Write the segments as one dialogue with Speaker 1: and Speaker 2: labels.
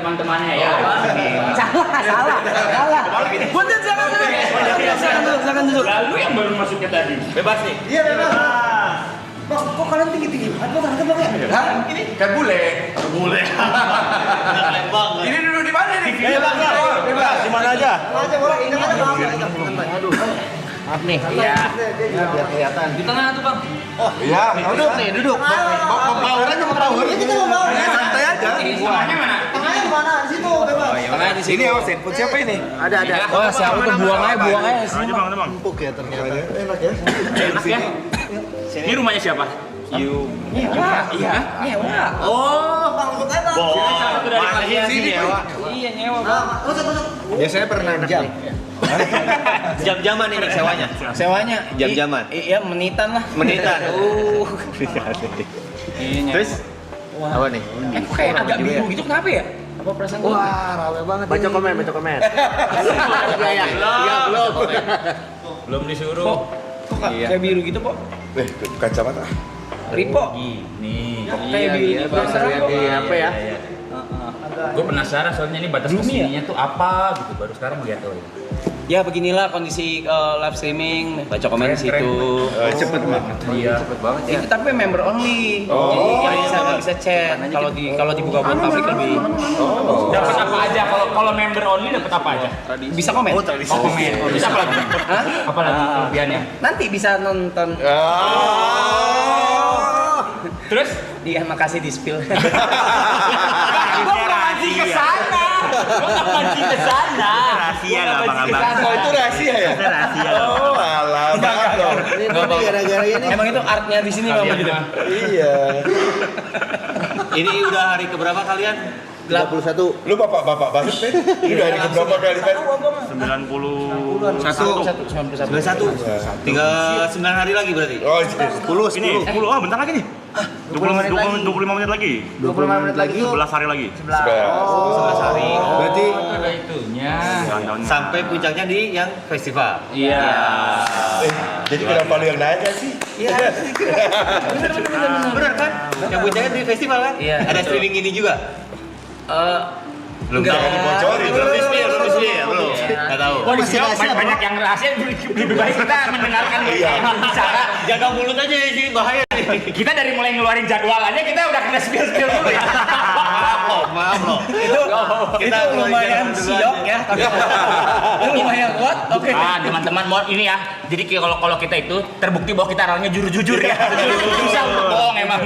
Speaker 1: teman-temannya ya.
Speaker 2: Salah. Punten, silakan duduk.
Speaker 1: Lalu yang baru masuk ke tadi.
Speaker 3: Bebas nih.
Speaker 4: Iya bebas. Bang, kok kalian tinggi-tinggi? Ada bang, ya?
Speaker 3: Hah? Ini kan bule. Ini duduk di mana nih?
Speaker 4: Bebas, di mana aja? Aja boleh, ini kan ada bang. Aduh.
Speaker 2: Maaf nih.
Speaker 4: Iya. Biar kelihatan.
Speaker 1: Di tengah tuh bang.
Speaker 4: Oh,
Speaker 3: Iya,
Speaker 4: duduk nih, duduk.
Speaker 3: Power aja, power.
Speaker 4: Ini kita mau bawa.
Speaker 3: Santai aja.
Speaker 1: Tengahnya mana?
Speaker 4: Tengahnya di mana? Di situ, bebas.
Speaker 1: Tengah di
Speaker 3: Ini oh, handphone siapa ini?
Speaker 4: Ada.
Speaker 2: Wah, siapa tuh buang aja sini.
Speaker 4: Empuk ya ternyata. Enak ya.
Speaker 1: Enak ya. Ini rumahnya siapa?
Speaker 2: Iya.
Speaker 4: Oh, bang, untuk apa?
Speaker 3: Masa sini ya?
Speaker 1: Iya nyewa.
Speaker 4: Masuk.
Speaker 3: Biasanya per 6 jam.
Speaker 5: Jam-jaman ini sewanya.
Speaker 2: Sewanya
Speaker 5: Jam-jaman.
Speaker 2: Iya, menitan lah.
Speaker 5: Menitan.
Speaker 3: Terus
Speaker 5: Apa nih?
Speaker 2: Kayak agak biru gitu kenapa ya? Apa perasaan gua?
Speaker 4: Wah, rame banget.
Speaker 5: Baca komen.
Speaker 4: Iya, belum.
Speaker 1: Belum disuruh.
Speaker 2: Kok kayak biru gitu, Pok?
Speaker 3: kacamata.
Speaker 2: Ripo.
Speaker 1: Gini.
Speaker 2: Kok kayak biru gitu?
Speaker 4: Di apa ya?
Speaker 1: Gue penasaran soalnya ini batas
Speaker 2: Bumi ya?
Speaker 1: kesininya tuh apa gitu. Baru sekarang lihat tuh.
Speaker 2: Ya beginilah kondisi live streaming. Baca komen di situ.
Speaker 3: Cepet banget.
Speaker 1: Iya.
Speaker 2: Itu tapi member only. Jadi nggak bisa chat. Kalau dibuka buat publik lebih
Speaker 1: Dapat apa aja? Kalau member only dapat apa aja?
Speaker 2: bisa komen.
Speaker 1: Oh, komen. Bisa apa lagi?
Speaker 2: Hah?
Speaker 1: Apa lagi kelebihannya?
Speaker 2: Nanti bisa nonton.
Speaker 1: Terus?
Speaker 2: Iya, makasih di spill.
Speaker 1: Gue nggak mancing ke sana. Gue nggak mancing ke sana.
Speaker 5: Rahasia lah, Bang-abang.
Speaker 3: Oh, itu rahasia ya?
Speaker 5: Rahasia.
Speaker 3: Oh, alah, banget dong.
Speaker 4: Ini gara-gara ini.
Speaker 2: Emang itu artnya di sini Bang gitu.
Speaker 3: Iya.
Speaker 5: Ini udah hari keberapa kalian?
Speaker 4: 31.
Speaker 3: Lu bapak banget, Ben. Ini udah hari keberapa kali, Ben?
Speaker 5: 91. Tinggal 9 hari lagi berarti.
Speaker 3: Oh, iya.
Speaker 4: 10.
Speaker 6: Ini 10, bentar lagi nih. 25 menit lagi.
Speaker 4: 25 menit lagi tuh.
Speaker 6: 11 hari lagi.
Speaker 5: 11 hari.
Speaker 3: Berarti
Speaker 1: Ada itunya.
Speaker 5: Sampai puncaknya di yang festival.
Speaker 1: Iya.
Speaker 3: jadi kenapa lu yang nanya sih?
Speaker 5: Iya. Bener kan? Yang puncaknya di festival kan?
Speaker 2: Iya.
Speaker 5: Ada streaming ini juga.
Speaker 3: Belum jangan dibocorin.
Speaker 5: Belum di-spill. Enggak tahu.
Speaker 1: Wah, di sini banyak yang rahasia. Lebih baik kita mendengarkan yang bicara.
Speaker 5: Jaga mulut aja sih, bahaya nih.
Speaker 1: Kita dari mulai ngeluarin jadwalannya kita udah kena spill dulu ya.
Speaker 5: Maaf loh.
Speaker 2: Itu lumayan siok ya. Itu lumayan kuat. Oke.
Speaker 1: Ah, teman-teman mau ini ya. Jadi kalau kita itu terbukti bahwa kita orangnya jujur ya. Susah untuk bohong emang.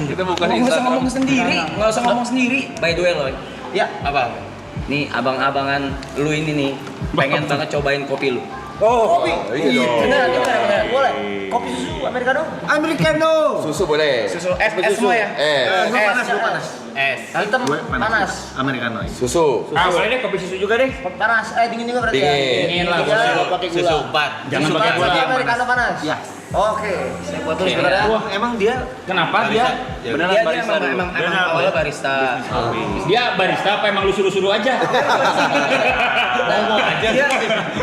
Speaker 2: Kita bukan nggak usah ngomong sendiri, nggak usah ngomong sendiri. By the way loh,
Speaker 5: Ya, apa?
Speaker 2: nih abang-abangan lu ini nih pengen banget cobain kopi lu.
Speaker 4: Oh, kopi.
Speaker 3: Iya dong.
Speaker 2: Beneran.
Speaker 4: Boleh. Kopi susu americano.
Speaker 3: Susu boleh.
Speaker 2: Susu es semua ya.
Speaker 4: Panas.
Speaker 5: Es.
Speaker 4: Hitam panas.
Speaker 5: Americano.
Speaker 3: Susu.
Speaker 1: Ah, boleh deh kopi susu juga deh.
Speaker 4: Panas. Dingin juga berarti.
Speaker 3: Dingin.
Speaker 1: Dingin lah.
Speaker 4: Iya, pakai gula.
Speaker 5: Susu 4.
Speaker 1: Jangan pakai gula.
Speaker 4: Americano panas.
Speaker 5: Ya.
Speaker 4: Oke. Saya buat terus
Speaker 1: Oke.
Speaker 4: ya.
Speaker 5: Wah, emang dia
Speaker 1: Kenapa dia?
Speaker 2: Dia emang awalnya barista.
Speaker 1: Dia barista apa emang lu suruh-suruh aja?
Speaker 2: Ngomong aja.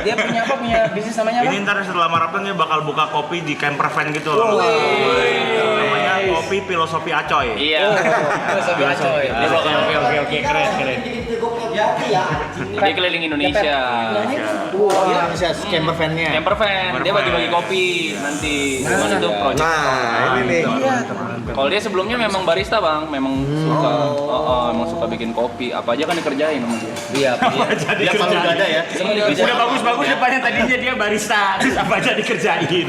Speaker 2: Dia punya apa? Punya bisnis namanya apa?
Speaker 6: Ini ntar setelah maraton dia bakal buka kopi di campervan gitu loh. Namanya kopi filosofi Acoy.
Speaker 1: Iya.
Speaker 2: Sobi Acoy.
Speaker 1: Oke, keren. Dia keliling Indonesia.
Speaker 4: Wah, bisa camper van-nya.
Speaker 1: Campervan, dia bagi-bagi kopi nanti. Gimana tuh project?
Speaker 3: Nah, ini nih.
Speaker 1: Kalau dia sebelumnya memang barista bang, memang suka, emang suka bikin kopi. Apa aja kan dikerjain sama dia.
Speaker 2: Iya.
Speaker 5: dia palu dada ya.
Speaker 1: Udah bagus-bagus depannya tadinya dia barista, terus apa aja dikerjain.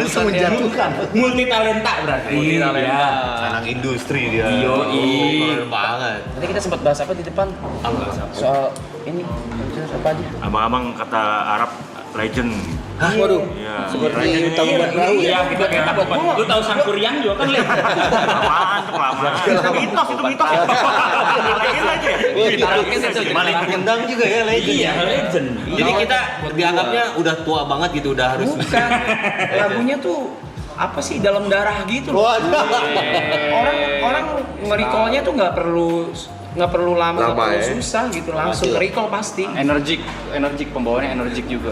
Speaker 4: Menjatuhkan.
Speaker 1: Multi talenta berarti. Multi talenta.
Speaker 5: Anak industri dia.
Speaker 1: Yoi.
Speaker 5: Keren banget.
Speaker 2: Tadi kita sempat bahas apa di depan? Soal ini apa aja?
Speaker 6: Abang-abang kata Arab legend.
Speaker 4: Waduh.
Speaker 6: Iya.
Speaker 4: Seperti tahu perahu ya.
Speaker 1: Iya, kita kayak takut. Lu tahu Sangkuriang juga kan, Le?
Speaker 6: Apaan tuh lama? Itu mitos. Legend aja.
Speaker 5: Maling kundang juga ya legend.
Speaker 1: Iya, legend.
Speaker 5: Jadi kita dianggapnya udah tua banget gitu, udah harus
Speaker 2: Bukan. Lagunya tuh apa sih dalam darah gitu loh. Orang nge-recall-nya tuh nggak perlu lama, nggak perlu
Speaker 3: ya.
Speaker 2: susah gitu, langsung recall pasti.
Speaker 1: Energik pembawaannya energik juga.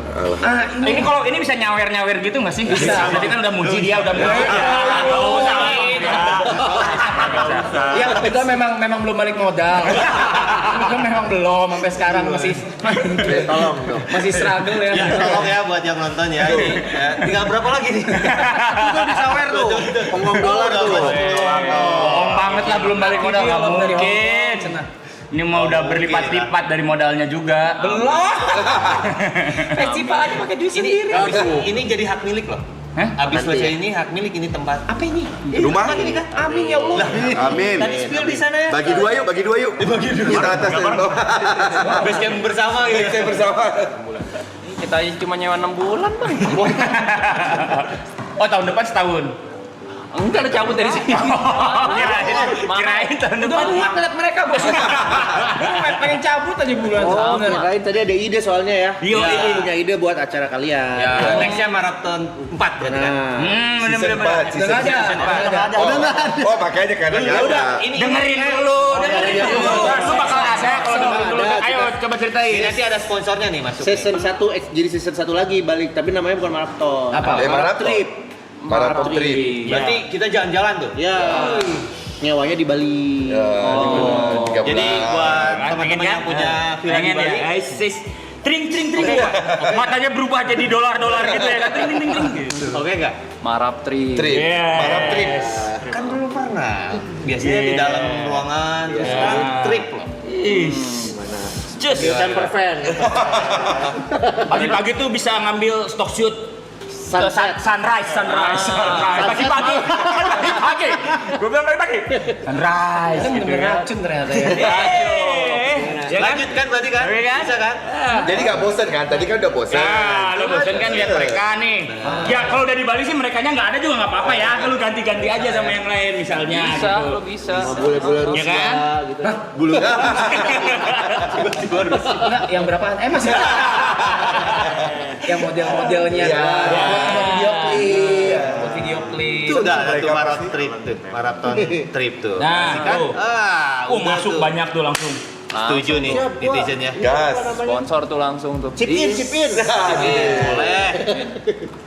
Speaker 2: Ini
Speaker 1: Ini kalau ini bisa nyawer gitu nggak sih?
Speaker 2: Bisa.
Speaker 1: Tadi kan udah muji dia, udah muji.
Speaker 6: udah.
Speaker 2: Iya, itu memang belum balik modal. Itu memang belum sampai sekarang masih
Speaker 4: Tolong dong.
Speaker 2: masih struggle ya.
Speaker 5: Ya, tolong ya buat yang nonton ya. Ya, tinggal berapa lagi nih?
Speaker 4: Itu disawer tuh. Pengong dolar tuh.
Speaker 2: Bohong banget lah belum balik modal nggak mungkin.
Speaker 7: Ini mau udah berlipat-lipat dari modalnya juga.
Speaker 2: Belum. Festival aja pakai duit sendiri.
Speaker 5: Ini jadi hak milik loh.
Speaker 7: Hah?
Speaker 5: Abis selesai ini hak milik ini tempat.
Speaker 2: Apa ini?
Speaker 3: Rumah?
Speaker 2: Ini kan? Amin ya Allah.
Speaker 3: Amin.
Speaker 5: Tadi spill di sana ya.
Speaker 3: Bagi dua yuk. Kita atas dan bawah.
Speaker 5: Base camp bersama gitu.
Speaker 3: Kita bersama.
Speaker 1: Kita cuma nyewa 6 bulan bang.
Speaker 7: Oh tahun depan setahun.
Speaker 1: Enggak ada cabut dari sini.
Speaker 7: Kirain tahun
Speaker 2: Udah
Speaker 7: depan.
Speaker 2: muak liat mereka bos. Gue pengen cabut aja bulan.
Speaker 4: Oh, kirain tadi ada ide soalnya ya.
Speaker 7: Iya.
Speaker 4: Punya ide buat acara kalian.
Speaker 5: Ya, nextnya maraton 4 berarti kan.
Speaker 4: Nah.
Speaker 7: Bener-bener.
Speaker 3: Season
Speaker 2: Udah nggak ada.
Speaker 3: empat.
Speaker 2: Udah nggak ada.
Speaker 3: Oh makanya karena nggak ada.
Speaker 7: Dengerin dulu, dengerin dulu. Lu bakal ada kalau dengerin dulu. Ayo coba
Speaker 5: Ini
Speaker 7: ceritain.
Speaker 5: nanti ada sponsornya nih masuk.
Speaker 4: Season 1 jadi season 1 lagi balik tapi namanya bukan maraton.
Speaker 2: Apa?
Speaker 3: Marathon.
Speaker 4: Trip.
Speaker 3: Marathon trip.
Speaker 5: Berarti kita jalan-jalan tuh.
Speaker 4: Ya. Nyewanya di Bali.
Speaker 3: Ya, di
Speaker 5: Jadi buat
Speaker 7: Pengen
Speaker 5: teman-teman
Speaker 7: ya?
Speaker 5: yang punya villa di
Speaker 7: Pengen ya?
Speaker 5: Bali,
Speaker 7: Guys, tring. Matanya berubah jadi dolar gitu ya kan. Tring.
Speaker 5: oke nggak?
Speaker 1: Marap trip.
Speaker 3: trip. Marap trip.
Speaker 5: Kan dulu pernah. Biasanya di dalam ruangan, terus sekarang trip loh.
Speaker 7: Just
Speaker 4: Camper van.
Speaker 7: pagi-pagi tuh bisa ngambil stock shoot.
Speaker 4: Sunset.
Speaker 7: Sunrise. Pagi-pagi. Gue bilang pagi-pagi. Sunrise.
Speaker 2: Itu bener-bener racun ternyata ya.
Speaker 7: Ya kan?
Speaker 5: Lanjut kan berarti kan?
Speaker 7: Iya kan?
Speaker 5: Bisa kan?
Speaker 3: Jadi nggak bosan kan? Tadi kan udah bosan.
Speaker 7: Nah, lo bosan kan lihat mereka nih. Ya kalau udah di Bali sih merekanya nggak ada juga nggak apa-apa ya. Kalau ganti-ganti aja sama yang lain misalnya.
Speaker 1: Bisa,
Speaker 7: gitu.
Speaker 1: lo bisa.
Speaker 4: Bule-bule
Speaker 7: Ya kan?
Speaker 4: gitu.
Speaker 3: Bulu.
Speaker 2: Enggak, yang berapaan? Masih ada. Yang model-modelnya
Speaker 3: Iya.
Speaker 2: buat video klip. Buat video klip.
Speaker 5: Itu udah ada tuh
Speaker 3: mereka
Speaker 5: maraton
Speaker 3: pasti-
Speaker 5: trip tuh. Maraton trip tuh.
Speaker 7: Nah,
Speaker 5: Asik kan?
Speaker 7: tuh.
Speaker 5: Udah
Speaker 7: Masuk
Speaker 5: tuh.
Speaker 7: banyak tuh langsung.
Speaker 5: Setuju nih netizennya.
Speaker 3: Gas.
Speaker 1: Sponsor tuh langsung tuh.
Speaker 4: Chip in.
Speaker 5: Boleh.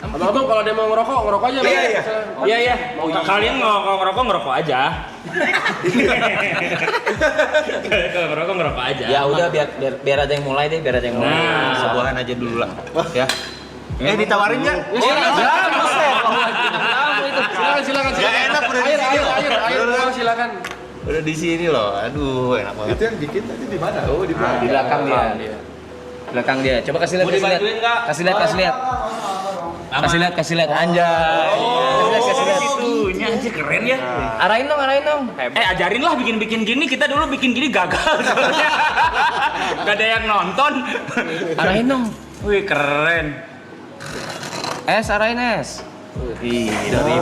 Speaker 8: Abang kalau dia mau ngerokok aja.
Speaker 3: Iya, iya.
Speaker 7: Iya. Kalian ngerokok aja. Kalau ngerokok aja.
Speaker 2: Ya udah biar ada yang mulai deh, biar ada yang mulai.
Speaker 7: Nah,
Speaker 5: Sebuahan aja dulu lah. Ya. Ditawarin nggak?
Speaker 8: Silakan.
Speaker 5: Gak enak udah di sini loh.
Speaker 8: Ayo, silakan.
Speaker 5: Udah di sini loh. Aduh, enak banget.
Speaker 3: Itu yang dikit tadi di mana? Oh di
Speaker 2: Di belakang dia. Belakang dia. Coba kasih lihat,
Speaker 5: Mau dibantuin nggak?
Speaker 2: Kasih lihat. Kasih lihat. Anjay. Kasih lihat.
Speaker 7: Ini anjir keren ya.
Speaker 2: Arahin dong.
Speaker 7: Ajarin lah bikin gini. Kita dulu bikin gini gagal soalnya. Gak ada yang nonton.
Speaker 2: Arahin dong.
Speaker 7: Wih keren.
Speaker 2: Arahin.
Speaker 5: Dari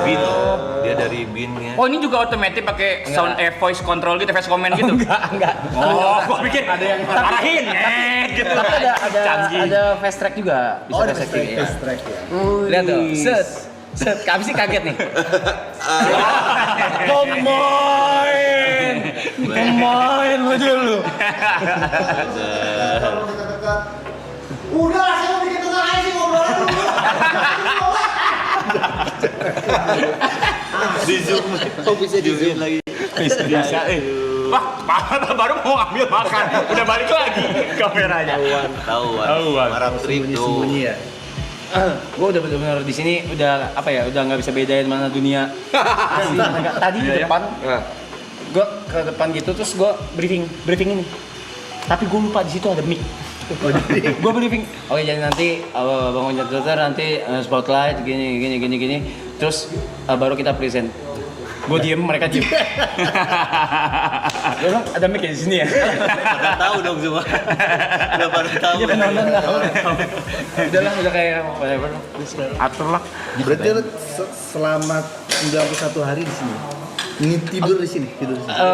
Speaker 5: bin loh. Dia dari binnya.
Speaker 7: Oh ini juga otomatis pakai sound voice control gitu, voice command gitu.
Speaker 2: Enggak.
Speaker 7: Oh, gua pikir ada yang arahin gitu.
Speaker 2: Tapi
Speaker 7: Canggih.
Speaker 2: ada fast track juga. Bisa fast track. Fast track ya. Lihat tuh. Set. Kami sih kaget nih. Pemain aja lu.
Speaker 9: Udah lah, saya mau bikin tenang aja sih ngobrolan dulu.
Speaker 5: Di zoom.
Speaker 4: Oh bisa di zoom lagi.
Speaker 7: Biasa Wah, baru mau ambil makan. Udah balik lagi kameranya.
Speaker 5: Tahuan. Marap trip tuh.
Speaker 4: ya.
Speaker 2: Gue udah benar-benar di sini udah udah nggak bisa bedain mana dunia asli mana nggak. Tadi di depan gue ke depan gitu terus gue briefing ini tapi gue lupa di situ ada mic. Gue briefing oke jadi nanti Bang Ojek Dokter nanti spotlight gini terus baru kita present. Gue diem, mereka diem. Ya bang, ada mic di sini ya?
Speaker 5: Pada tahu dong semua. Udah pada tahu.
Speaker 2: Iya penonton tahu. Udahlah, udah kayak whatever. Atur lah.
Speaker 4: Berarti lu selama 91 hari di sini. Ini tidur di sini.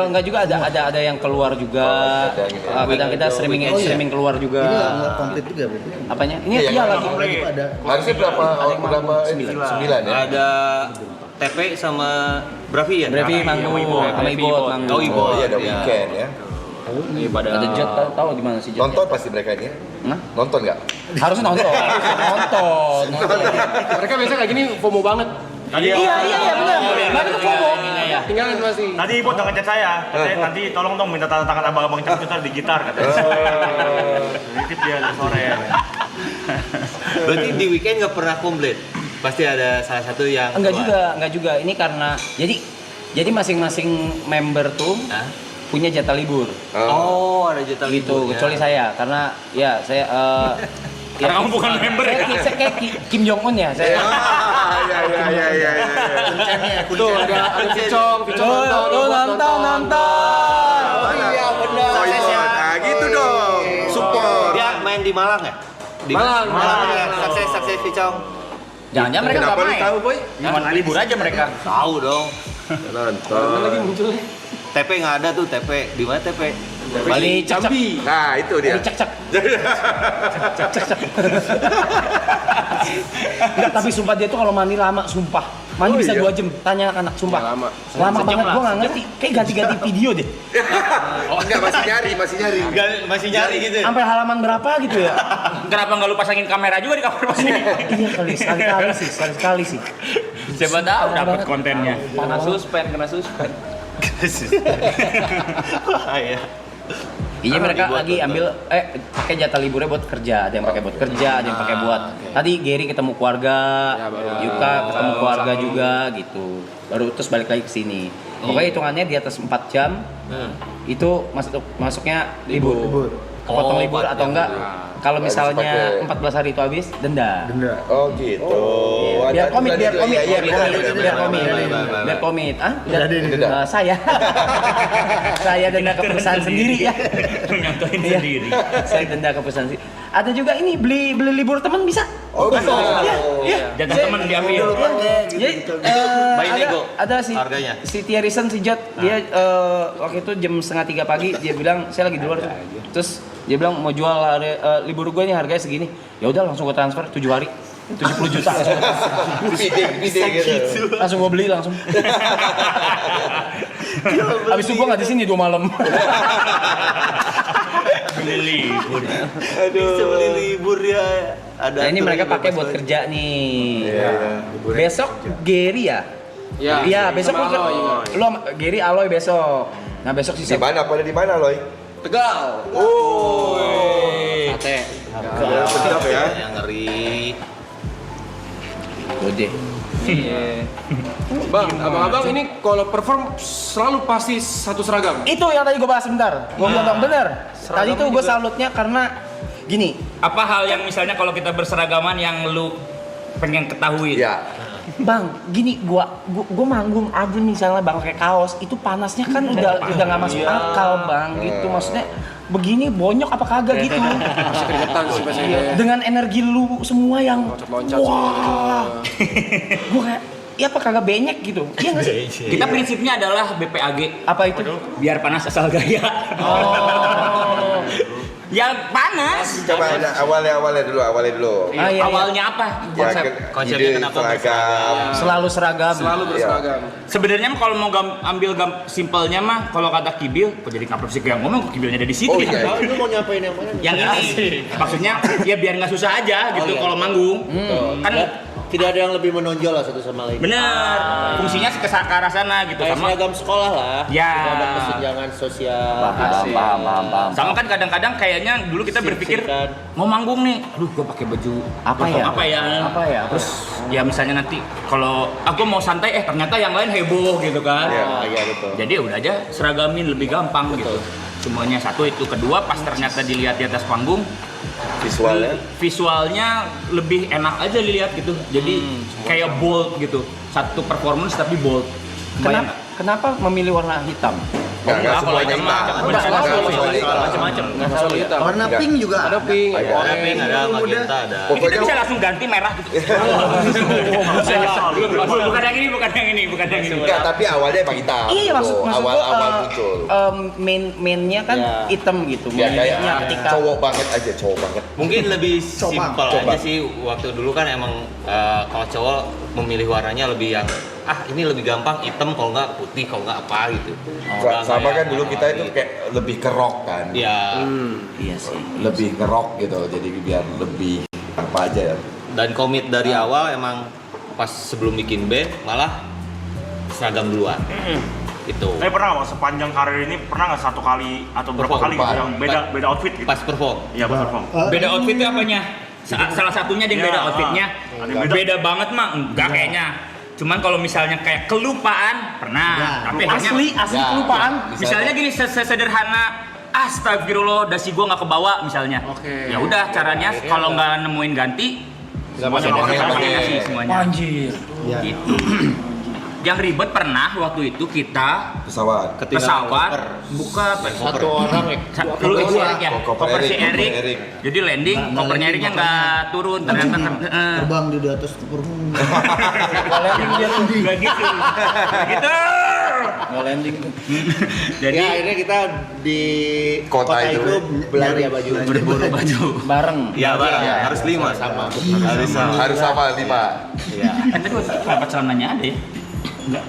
Speaker 2: Enggak juga ada yang keluar juga. Kadang kita streaming keluar juga.
Speaker 4: Ini nggak komplit juga berarti.
Speaker 2: Apanya? Ini iya lagi.
Speaker 4: Ada.
Speaker 3: Harusnya berapa? Sembilan ya?
Speaker 5: Ada TP sama Bravi ya?
Speaker 2: Bravi manggung sama Ibot manggung.
Speaker 5: Oh, Ibot.
Speaker 3: Iya ada weekend ya.
Speaker 2: Ada Jet tahu di mana sih Jet?
Speaker 3: Nonton pasti mereka ini ya?
Speaker 2: Hah?
Speaker 3: Nonton nggak?
Speaker 2: Harus nonton. Nonton.
Speaker 8: Mereka biasa kayak gini FOMO banget.
Speaker 2: Iya benar. Mereka tuh FOMO.
Speaker 8: tinggalin masih.
Speaker 6: Tadi Ibu udah ngechat saya, katanya nanti tolong dong minta tanda tangan abang-abang Cangcuter di gitar katanya. Nitip dia sore.
Speaker 5: Berarti di weekend nggak pernah komplit? Pasti ada salah satu yang
Speaker 2: Enggak juga. Ini karena jadi masing-masing member tuh punya jatah libur.
Speaker 5: Oh, ada jatah
Speaker 2: Gitu,
Speaker 5: liburnya.
Speaker 2: kecuali saya karena ya saya
Speaker 7: Karena kamu bukan member ya?
Speaker 2: kayak Kim Jong Un ya saya.
Speaker 3: Ya.
Speaker 8: Tuh ada Picong
Speaker 2: Nonton.
Speaker 3: Oh iya benar. Nah gitu dong. Support.
Speaker 5: Dia main di Malang ya? Di
Speaker 8: Malang.
Speaker 5: ya. Sukses Picong.
Speaker 2: Jangan-jangan mereka nggak
Speaker 3: Kenapa lu
Speaker 2: main.
Speaker 3: tahu, Boy?
Speaker 7: Cuma libur aja mereka.
Speaker 5: Tahu dong.
Speaker 3: Nonton.
Speaker 8: lagi muncul.
Speaker 5: TP nggak ada tuh TP. Di mana TP?
Speaker 2: Bali Cambi.
Speaker 3: Nah itu dia.
Speaker 2: Cek. Enggak, tapi sumpah dia tuh kalau mandi lama, sumpah. Mandi bisa 2 jam, tanya anak, sumpah.
Speaker 8: Ya, lama.
Speaker 2: Lama
Speaker 7: Sejam
Speaker 2: banget,
Speaker 7: lah,
Speaker 2: gua nggak ngerti. Kayak ganti-ganti video deh.
Speaker 3: Enggak masih nyari.
Speaker 5: Masih nyari gitu.
Speaker 2: Sampai halaman berapa gitu ya?
Speaker 7: Kenapa nggak lu pasangin kamera juga di kamar pas ini?
Speaker 2: Iya kali, sekali sih.
Speaker 7: Siapa tahu dapat kontennya.
Speaker 1: Kena suspend.
Speaker 5: Iya.
Speaker 2: Iya mereka lagi ambil pakai jatah liburnya buat kerja, ada yang pakai buat kerja, ada yang pakai buat. Tadi Gary ketemu keluarga, Yuka ketemu keluarga juga gitu. Baru terus balik lagi ke sini. Pokoknya hitungannya di atas 4 jam. Itu masuknya libur. Kepotong libur
Speaker 5: 4
Speaker 2: atau
Speaker 5: jam
Speaker 2: enggak?
Speaker 5: libur.
Speaker 2: Kalau misalnya
Speaker 3: pakai-
Speaker 2: 14 hari itu habis, denda.
Speaker 3: Oh gitu.
Speaker 2: Biar komit.
Speaker 3: Iya,
Speaker 2: Biar komit. Ah,
Speaker 3: Denda.
Speaker 2: saya. Saya denda ke perusahaan sendiri ya.
Speaker 7: Nyontohin
Speaker 2: Iya.
Speaker 7: sendiri.
Speaker 2: Saya denda ke perusahaan sendiri. Ada juga ini beli libur teman bisa.
Speaker 3: Oh bisa.
Speaker 2: Iya.
Speaker 7: Jatah teman diambil.
Speaker 2: Jadi
Speaker 5: Bayi nego
Speaker 2: ada si
Speaker 5: harganya.
Speaker 2: si Thierryson si Jot dia waktu itu jam 2:30 pagi dia bilang saya lagi di luar tuh. Terus dia bilang mau jual libur gue nih harganya segini. Ya udah langsung gue transfer 7 hari. 70 juta langsung.
Speaker 3: Pide gitu.
Speaker 2: Langsung gue beli langsung. Habis itu gue nggak di sini 2 malam.
Speaker 7: Beli libur.
Speaker 5: Bisa beli libur ya. Ada.
Speaker 2: Nah ini mereka pakai buat kerja nih. Besok Gary ya? Iya, besok
Speaker 8: sama
Speaker 2: lu
Speaker 8: Aloy.
Speaker 2: lu sama Gary Aloy besok. Nah besok
Speaker 3: Di
Speaker 2: sisa
Speaker 3: mana? Pada di mana, Loy?
Speaker 8: Tegal.
Speaker 3: Oh.
Speaker 2: Sate.
Speaker 3: Sedap ya.
Speaker 5: Yang ngeri.
Speaker 2: Gede.
Speaker 8: Bang, abang-abang ini kalau perform selalu pasti satu seragam.
Speaker 2: Itu yang tadi gue bahas sebentar. Gue bilang bener. Tadi tuh gue salutnya karena gini.
Speaker 7: Apa hal yang misalnya kalau kita berseragaman yang lu pengen ketahui?
Speaker 3: Ya.
Speaker 2: Bang, gini gua manggung aja misalnya bang pakai kaos itu panasnya kan udah nggak masuk akal bang gitu maksudnya begini bonyok apa kagak gitu
Speaker 8: Masih keringetan sih biasanya.
Speaker 2: dengan energi lu semua yang
Speaker 8: Loncat-loncat
Speaker 2: wah gua kayak ya apa kagak benyek gitu iya nggak sih
Speaker 7: Kita prinsipnya adalah BPAG.
Speaker 2: apa itu
Speaker 7: Biar panas asal gaya.
Speaker 2: oh
Speaker 7: Ya panas.
Speaker 3: Coba awalnya dulu.
Speaker 2: Ah, iya,
Speaker 7: Awalnya apa?
Speaker 3: Ya,
Speaker 5: Konsepnya
Speaker 3: ide,
Speaker 5: kenapa
Speaker 3: seragam.
Speaker 2: selalu seragam
Speaker 8: Selalu berseragam.
Speaker 7: Sebenarnya mah kalau mau ambil simpelnya mah kalau kata Kibil, kok jadi kaprok sih yang ngomong kok Kibilnya ada di
Speaker 3: Oh
Speaker 7: situ
Speaker 3: iya.
Speaker 5: Lu mau nyapain yang mana?
Speaker 7: Yang ini maksudnya ya biar nggak susah aja gitu
Speaker 5: iya.
Speaker 7: kalau manggung. Kan
Speaker 5: Tidak ada yang lebih menonjol lah satu sama lain.
Speaker 7: bener. Fungsinya ke arah sana gitu
Speaker 5: Kayak
Speaker 7: sama.
Speaker 5: seragam sekolah lah.
Speaker 7: Ya.
Speaker 5: Ada kesenjangan sosial.
Speaker 2: paham.
Speaker 7: Sama kan kadang-kadang kayaknya dulu kita berpikir
Speaker 5: Sip-sipan.
Speaker 7: mau manggung nih, aduh gua pakai baju
Speaker 2: Apa ya?
Speaker 7: apa ya? Terus ya misalnya nanti kalau aku mau santai ternyata yang lain heboh gitu kan.
Speaker 5: Iya betul.
Speaker 7: Jadi udah aja seragamin lebih gampang gitu. Semuanya satu itu, kedua pas ternyata dilihat di atas panggung visualnya lebih enak aja dilihat gitu. Jadi kayak bold gitu. Satu performance tapi bold.
Speaker 2: Kenapa memilih warna hitam?
Speaker 3: Enggak semuanya
Speaker 7: Macam-macam.
Speaker 8: Nggak selalu hitam.
Speaker 4: Warna pink juga
Speaker 8: Ada pink,
Speaker 5: Warna pink ada, magenta ada.
Speaker 7: Kita
Speaker 3: Pokoknya
Speaker 7: bisa langsung ganti merah gitu. Bukan yang ini.
Speaker 3: enggak, tapi awalnya emang hitam.
Speaker 2: Iya maksud
Speaker 3: awal
Speaker 2: gua,
Speaker 3: muncul.
Speaker 2: mainnya kan
Speaker 5: Ya.
Speaker 2: hitam gitu.
Speaker 3: Ya kayak
Speaker 2: Mainnya ketika
Speaker 3: cowok banget.
Speaker 5: Mungkin lebih simpel
Speaker 3: Coba.
Speaker 5: aja sih. Waktu dulu kan emang kalau cowok memilih warnanya lebih yang ini lebih gampang hitam kalau nggak putih kalau nggak apa gitu.
Speaker 3: Sama kan dulu kita itu kayak lebih ke rock kan.
Speaker 5: Ya.
Speaker 2: iya sih.
Speaker 3: Lebih ke rock gitu. Jadi biar lebih apa aja ya.
Speaker 5: Dan komit dari awal emang pas sebelum bikin band malah seragam duluan. Itu.
Speaker 6: Tapi pernah nggak Bang, sepanjang karir ini pernah nggak satu kali atau berapa
Speaker 5: Perform.
Speaker 6: kali gitu yang beda outfit gitu?
Speaker 5: Pas perform.
Speaker 6: Iya pas perform.
Speaker 7: Beda outfit itu apanya? Salah satunya yang
Speaker 6: Iya,
Speaker 7: beda outfitnya.
Speaker 6: ada yang beda.
Speaker 7: Beda banget mah enggak kayaknya. Cuman kalau misalnya kayak kelupaan pernah, tapi akhirnya
Speaker 2: Asli kelupaan.
Speaker 7: misalnya gini sesederhana astagfirullah dasi gua nggak kebawa misalnya. Ya udah caranya kalau nggak nemuin ganti
Speaker 5: Nggak pakai
Speaker 7: pakai nasi semuanya.
Speaker 2: Anjir.
Speaker 7: Gitu. Yang ribet pernah waktu itu kita
Speaker 3: Pesawat.
Speaker 7: pesawat buka
Speaker 5: Satu orang
Speaker 7: lu si Erik ya,
Speaker 3: Koper
Speaker 7: koper si
Speaker 3: Erik,
Speaker 7: Erik.
Speaker 3: koper Erik.
Speaker 7: Jadi landing, kopernya Eriknya nggak turun ternyata
Speaker 4: Terbang di atas koper.
Speaker 2: Landing dia tuh.
Speaker 7: nggak gitu, nggak gitu.
Speaker 2: Nggak landing.
Speaker 7: Jadi
Speaker 5: Ya akhirnya kita di
Speaker 3: Kota itu.
Speaker 5: belanja baju.
Speaker 7: berburu baju.
Speaker 2: Bareng.
Speaker 5: Ya bareng. Harus 5 sama.
Speaker 3: Harus sama 5.
Speaker 5: Iya.
Speaker 7: Tapi kenapa celananya ada ya? Enggak.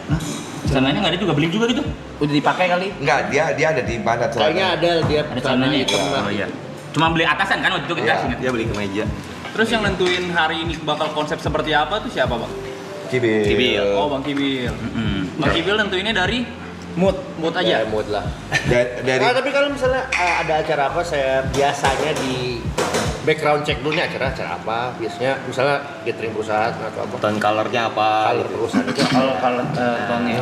Speaker 7: Celananya nggak ada juga, beli juga gitu.
Speaker 2: Udah dipakai kali.
Speaker 3: Enggak, dia ada di mana
Speaker 5: Kayaknya
Speaker 3: celana?
Speaker 5: ada dia
Speaker 7: Ada celananya itu. Oh iya. Cuma beli atasan kan waktu itu kita
Speaker 3: Iya.
Speaker 7: ingat.
Speaker 5: Dia beli kemeja.
Speaker 1: Terus yang nentuin hari ini bakal konsep seperti apa tuh siapa bang?
Speaker 3: Kibil.
Speaker 1: Oh bang Kibil. Bang Kibil nentuinnya dari mood aja.
Speaker 5: Ya, mood lah.
Speaker 3: Dari
Speaker 5: Nah, tapi kalau misalnya ada acara apa, saya biasanya di background check dulu nih acara apa. Biasanya misalnya gathering perusahaan atau apa. Tone colornya apa? Color perusahaan itu.
Speaker 2: Kalau tonnya.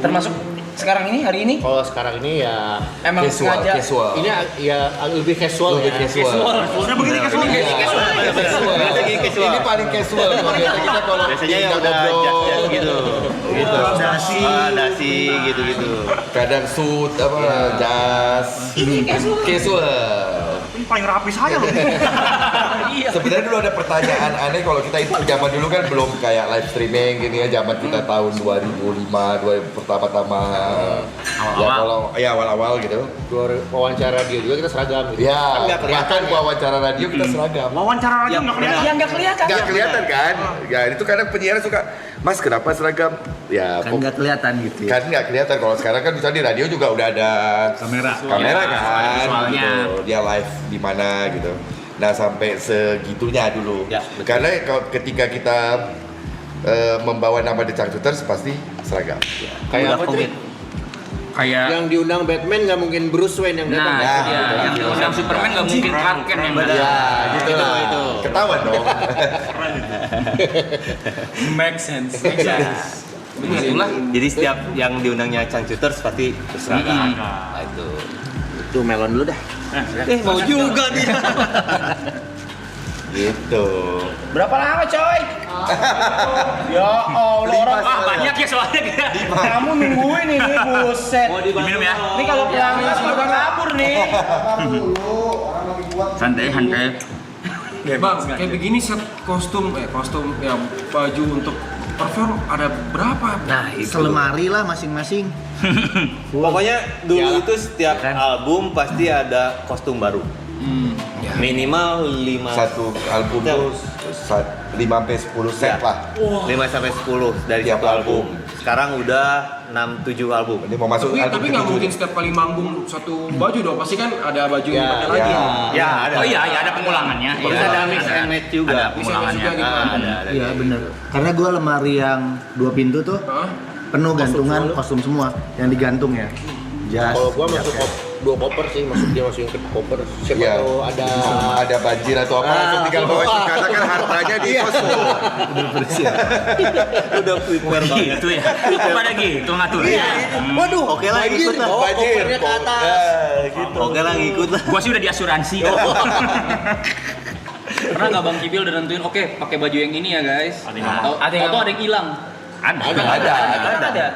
Speaker 2: Termasuk sekarang ini hari ini
Speaker 5: Kalau sekarang ini ya
Speaker 2: emang sengaja.
Speaker 3: casual.
Speaker 5: ini ya lebih casual ya.
Speaker 6: Udah begini kan semua.
Speaker 3: Ini paling casual. Kalau biasa kita kalau
Speaker 5: Biasanya ya
Speaker 3: kita
Speaker 5: udah
Speaker 3: ngobrol,
Speaker 5: jas-jas gitu. Gitu.
Speaker 4: Dasi.
Speaker 5: Dasi gitu-gitu.
Speaker 3: kadang suit apa jas. Casual.
Speaker 6: Ini paling rapi saya loh.
Speaker 3: Sebenarnya dulu ada pertanyaan aneh kalau kita itu zaman dulu kan belum kayak live streaming gini ya, zaman kita tahun 2005, 2000 pertama-tama. Ya kalau ya awal-awal gitu.
Speaker 5: Wawancara dia juga kita seragam gitu.
Speaker 3: Ya,
Speaker 5: Kan nggak kelihatan
Speaker 3: bahkan
Speaker 5: ya.
Speaker 3: wawancara radio kita seragam.
Speaker 6: Wawancara lagi nggak kelihatan.
Speaker 2: Yang nggak kelihatan.
Speaker 3: Nggak kelihatan kan? Ya itu kadang penyiar suka, Mas kenapa seragam? Ya
Speaker 4: Kan nggak kelihatan gitu ya.
Speaker 3: kan nggak kelihatan. Kalau sekarang kan misalnya di radio juga udah ada kamera kan,
Speaker 7: visualnya.
Speaker 3: gitu. Dia live di mana gitu. Nah sampai segitunya dulu.
Speaker 5: Ya,
Speaker 3: Karena kalau ketika kita membawa nama The Changcuters pasti seragam.
Speaker 5: Kayak apa tuh?
Speaker 7: Kayak
Speaker 5: Yang diundang Batman nggak mungkin Bruce Wayne yang datang.
Speaker 7: nah,
Speaker 3: Ya,
Speaker 7: itu dia. Yang diundang Superman nggak mungkin Clark Kent yang datang.
Speaker 3: Ya, gitu lah.
Speaker 5: itu.
Speaker 3: Ketahuan dong.
Speaker 1: Make sense.
Speaker 7: Itulah.
Speaker 5: Jadi setiap yang diundangnya Changcuters pasti berseragam. Nah, itu. Itu melon dulu dah. Mau juga nih.
Speaker 3: Gitu.
Speaker 2: Berapa lama coy? Ya Allah orang
Speaker 7: Wah banyak ya soalnya kita.
Speaker 2: kamu nungguin ini buset.
Speaker 7: Diminum ya.
Speaker 2: Ini kalau pelanggan sudah kabur nih.
Speaker 7: Santai santai.
Speaker 8: Bang, kayak begini set kostum ya baju untuk perform ada berapa?
Speaker 5: Nah, itu.
Speaker 4: Selemari lah masing-masing.
Speaker 5: Pokoknya dulu itu setiap album pasti ada kostum baru. Minimal 5
Speaker 3: Satu album tuh 5 sampai 10 set lah.
Speaker 5: 5 sampai 10 dari
Speaker 3: Tiap
Speaker 5: satu album.
Speaker 3: album.
Speaker 5: Sekarang udah 6-7 album.
Speaker 3: Ini mau masuk album
Speaker 8: Tapi nggak
Speaker 3: ketujuh
Speaker 8: mungkin
Speaker 3: nih.
Speaker 8: setiap kali manggung satu baju dong. Pasti kan ada baju yang dipakai lagi.
Speaker 5: Ya, ada.
Speaker 7: Oh iya, ya ada pengulangannya.
Speaker 5: Terus
Speaker 7: Iya,
Speaker 5: ada mix and match juga.
Speaker 7: Ada pengulangannya.
Speaker 8: Mix and match juga gitu.
Speaker 5: Ada.
Speaker 4: Iya bener. Karena gua lemari yang 2 pintu tuh
Speaker 8: Hah?
Speaker 4: penuh gantungan kostum semua yang digantung ya. Jas.
Speaker 5: Kalau gua masuk 2 koper sih, masukin ke koper. Siapa
Speaker 3: Iya.
Speaker 5: tahu
Speaker 3: Ada banjir atau apa langsung tinggal bawa karena kan hartanya di kostum.
Speaker 5: udah prepare banget.
Speaker 7: Gitu ya. Pada gitu ngaturnya.
Speaker 5: Waduh, oke lah ikut lah.
Speaker 3: Banjir.
Speaker 5: Kopernya ke atas.
Speaker 3: Gitu.
Speaker 5: Oke lah ikut lah.
Speaker 7: Gua sih udah diasuransi.
Speaker 1: Pernah nggak Bang Kibil udah nentuin oke pakai baju yang ini ya guys?
Speaker 7: Ada yang mau.
Speaker 1: Ada yang hilang.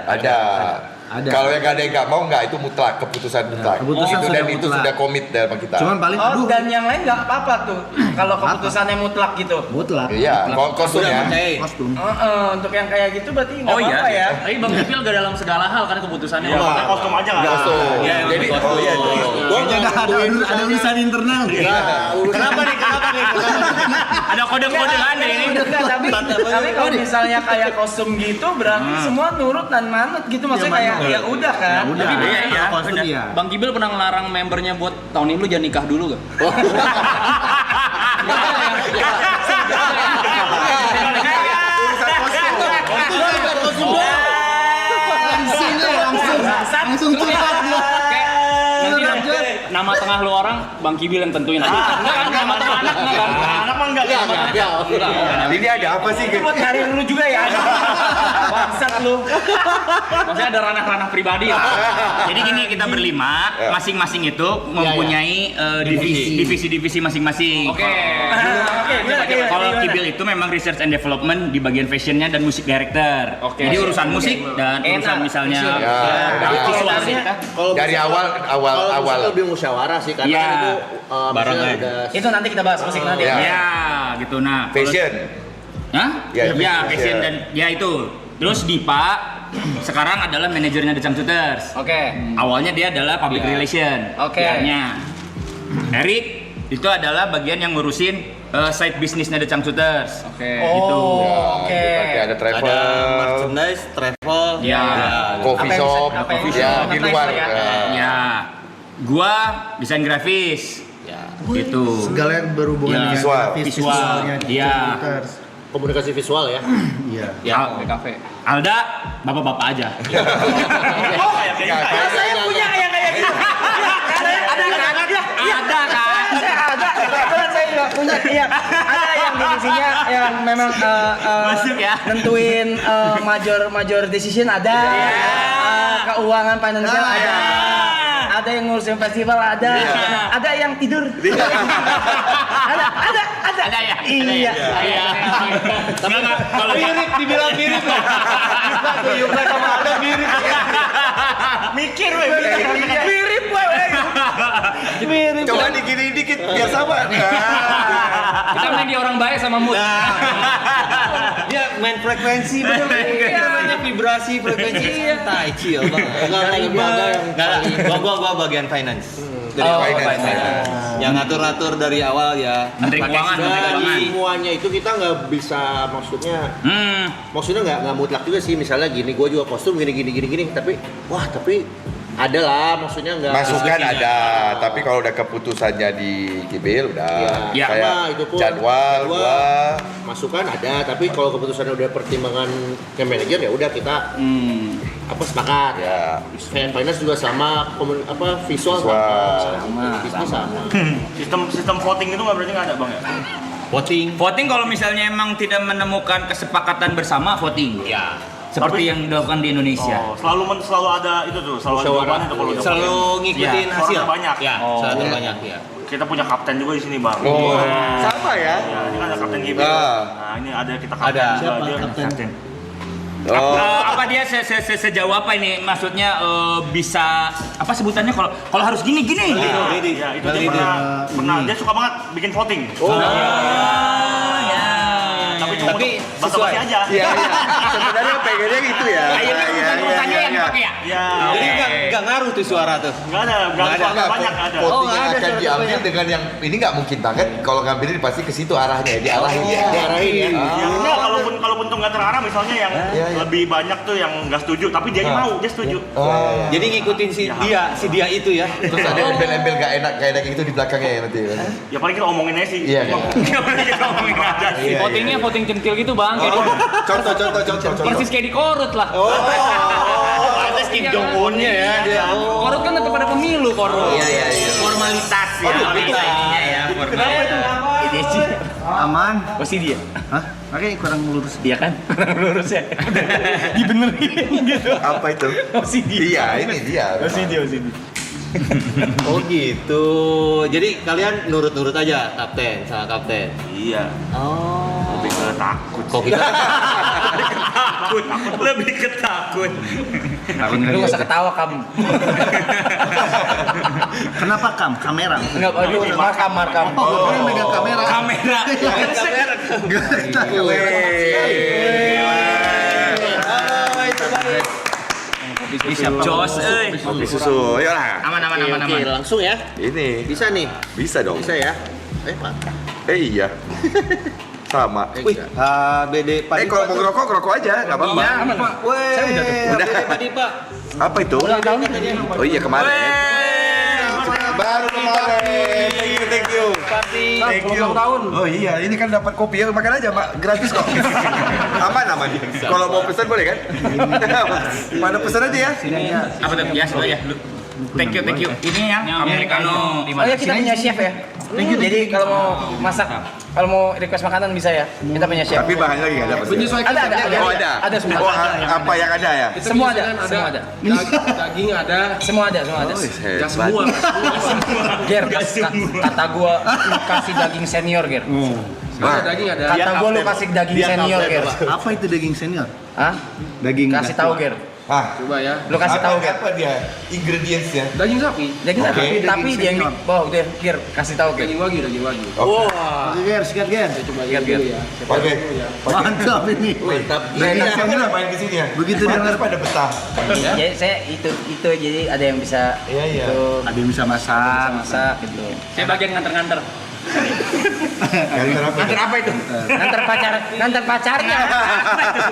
Speaker 3: Ada. Kalau yang nggak ada yang nggak mau nggak itu mutlak, keputusan mutlak.
Speaker 4: keputusan
Speaker 3: itu
Speaker 4: sudah
Speaker 3: dan itu
Speaker 4: mutlak.
Speaker 3: sudah komit dalam kita.
Speaker 4: Cuman paling
Speaker 2: Oh,
Speaker 4: aduh
Speaker 2: dan yang lain nggak apa-apa tuh. Kalau keputusannya mutlak gitu.
Speaker 4: mutlak.
Speaker 3: Iya, kostumnya.
Speaker 4: Kostum.
Speaker 2: Untuk yang kayak gitu berarti nggak
Speaker 1: Oh
Speaker 2: apa-apa
Speaker 1: iya.
Speaker 2: ya.
Speaker 1: Tapi Bang Kibil gak dalam segala hal kan keputusannya.
Speaker 6: Iya,
Speaker 1: Bang.
Speaker 6: pakai kostum aja nggak?
Speaker 3: Kostum.
Speaker 7: Iya,
Speaker 3: Jadi
Speaker 7: kostum.
Speaker 3: oh iya.
Speaker 5: Gua nggak
Speaker 4: Ada urusan internal.
Speaker 5: Kenapa nih?
Speaker 7: Ada kode-kodean deh ini.
Speaker 2: Enggak, tapi kalau misalnya kayak kostum gitu berarti semua nurut dan manut gitu maksudnya kayak ya udah kan.
Speaker 4: Ya udah.
Speaker 1: Tapi
Speaker 7: Iya, iya,
Speaker 4: kostum
Speaker 7: bener.
Speaker 4: ya.
Speaker 1: Bang Kibil pernah ngelarang membernya buat tahun ini lu jangan nikah dulu gak?
Speaker 4: langsung curhat dia.
Speaker 2: Nanti nama tengah lu orang Bang Kibil yang tentuin aja. Enggak kan nama tengah anak enggak kan?
Speaker 6: Anak mah enggak.
Speaker 3: Ini ada apa sih?
Speaker 2: Buat karir lu juga ya. Bangsat lu. Maksudnya ada ranah-ranah pribadi ya.
Speaker 7: Jadi gini, kita berlima, masing-masing itu mempunyai divisi-divisi masing-masing.
Speaker 2: Oke.
Speaker 7: Kalau Kibil itu memang research and development di bagian fashionnya dan musik director.
Speaker 2: Oke.
Speaker 7: Jadi urusan musik dan urusan misalnya visual sih.
Speaker 3: Dari awal
Speaker 5: Kalau lebih musyawarah sih karena
Speaker 7: Iya.
Speaker 5: itu
Speaker 8: Bareng
Speaker 5: misalnya
Speaker 8: aja.
Speaker 5: udah
Speaker 2: Itu nanti kita bahas musik nanti.
Speaker 3: Ya.
Speaker 7: Ya, gitu. Nah, kalau-
Speaker 3: fashion.
Speaker 7: Hah?
Speaker 3: Ya,
Speaker 7: Ya,
Speaker 3: fashion.
Speaker 7: fashion dan ya itu. Terus Dipa sekarang adalah manajernya The Changcuters.
Speaker 2: Oke.
Speaker 7: Awalnya dia adalah public relation.
Speaker 2: Oke.
Speaker 7: PR-nya. Erik itu adalah bagian yang ngurusin side bisnisnya The Changcuters.
Speaker 2: Oke.
Speaker 7: Gitu.
Speaker 2: Oke.
Speaker 3: Berarti ada travel,
Speaker 8: merchandise, travel,
Speaker 7: Ya.
Speaker 3: coffee
Speaker 2: Apa yang
Speaker 3: shop,
Speaker 2: bisa- apa yang bisa
Speaker 3: ya
Speaker 2: kita
Speaker 3: di
Speaker 2: nice
Speaker 3: luar.
Speaker 2: lah ya.
Speaker 7: Ya. Gua desain grafis.
Speaker 8: Ya.
Speaker 7: Gitu.
Speaker 4: Segala yang berhubungan
Speaker 7: Ya,
Speaker 4: dengan
Speaker 3: visual.
Speaker 4: grafis,
Speaker 7: Visual.
Speaker 4: visualnya,
Speaker 7: Iya.
Speaker 4: computers.
Speaker 5: komunikasi visual ya.
Speaker 4: Iya.
Speaker 7: Ya,
Speaker 2: kafe.
Speaker 7: Alda, bapak-bapak aja.
Speaker 2: Saya punya yang kayak gitu.
Speaker 7: Ada kan?
Speaker 2: Kebetulan saya juga punya. Iya. Ada yang divisinya yang memang
Speaker 7: Masuk ya.
Speaker 2: nentuin major decision ada. Keuangan financial ada. Ada yang ngurusin festival ada. Ada yang tidur. Ada.
Speaker 7: Ada ya?
Speaker 2: Iya.
Speaker 7: Iya. Enggak, kalau
Speaker 5: Mirip, dibilang mirip lah. Yuka sama Alda mirip.
Speaker 6: Mikir weh.
Speaker 2: Mirip weh. Mirip.
Speaker 3: Coba digini dikit biar sama.
Speaker 2: Kita main di orang baik sama mood.
Speaker 8: Dia main frekuensi bener. Itu namanya vibrasi frekuensi. Tai chi ya, Bang.
Speaker 5: Enggak kayak Alda yang
Speaker 8: Enggak lah, gua bagian finance. Dari
Speaker 2: Oh,
Speaker 3: finance.
Speaker 8: Yang ngatur-ngatur dari awal ya.
Speaker 7: Menteri
Speaker 8: Pakai
Speaker 7: Keuangan,
Speaker 8: segala
Speaker 7: Menteri Keuangan.
Speaker 5: semuanya itu kita nggak bisa maksudnya nggak mutlak juga sih. Misalnya gini, gue juga kostum gini tapi ada lah, maksudnya nggak
Speaker 3: Masukan ada, tapi kalau udah keputusannya di Kibil udah
Speaker 5: Ya,
Speaker 3: kayak
Speaker 5: sama, itu pun
Speaker 3: jadwal gua
Speaker 5: masukan ada, tapi kalau keputusannya udah pertimbangan ke manajer ya udah kita sepakat.
Speaker 3: ya
Speaker 5: Finance juga sama, visual sama, bisnis sama.
Speaker 6: Sistem voting itu nggak berarti nggak ada bang ya?
Speaker 7: Voting kalau misalnya emang tidak menemukan kesepakatan bersama, voting.
Speaker 8: Ya.
Speaker 7: Seperti yang dilakukan di Indonesia.
Speaker 6: Oh, selalu ada itu tuh, selalu ada jawabannya tuh kalau udah
Speaker 8: Selalu
Speaker 6: voting.
Speaker 8: ngikutin
Speaker 6: Ya,
Speaker 8: hasil.
Speaker 6: suara terbanyak.
Speaker 8: Ya, suara terbanyak ya.
Speaker 6: Kita punya kapten juga di sini bang.
Speaker 3: sama ya.
Speaker 6: Ya, ini kan ada kapten Gibil.
Speaker 3: Ah.
Speaker 6: Nah, ini ada kita kapten.
Speaker 8: Ada.
Speaker 6: juga,
Speaker 4: Siapa
Speaker 6: dia
Speaker 4: kapten?
Speaker 7: Apa dia sejauh apa ini? Maksudnya bisa apa sebutannya kalau harus gini gitu.
Speaker 6: Ya, itu dia pernah dia suka banget bikin voting. Tapi basa-basi aja.
Speaker 3: Iya, sebenarnya pengennya gitu ya.
Speaker 7: Akhirnya urutannya yang pakai ya.
Speaker 6: Ya.
Speaker 8: Jadi nggak ngaruh tuh suara tuh.
Speaker 6: Nggak ada suara banyak nggak ada.
Speaker 3: Voting yang akan diambil dengan yang ini nggak mungkin banget. Kalau ngambilin pasti ke situ arahnya, diarahin ya.
Speaker 5: Diarahin ya.
Speaker 6: Ya, enggak, kalaupun tuh nggak terarah misalnya yang lebih banyak tuh yang nggak setuju, tapi dia mau, dia setuju.
Speaker 8: Jadi ngikutin si dia itu ya.
Speaker 3: Terus ada embel-embel nggak enak kayak gitu di belakangnya ya nanti.
Speaker 6: Ya paling kita omongin aja sih.
Speaker 3: Iya.
Speaker 7: Kita ngomongin aja sih.
Speaker 2: Votingnya voting centil gitu bang. Kayak
Speaker 3: Contoh.
Speaker 2: persis kayak di Korut lah.
Speaker 8: Pantes Kim Jong Un-nya ya dia.
Speaker 2: Korut kan tetap ada pemilu Korut.
Speaker 3: Iya.
Speaker 7: Formalitas ya. Formalitasnya ya.
Speaker 2: Ini sih
Speaker 4: Aman.
Speaker 2: pasti dia.
Speaker 4: Hah? Makanya kurang lurus.
Speaker 2: Dia kan kurang lurus ya. Dibenerin gitu.
Speaker 3: Apa itu?
Speaker 2: Pasti dia.
Speaker 3: Iya, ini dia.
Speaker 2: Pasti dia.
Speaker 8: Oh gitu. Jadi kalian nurut-nurut aja kapten sama kapten.
Speaker 6: Iya.
Speaker 8: Oh.
Speaker 6: Lebih ke takut.
Speaker 8: Kok kita
Speaker 7: Lebih ketakut.
Speaker 2: Lu gak usah ketawa kamu.
Speaker 4: Kenapa kamera?
Speaker 2: Enggak, aduh, markam.
Speaker 4: Oh, gue megang kamera.
Speaker 7: Kamera. Jos,
Speaker 3: Kopi susu, ayolah.
Speaker 7: aman.
Speaker 5: Oke, langsung ya.
Speaker 3: Ini
Speaker 5: Bisa nih.
Speaker 3: bisa dong.
Speaker 5: Bisa ya. Pak.
Speaker 3: Iya. Sama.
Speaker 8: Wih, BD Pak.
Speaker 3: Kalau mau ngerokok aja, nggak apa-apa.
Speaker 8: Saya udah.
Speaker 3: Udah.
Speaker 8: BD Pak.
Speaker 3: Apa itu? Oh iya kemarin. Baru kemarin. Thank you. Thank you.
Speaker 8: Tahun.
Speaker 3: Oh iya, ini kan dapat kopi ya, makan aja Pak, gratis kok. aman. Kalau mau pesan boleh kan? Pada pesan aja ya.
Speaker 7: Apa tuh? Ya, sudah ya. Thank you. Ini yang americano.
Speaker 2: Oh ya, kita punya chef ya. Jadi kalau mau masak, kalau mau request makanan bisa ya. Kita punya chef.
Speaker 3: Tapi bahan lagi nggak ada pasti.
Speaker 8: Menyesuaikan.
Speaker 2: Ada.
Speaker 3: Oh ada.
Speaker 2: Ada semua.
Speaker 3: Oh apa yang ada ya?
Speaker 2: Semua ada.
Speaker 8: Daging ada.
Speaker 2: Semua ada.
Speaker 8: Gak semua.
Speaker 2: Ger, kata gua kasih daging senior, Ger.
Speaker 3: Wah,
Speaker 8: Daging ada.
Speaker 2: Kata gua lu kasih daging senior, Ger.
Speaker 4: Apa itu daging senior?
Speaker 2: Hah?
Speaker 4: Daging
Speaker 2: Kasih tahu, Ger.
Speaker 8: Coba ya.
Speaker 2: Lu kasih tahu, Ger.
Speaker 3: apa dia ingredientsnya?
Speaker 8: Daging sapi.
Speaker 2: Daging sapi,
Speaker 3: Oke.
Speaker 2: tapi dia yang udah, Ger, kasih tahu, Ger.
Speaker 8: Daging wagyu.
Speaker 4: Oke, Ger, sikat Ger.
Speaker 8: Coba
Speaker 2: Ger.
Speaker 8: ya.
Speaker 3: Oke.
Speaker 4: Mantap ini.
Speaker 5: Mantap.
Speaker 3: Jadi yang main ke sini ya.
Speaker 4: Begitu dengar
Speaker 3: pada betah.
Speaker 2: Jadi saya itu jadi ada yang bisa
Speaker 3: Iya.
Speaker 2: itu
Speaker 4: ada yang bisa masak.
Speaker 2: masak gitu.
Speaker 7: Saya bagian nganter-nganter.
Speaker 3: Nganter apa itu?
Speaker 2: Nganter pacarnya.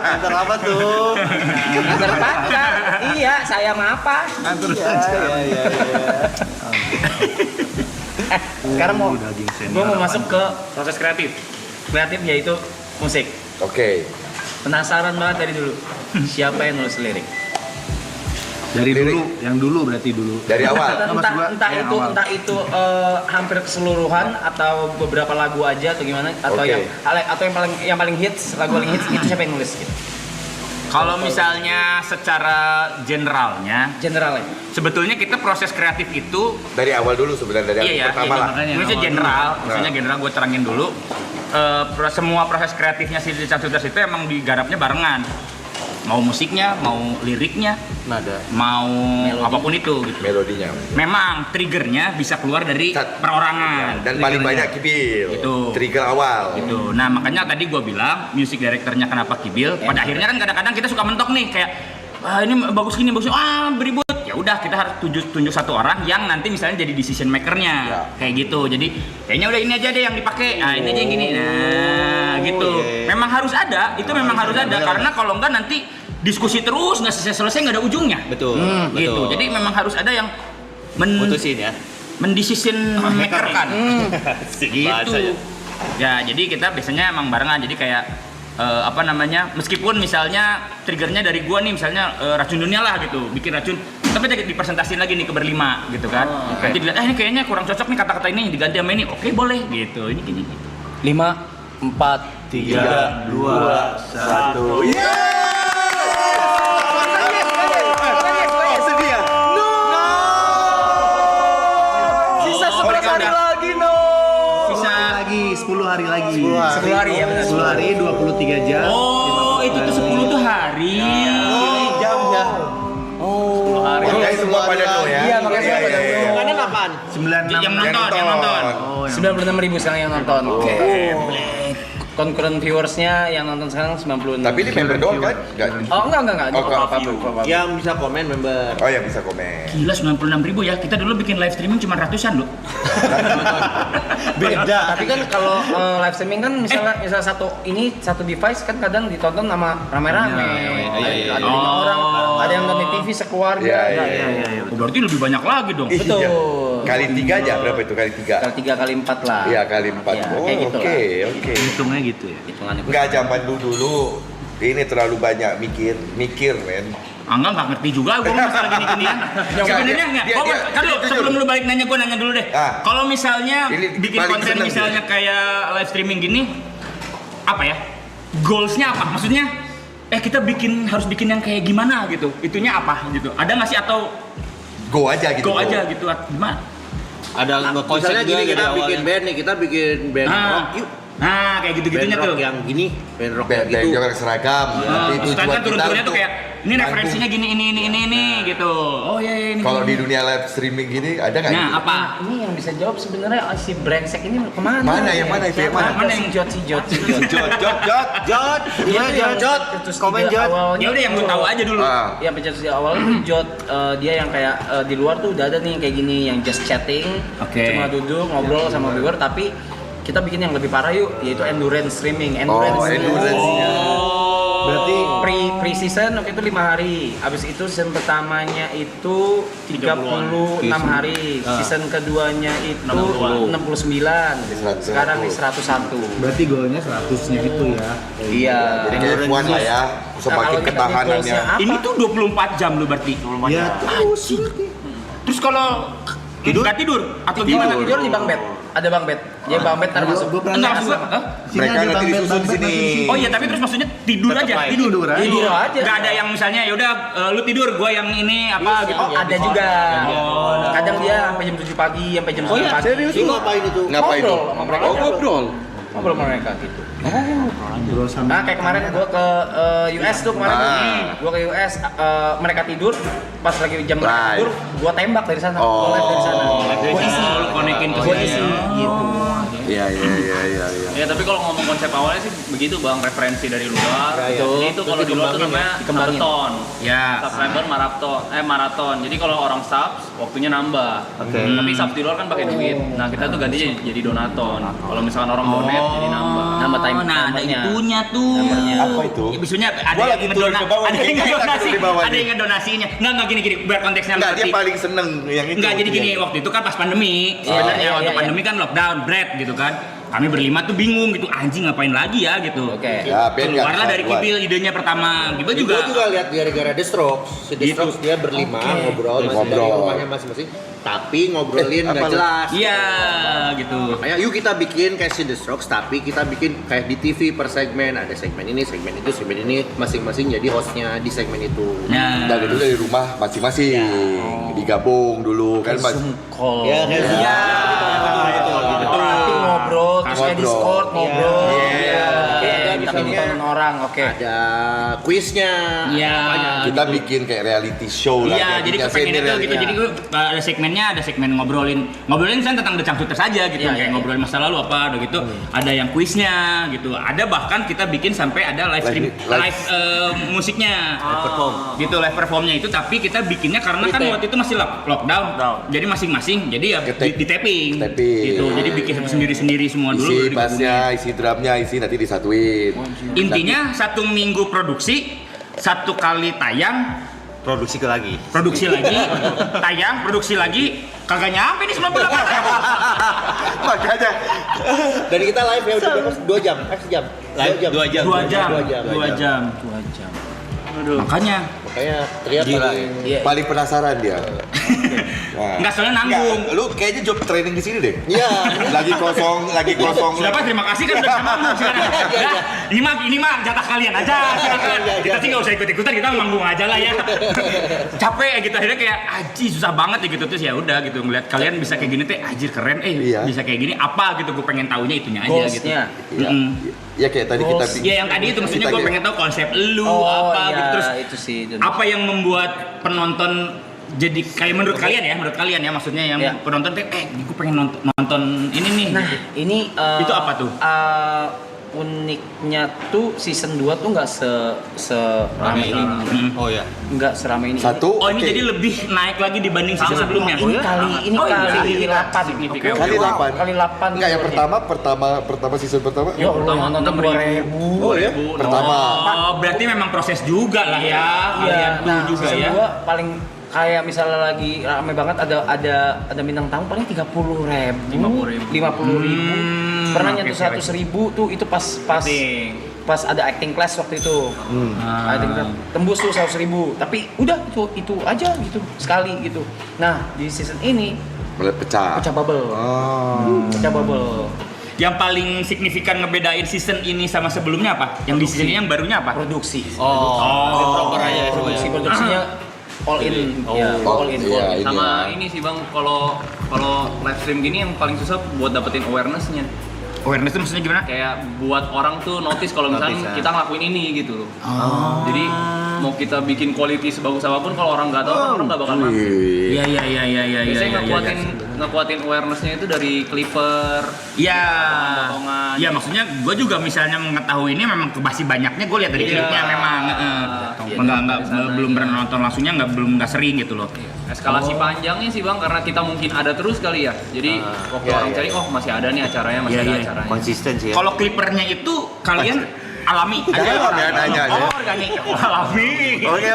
Speaker 4: Antar apa tuh?
Speaker 2: Nganter pacar. Iya, saya mah apa?
Speaker 4: Antar aja. Iya.
Speaker 2: Sekarang gua mau masuk ke proses kreatif. Kreatif yaitu musik.
Speaker 3: Oke.
Speaker 2: Penasaran banget dari dulu. Siapa yang nulis lirik?
Speaker 4: Dari dulu, yang dulu berarti dulu.
Speaker 3: Dari awal.
Speaker 2: Entah itu hampir keseluruhan atau beberapa lagu aja atau gimana atau
Speaker 3: Oke.
Speaker 2: yang paling hits, lagu paling hits itu siapa yang nulis gitu.
Speaker 7: Kalau misalnya secara generalnya, sebetulnya kita proses kreatif itu
Speaker 3: Dari awal dulu sebenarnya dari pertama lah.
Speaker 7: Misalnya general gue terangin dulu. Semua proses kreatifnya si Richard Sutras itu emang digarapnya barengan. Mau musiknya, mau liriknya, mau apapun itu gitu.
Speaker 3: Melodinya.
Speaker 7: Memang triggernya bisa keluar dari perorangan.
Speaker 3: Dan paling banyak Kibil.
Speaker 7: Itu.
Speaker 3: Trigger awal.
Speaker 7: Gitu. Nah makanya tadi gue bilang music directornya kenapa Kibil. Pada akhirnya kan kadang-kadang kita suka mentok nih kayak ini bagus gini beribut. Ya udah kita harus tunjuk satu orang yang nanti misalnya jadi decision makernya kayak gitu. Jadi kayaknya udah ini aja deh yang dipakai. Nah ini aja yang gini. Nah gitu. Memang harus ada. Itu memang harus ada karena kalau enggak nanti diskusi terus nggak selesai nggak ada ujungnya.
Speaker 5: Betul.
Speaker 7: Gitu. Jadi memang harus ada yang
Speaker 5: Putusin ya.
Speaker 7: mendecision makerkan. Gitu.
Speaker 5: bahasanya.
Speaker 7: Ya jadi kita biasanya emang barengan. Jadi kayak meskipun misalnya triggernya dari gua nih misalnya racun dunia lah gitu, bikin racun, tapi dipresentasiin lagi nih ke berlima gitu kan. Nanti dilihat ini kayaknya kurang cocok nih kata-kata ini diganti sama ini, oke boleh gitu. Ini gini gitu.
Speaker 2: 5, 4, 3, 2, 1. Sisa 11 hari lagi
Speaker 7: Sisa
Speaker 4: Lagi 10 hari lagi.
Speaker 2: 10 hari ya benar.
Speaker 4: 10 hari 23 jam.
Speaker 7: Oh, itu tuh 10 tuh hari.
Speaker 4: Jam ya.
Speaker 3: Makanya semua pada no ya.
Speaker 2: Iya, makanya semua pada no.
Speaker 5: Makanan apaan?
Speaker 2: 96
Speaker 7: Yang nonton.
Speaker 2: 96.000 sekarang yang nonton. Oke. Concurrent viewersnya yang nonton sekarang 96.
Speaker 3: Tapi ini member doang kan? Enggak.
Speaker 2: Oh enggak.
Speaker 3: Oh,
Speaker 2: Apa
Speaker 5: Yang bisa komen member.
Speaker 3: Oh ya bisa komen.
Speaker 7: Gila 96.000 ya. Kita dulu bikin live streaming cuma ratusan loh.
Speaker 2: Beda. Tapi kan kalau live streaming kan misalnya satu device kan kadang ditonton sama rame-rame. Ada 5 orang, ada yang nonton di TV sekeluarga.
Speaker 3: Iya.
Speaker 7: Oh, berarti lebih banyak lagi dong.
Speaker 2: Betul.
Speaker 3: Kali 3 aja berapa itu kali 3?
Speaker 2: Kali 3 kali 4 lah.
Speaker 3: Iya kali 4.
Speaker 2: Ya,
Speaker 3: Oh
Speaker 2: kayak gitu
Speaker 3: oke.
Speaker 4: Hitungnya gitu ya.
Speaker 2: Hitungannya.
Speaker 3: Enggak zaman dulu ini terlalu banyak mikir men.
Speaker 7: Nggak ngerti juga gue masalah gini-ginian. Sebenarnya nggak. Kan lu sebelum lu balik nanya gue nanya dulu deh. Kalau misalnya
Speaker 3: Ini
Speaker 7: bikin
Speaker 3: paling
Speaker 7: konten
Speaker 3: seneng
Speaker 7: misalnya kayak live streaming gini, apa ya? Goalsnya apa? Maksudnya, kita harus bikin yang kayak gimana gitu? Itunya apa gitu? Ada nggak sih atau
Speaker 3: Go aja gitu.
Speaker 7: go aja gitu? Gimana?
Speaker 5: Ada misalnya gini kita bikin band nih, kita bikin band rock yuk.
Speaker 7: Nah, kayak gitu-gitunya
Speaker 5: Band rock
Speaker 7: tuh.
Speaker 5: yang gini, band rock
Speaker 3: Band
Speaker 5: yang gitu.
Speaker 3: yang seragam. Nanti
Speaker 7: Maksudnya kan turun-turunnya tuh
Speaker 3: untuk
Speaker 7: kayak ini referensinya gini ini gitu. Oh iya ini.
Speaker 3: kalau di
Speaker 7: gini.
Speaker 3: dunia live streaming gini ada nggak?
Speaker 7: Nah,
Speaker 3: gitu?
Speaker 7: apa?
Speaker 2: Ini yang bisa jawab sebenarnya si brengsek ini kemana?
Speaker 3: Mana yang mana itu yang mana?
Speaker 2: Mana si Jot.
Speaker 3: Jot.
Speaker 5: Jot, komen Jot.
Speaker 7: Ya udah yang lu tahu aja dulu.
Speaker 2: Yang pencet di awal itu Jot, dia yang kayak di luar tuh udah ada nih yang kayak gini yang just chatting,
Speaker 7: Oke.
Speaker 2: cuma duduk ngobrol sama viewer, tapi kita bikin yang lebih parah yuk, yaitu endurance streaming. Endurance.
Speaker 3: Oh, endurance.
Speaker 4: Berarti
Speaker 2: pre-season waktu itu 5 hari. Habis itu season pertamanya itu 36 hari. Season keduanya itu 69. Sekarang di 101.
Speaker 4: berarti golnya 100-nya itu ya.
Speaker 2: Iya.
Speaker 3: Jadi kayak F1 lah ya, semakin ketahanannya.
Speaker 7: Ini tuh 24 jam lu berarti.
Speaker 4: Ya terus.
Speaker 7: Terus kalau nggak tidur atau gimana?
Speaker 2: Tidur di bang bed. Ada bang bed. Jadi bang bed ntar masuk.
Speaker 4: Gue pernah
Speaker 7: Enggak,
Speaker 4: lihat.
Speaker 7: maksud gua,
Speaker 4: Sini
Speaker 3: Mereka
Speaker 4: ada
Speaker 3: nanti
Speaker 4: bang bed,
Speaker 3: disusun
Speaker 4: bang bed
Speaker 3: sini.
Speaker 4: nanti
Speaker 7: Oh iya, tapi terus maksudnya tidur aja,
Speaker 4: Tidur aja.
Speaker 2: Tidur aja.
Speaker 7: Nggak ada yang misalnya yaudah lu tidur, gua yang ini apa gitu.
Speaker 2: Oh, ada juga.
Speaker 7: Oh.
Speaker 2: Kadang dia sampai jam 7 pagi, sampai jam 9 pagi.
Speaker 5: Itu ngapain itu?
Speaker 3: Ngapain
Speaker 2: Ngobrol
Speaker 3: tuh?
Speaker 2: sama mereka.
Speaker 3: Ngobrol.
Speaker 2: Ngobrol sama mereka gitu.
Speaker 4: Ngobrol sama.
Speaker 2: Nah, kayak kemarin gua ke US tuh kemarin tuh. Gua ke US, mereka tidur, pas lagi jam mereka
Speaker 3: Live.
Speaker 2: tidur, gua tembak dari sana.
Speaker 3: Oh.
Speaker 2: Gua live dari sana.
Speaker 7: Gua isi, lu konekin ke
Speaker 2: Gua
Speaker 7: sini.
Speaker 2: isi gitu.
Speaker 3: Iya.
Speaker 1: Ya tapi kalau ngomong konsep awalnya sih begitu bang, referensi dari luar. Jadi itu kalau di luar tuh namanya
Speaker 2: Dikembangin.
Speaker 1: maraton.
Speaker 7: Ya.
Speaker 1: Subscriber maraton. Jadi kalau orang subs waktunya nambah. Tapi subs di luar kan pakai duit. Nah kita tuh ganti jadi donaton. Kalau misalkan orang donate jadi nambah.
Speaker 2: Nambah time
Speaker 7: Oh, nah ada
Speaker 2: timernya.
Speaker 7: itunya tuh.
Speaker 3: Apa itu?
Speaker 7: Ya, maksudnya ada
Speaker 3: Gua
Speaker 7: yang
Speaker 3: lagi turun ke bawah
Speaker 7: ada
Speaker 3: nih.
Speaker 7: yang
Speaker 3: Kayaknya
Speaker 7: ngedonasi,
Speaker 3: turun di bawah
Speaker 7: ada
Speaker 3: nih.
Speaker 7: yang ngedonasinya. Enggak gini biar konteksnya
Speaker 3: Enggak, dia
Speaker 7: ngerti.
Speaker 3: paling seneng yang itu.
Speaker 7: Enggak, jadi gini, waktu itu kan pas pandemi, sebenarnya waktu
Speaker 2: iya.
Speaker 7: pandemi kan lockdown, bread gitu kan. Kami berlima tuh bingung gitu, anjing ngapain lagi ya gitu.
Speaker 2: Oke.
Speaker 3: Ya, Ben nggak
Speaker 7: Keluarlah dari
Speaker 3: bisa
Speaker 7: Kibil idenya pertama. Kibil
Speaker 5: Gue
Speaker 7: juga.
Speaker 5: juga lihat gara-gara The Strokes. Si The
Speaker 7: Gitu.
Speaker 5: Strokes dia berlima ngobrol masih dari
Speaker 3: Ngobrol.
Speaker 5: rumahnya masing-masing. Tapi ngobrolin
Speaker 3: apa
Speaker 5: nggak
Speaker 3: lu?
Speaker 5: jelas.
Speaker 7: Iya, gitu.
Speaker 5: Makanya yuk kita bikin kayak si The Strokes, tapi kita bikin kayak di TV per segmen. Ada segmen ini, segmen itu, segmen ini. Masing-masing jadi hostnya di segmen itu.
Speaker 7: Nah,
Speaker 3: Dan itu dari rumah masing-masing. Digabung dulu kan mas.
Speaker 2: Call.
Speaker 5: Ya, kayak gitu.
Speaker 7: Iya.
Speaker 2: Tapi ngobrol, terus kayak
Speaker 3: Ngobrol.
Speaker 2: Discord ngobrol.
Speaker 7: Iya.
Speaker 2: Oke,
Speaker 5: Ada
Speaker 2: tapi
Speaker 5: misalnya
Speaker 2: ditonton orang, oke.
Speaker 5: Ada kuisnya.
Speaker 7: Iya.
Speaker 3: Kita bikin kayak reality show lah.
Speaker 7: Iya, jadi
Speaker 3: jadinya
Speaker 7: kepengen itu
Speaker 3: semi
Speaker 7: gitu. Jadi gue ada segmennya, ada segmen ngobrolin misalnya tentang The Changcuters aja gitu,
Speaker 2: Iya,
Speaker 7: kayak
Speaker 2: iya,
Speaker 7: ngobrolin masa lalu apa, udah gitu. Ada yang kuisnya gitu. Ada bahkan kita bikin sampai ada live stream, live musiknya, gitu live performnya itu. Tapi kita bikinnya karena kan waktu itu masih lockdown, jadi masing-masing. Jadi ya di tapping, gitu. Jadi bikin sendiri-sendiri semua dulu.
Speaker 3: isi
Speaker 7: baru
Speaker 3: bassnya, isi drumnya, isi nanti disatuin.
Speaker 7: Intinya 1 minggu produksi, 1 kali tayang,
Speaker 5: Produksi lagi.
Speaker 7: produksi lagi, tayang, produksi lagi, kagak nyampe nih 90
Speaker 3: Makanya
Speaker 5: Dan kita live ya udah berapa? 2 jam, sejam.
Speaker 7: Live
Speaker 5: 2 jam.
Speaker 7: 2 jam. Makanya
Speaker 5: Makanya teriak
Speaker 2: Iya.
Speaker 3: paling penasaran dia. Nah.
Speaker 7: nggak soalnya nanggung.
Speaker 3: Nggak, lu kayaknya job training di sini deh.
Speaker 5: Iya.
Speaker 3: Lagi kosong.
Speaker 7: Siapa terima kasih kan udah bisa manggung sekarang. Ya, ini mah jatah kalian aja. Silakan. Kita sih nggak usah ikut-ikutan, kita manggung aja lah ya. Capek gitu akhirnya kayak aji susah banget ya gitu, terus ya udah gitu ngeliat kalian bisa kayak gini teh anjir keren
Speaker 3: Iya.
Speaker 7: bisa kayak gini apa gitu, gue pengen taunya itunya aja gitu.
Speaker 2: Goals-nya.
Speaker 3: Iya.
Speaker 7: Mm-mm.
Speaker 3: Ya kayak tadi kita
Speaker 7: Ya yang tadi itu maksudnya gue pengen tahu konsep lu apa gitu, terus
Speaker 2: itu sih.
Speaker 7: apa yang membuat penonton jadi kayak menurut kalian ya maksudnya yang
Speaker 2: Ya.
Speaker 7: penonton teh gue pengen nonton ini nih.
Speaker 2: Nah, ini
Speaker 7: Itu apa tuh?
Speaker 2: Uniknya tuh season 2 tuh nggak seramai ini.
Speaker 7: Oh ya.
Speaker 2: Nggak seramai ini.
Speaker 3: satu.
Speaker 7: Oh ini
Speaker 3: oke.
Speaker 7: jadi lebih naik lagi dibanding season sebelumnya.
Speaker 2: Ini kali
Speaker 7: iya.
Speaker 2: 8
Speaker 7: Signifikan.
Speaker 3: Kali 8.
Speaker 2: Kali 8.
Speaker 3: Enggak, yang pertama season pertama.
Speaker 2: Ya Allah, yang nonton 2000.
Speaker 3: Oh ya? Pertama.
Speaker 7: Oh berarti memang proses juga lah ya. Kalian tuh
Speaker 2: Nah,
Speaker 7: juga
Speaker 2: season
Speaker 7: ya.
Speaker 2: 2 paling kayak misalnya lagi rame banget ada bintang tamu paling 30.000. 50.000. Pernah nyentuh 100.000 tuh itu pas ada acting class waktu itu. Acting class tembus tuh 100.000. Tapi udah itu aja gitu sekali gitu. Nah di season ini
Speaker 3: Pecah.
Speaker 2: pecah bubble. Pecah bubble.
Speaker 7: Yang paling signifikan ngebedain season ini sama sebelumnya apa? Yang di season ini yang barunya apa?
Speaker 2: Produksi.
Speaker 7: Oh.
Speaker 2: Produksinya all in. Ya, all in.
Speaker 3: Iya, ini
Speaker 1: Sama
Speaker 3: ya.
Speaker 1: ini sih bang, kalau live stream gini yang paling susah buat dapetin awareness-nya.
Speaker 7: Awareness itu maksudnya gimana?
Speaker 1: Kayak buat orang tuh notice kalau misalnya kita ngelakuin ini gitu loh. Jadi mau kita bikin quality sebagus apapun kalau orang nggak tahu kan orang nggak bakal masuk.
Speaker 7: Iya.
Speaker 1: Biasanya ngekuatin awareness-nya itu dari clipper.
Speaker 7: Iya.
Speaker 1: Potongan.
Speaker 7: Iya maksudnya gue juga misalnya mengetahui ini memang masih banyaknya gue lihat dari
Speaker 1: Iya.
Speaker 7: klipnya memang belum pernah nonton langsungnya nggak sering gitu loh.
Speaker 1: Eskalasi panjangnya sih bang, karena kita mungkin ada terus kali ya. Jadi waktu orang cari, oh masih ada nih acaranya, masih ada acaranya.
Speaker 5: Konsisten sih ya.
Speaker 7: Kalau clippernya itu kalian alami aja.
Speaker 3: Nanya aja.
Speaker 7: Oh, organik. Alami.
Speaker 3: Oke.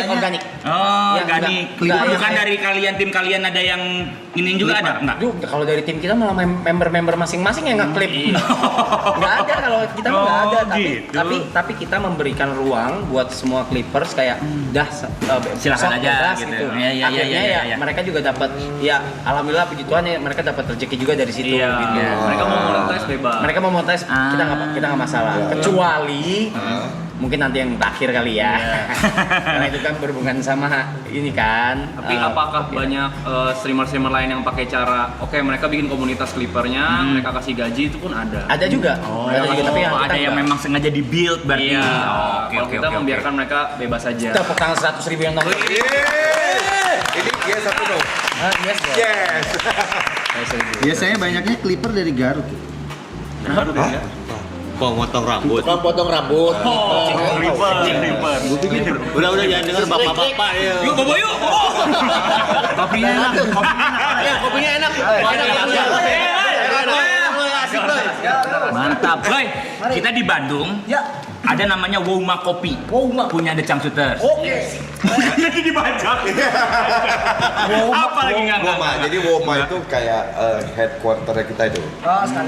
Speaker 2: Organik.
Speaker 7: Oh,
Speaker 2: Ya,
Speaker 7: organik.
Speaker 2: enggak.
Speaker 7: Bukan dari kalian tim kalian ada yang ini juga ada? Enggak.
Speaker 2: Duh, kalau dari tim kita malah member-member masing-masing yang ngeklip. Nggak ada kalau kita mah nggak ada, tapi kita memberikan ruang buat semua clippers kayak
Speaker 7: Silakan
Speaker 2: sok,
Speaker 7: aja
Speaker 2: bebas
Speaker 7: gitu. Iya,
Speaker 2: Akhirnya ya mereka juga dapat ya alhamdulillah puji Tuhan ya mereka dapat rezeki juga dari situ
Speaker 1: Iya.
Speaker 2: gitu.
Speaker 1: Mereka mau monetize bebas.
Speaker 2: Mereka mau monetize kita nggak masalah. Kecuali mungkin nanti yang terakhir kali ya. Karena itu kan berhubungan sama ini kan.
Speaker 1: Tapi apakah banyak streamer-streamer lain yang pakai cara mereka bikin komunitas clippernya, mereka kasih gaji itu pun ada.
Speaker 2: Ada juga. Ada juga tapi yang
Speaker 7: ada yang memang sengaja di-build berarti.
Speaker 1: Iya.
Speaker 7: Oke.
Speaker 1: Kita membiarkan mereka bebas saja.
Speaker 2: tepuk tangan 100.000 yang nonton.
Speaker 3: Ini yes atau no?
Speaker 2: Yes, bro.
Speaker 3: Yes.
Speaker 4: Biasanya banyaknya clipper dari Garut.
Speaker 5: Potong rambut. Udah jangan denger bapak-bapak ya.
Speaker 7: Yuk, Bobo yuk.
Speaker 2: Kopinya enak.
Speaker 5: Kopinya enak.
Speaker 7: Mantap. Boy, kita di Bandung. Ada namanya Woma Kopi. Punya The Changsuter. Jadi dibajak. Apa lagi nggak?
Speaker 3: Woma. Jadi Woma itu kayak headquarter kita itu.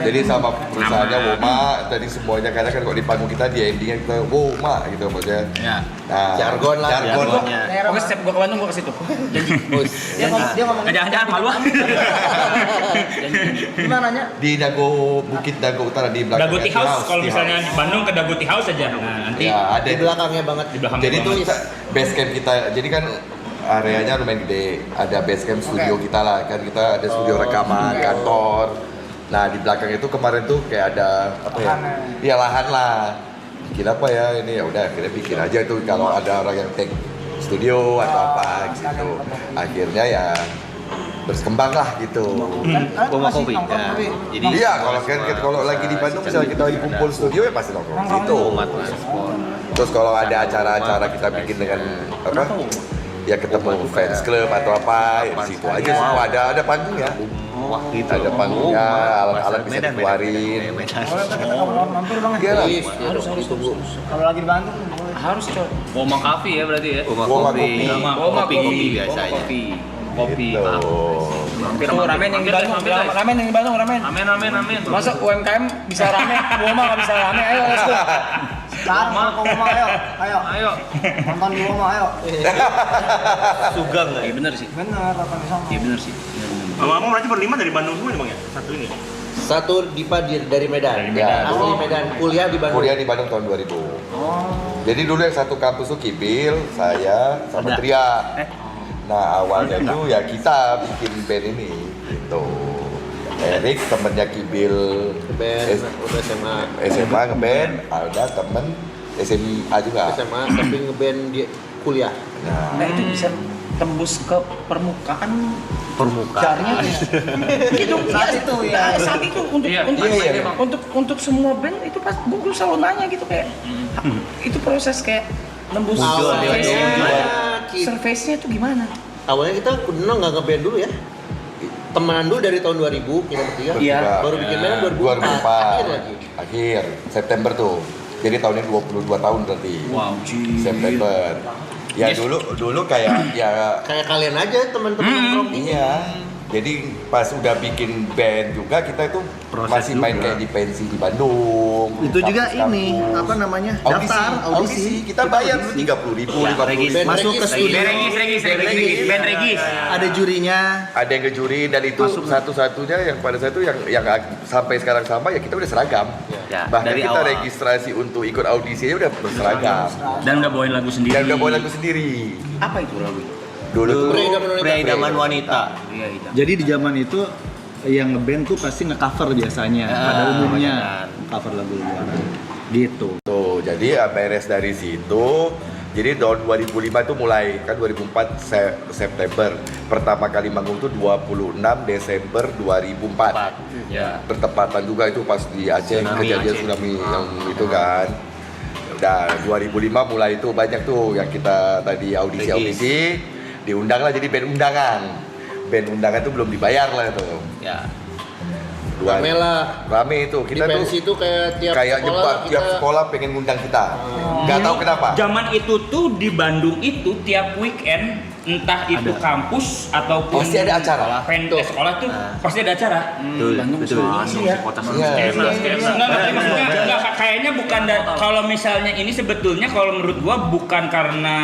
Speaker 3: Jadi sama perusahaannya Woma. Tadi semuanya karena kan kalau di panggung kita di endingnya kita Woma gitu maksudnya.
Speaker 7: Ya.
Speaker 3: Nah,
Speaker 5: Jargon lah.
Speaker 2: Pokoknya setiap gua ke Bandung gua ke situ. Janji.
Speaker 9: Dia ngomong
Speaker 7: Jangan malu ah.
Speaker 9: gimana nya?
Speaker 3: di Bukit Dago Utara di belakang
Speaker 7: Daguti House. Kalau misalnya di Bandung ke Daguti House aja. Nah, nanti
Speaker 3: ya, ada
Speaker 5: Di belakangnya banget.
Speaker 7: di belakang.
Speaker 3: jadi itu base camp kita. Jadi kan areanya lumayan gede. Ada base camp studio kita lah. Kan kita ada studio rekaman, kantor. Nah, di belakang itu kemarin tuh kayak ada apa ya? Iya, lahan lah. Bikin apa ya ini ya udah akhirnya bikin aja tuh kalau ada orang yang take studio atau apa gitu. Akhirnya ya berkembang lah gitu.
Speaker 5: Woma Kopi. Jadi
Speaker 3: Iya, kalau lagi di Bandung misalnya kita lagi kumpul studio ya pasti nongkrong di situ. Terus kalau ada acara-acara kita bikin dengan apa? Ya ketemu fans club atau apa, ya di situ aja semua ada panggung ya. Kita ada panggungnya, alat-alat bisa dikeluarin.
Speaker 9: Mampir banget.
Speaker 3: Iya lah.
Speaker 2: Harus tunggu.
Speaker 9: Kalau lagi di Bandung
Speaker 2: Harus coy.
Speaker 1: Woma Coffee ya berarti ya.
Speaker 3: Woma Kopi.
Speaker 5: kopi biasanya.
Speaker 1: Kopi.
Speaker 3: Gitu.
Speaker 1: Mampir.
Speaker 2: Tuh ramen yang di Bandung, ramen yang di Bandung, ramen.
Speaker 1: Amin.
Speaker 2: Masa UMKM bisa rame, Woma nggak bisa rame? Ayo, let's go.
Speaker 9: sekarang ke Woma ayo. Nonton di Woma ayo.
Speaker 5: Sugang nggak?
Speaker 2: Iya bener sih.
Speaker 9: Bener apa di sana?
Speaker 2: Iya bener sih.
Speaker 6: Ngomong berarti berlima dari Bandung semua nih Bang ya? Satu ini.
Speaker 5: Satu Dipa dari Medan. Asli Medan. Kuliah di Bandung.
Speaker 3: Kuliah di Bandung tahun 2000. Jadi dulu yang satu kampus tuh Kibil, saya sama Tria. Nah awalnya tuh ya kita bikin band ini gitu. Erik temennya Kibil
Speaker 5: Band, udah
Speaker 3: SMA ngeband, ada temen SMA juga.
Speaker 5: SMA tapi ngeband di kuliah.
Speaker 2: Nah itu bisa tembus ke permukaan. Caranya itu
Speaker 9: Saat itu ya.
Speaker 2: saat itu untuk semua band itu pas gue selalu nanya gitu kayak itu proses kayak nembus surface-nya itu gimana?
Speaker 5: Awalnya kita nggak ngeband dulu ya. Temenan dulu dari tahun 2000 kita bertiga.
Speaker 2: Iya.
Speaker 5: Baru bikin band 2004.
Speaker 3: 2004 akhir September tuh. Jadi tahun ini 22 tahun berarti.
Speaker 2: Wow,
Speaker 3: September. Ya dulu kayak ya
Speaker 5: Kayak kalian aja teman-teman nongkrong.
Speaker 3: iya. Jadi pas udah bikin band juga kita itu masih main kayak di pensi di Bandung.
Speaker 4: Itu juga
Speaker 3: Kampus-kampus.
Speaker 4: ini apa namanya? Daftar audisi.
Speaker 3: Kita bayar dulu 30.000, 50.000.
Speaker 4: Masuk ke studio.
Speaker 7: Regis. Band Regis.
Speaker 4: Ada jurinya.
Speaker 3: Ada yang ngejuri dan itu satu-satunya yang pada saat itu yang sampai sekarang sama ya kita udah seragam.
Speaker 7: Ya,
Speaker 3: Bahkan
Speaker 7: dari
Speaker 3: kita
Speaker 7: awal.
Speaker 3: registrasi untuk ikut audisi udah berseragam.
Speaker 7: Dan udah bawain lagu sendiri.
Speaker 3: Dan udah bawa lagu sendiri.
Speaker 2: Apa itu lagu itu?
Speaker 3: Dulu tuh
Speaker 5: Pria idaman wanita.
Speaker 2: Iya itu.
Speaker 4: Jadi di zaman itu yang ngeband tuh pasti nge-cover biasanya pada umumnya cover lagu luaran gitu.
Speaker 3: tuh, jadi beres dari situ. Jadi tahun 2005 tuh mulai kan 2004 September. Pertama kali manggung tuh 26 Desember 2004.
Speaker 7: Ya.
Speaker 3: Bertepatan juga itu pas di Aceh kejadian tsunami yang itu kan. Udah 2005 mulai itu banyak tuh yang kita tadi audisi diundang lah jadi band undangan. Band undangan tuh belum dibayar lah tuh.
Speaker 5: Ya. Rame lah.
Speaker 3: Rame itu.
Speaker 5: Di
Speaker 3: Kita
Speaker 5: pensi itu kayak tiap
Speaker 3: tiap sekolah pengen ngundang kita. Nggak tahu kenapa.
Speaker 7: Zaman itu tuh di Bandung itu tiap weekend entah itu kampus ataupun
Speaker 3: Pasti ada acara.
Speaker 7: Sekolah tuh pasti ada acara.
Speaker 2: Betul.
Speaker 3: Iya.
Speaker 7: Enggak, kayaknya bukan kalau misalnya ini sebetulnya kalau menurut gua bukan karena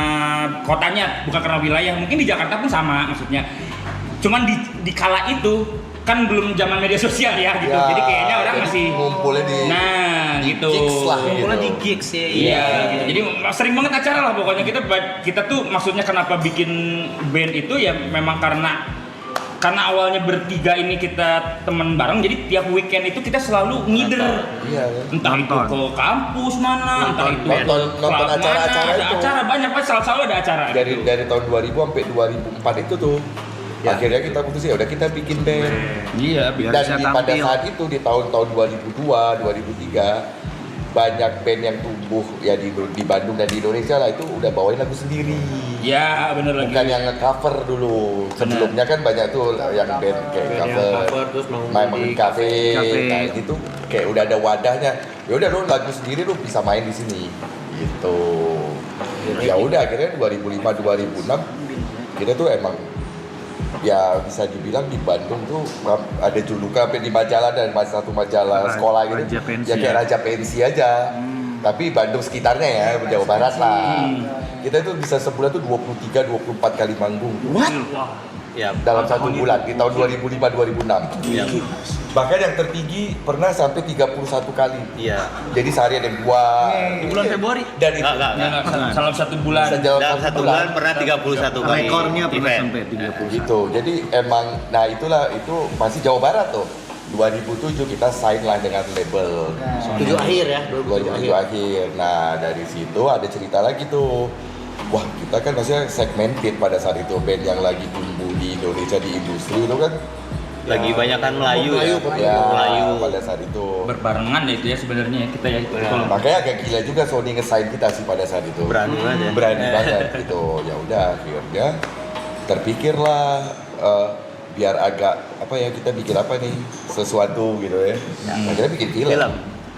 Speaker 7: kotanya, bukan karena wilayah. Mungkin di Jakarta pun sama maksudnya. Cuman di kala itu kan belum zaman media sosial ya gitu.
Speaker 3: Ya,
Speaker 7: jadi kayaknya orang masih
Speaker 3: ngumpulnya di
Speaker 7: gitu.
Speaker 3: gigs lah
Speaker 2: Ngumpulnya
Speaker 3: gitu.
Speaker 2: di gigs ya.
Speaker 7: Iya, gitu. Jadi sering banget acara lah pokoknya kita tuh maksudnya kenapa bikin band itu ya memang karena awalnya bertiga ini kita temen bareng, jadi tiap weekend itu kita selalu ngider.
Speaker 3: Iya.
Speaker 7: Entah itu ke kampus mana, entah itu
Speaker 3: nonton
Speaker 7: klub
Speaker 3: acara-acara
Speaker 7: mana, ada
Speaker 3: itu.
Speaker 7: acara banyak banget, selalu ada acara.
Speaker 3: Dari tahun 2000 sampai 2004 itu tuh. Akhirnya kita putusin ya udah kita bikin band.
Speaker 7: Iya, biar
Speaker 3: Dan pada saat itu di tahun-tahun 2002, 2003 banyak band yang tumbuh ya di Bandung dan di Indonesia lah itu udah bawain lagu sendiri.
Speaker 7: ya bener lagi.
Speaker 3: Bukan yang nge-cover dulu. Sebelumnya kan banyak tuh yang band kayak cover,
Speaker 5: terus
Speaker 3: main di kafe, kayak gitu. Kayak udah ada wadahnya. Ya udah lu lagu sendiri lu bisa main di sini. Gitu. Ya udah akhirnya 2005 2006 kita tuh emang ya bisa dibilang di Bandung tuh ada julukan di majalah dan satu majalah sekolah gitu. Ya kayak Raja Pensi aja. Tapi Bandung sekitarnya ya, Jawa Barat lah. Kita itu bisa sebulan tuh 23-24 kali manggung.
Speaker 5: Ya,
Speaker 3: Dalam satu bulan di tahun 2005-2006.
Speaker 5: Iya.
Speaker 3: Bahkan yang tertinggi pernah sampai 31 kali.
Speaker 5: Iya.
Speaker 3: Jadi sehari ada 2
Speaker 2: Di bulan Februari.
Speaker 3: dan itu
Speaker 5: Enggak.
Speaker 7: Salah satu bulan.
Speaker 5: Dalam satu bulan pernah 31 kali.
Speaker 4: Rekornya pernah
Speaker 5: event.
Speaker 4: sampai 30.
Speaker 3: gitu. Jadi emang nah itulah itu masih Jawa Barat tuh. 2007 kita sign lah dengan label
Speaker 5: 7 akhir ya,
Speaker 3: 2007 akhir. Nah dari situ ada cerita lagi tuh. Wah kita kan maksudnya segmented pada saat itu, band yang lagi tumbuh di Indonesia di industri itu kan
Speaker 5: Lagi banyakan Melayu ya.
Speaker 3: ya
Speaker 5: Melayu.
Speaker 3: pada saat itu.
Speaker 7: Berbarengan ya itu ya sebenarnya kita ya itu. Kalau
Speaker 3: Makanya agak gila juga Sony nge-sign kita sih pada saat itu.
Speaker 5: Berani banget ya.
Speaker 3: Berani banget gitu. Ya udah akhirnya terpikirlah biar agak apa ya kita bikin apa nih sesuatu gitu ya. Akhirnya bikin film.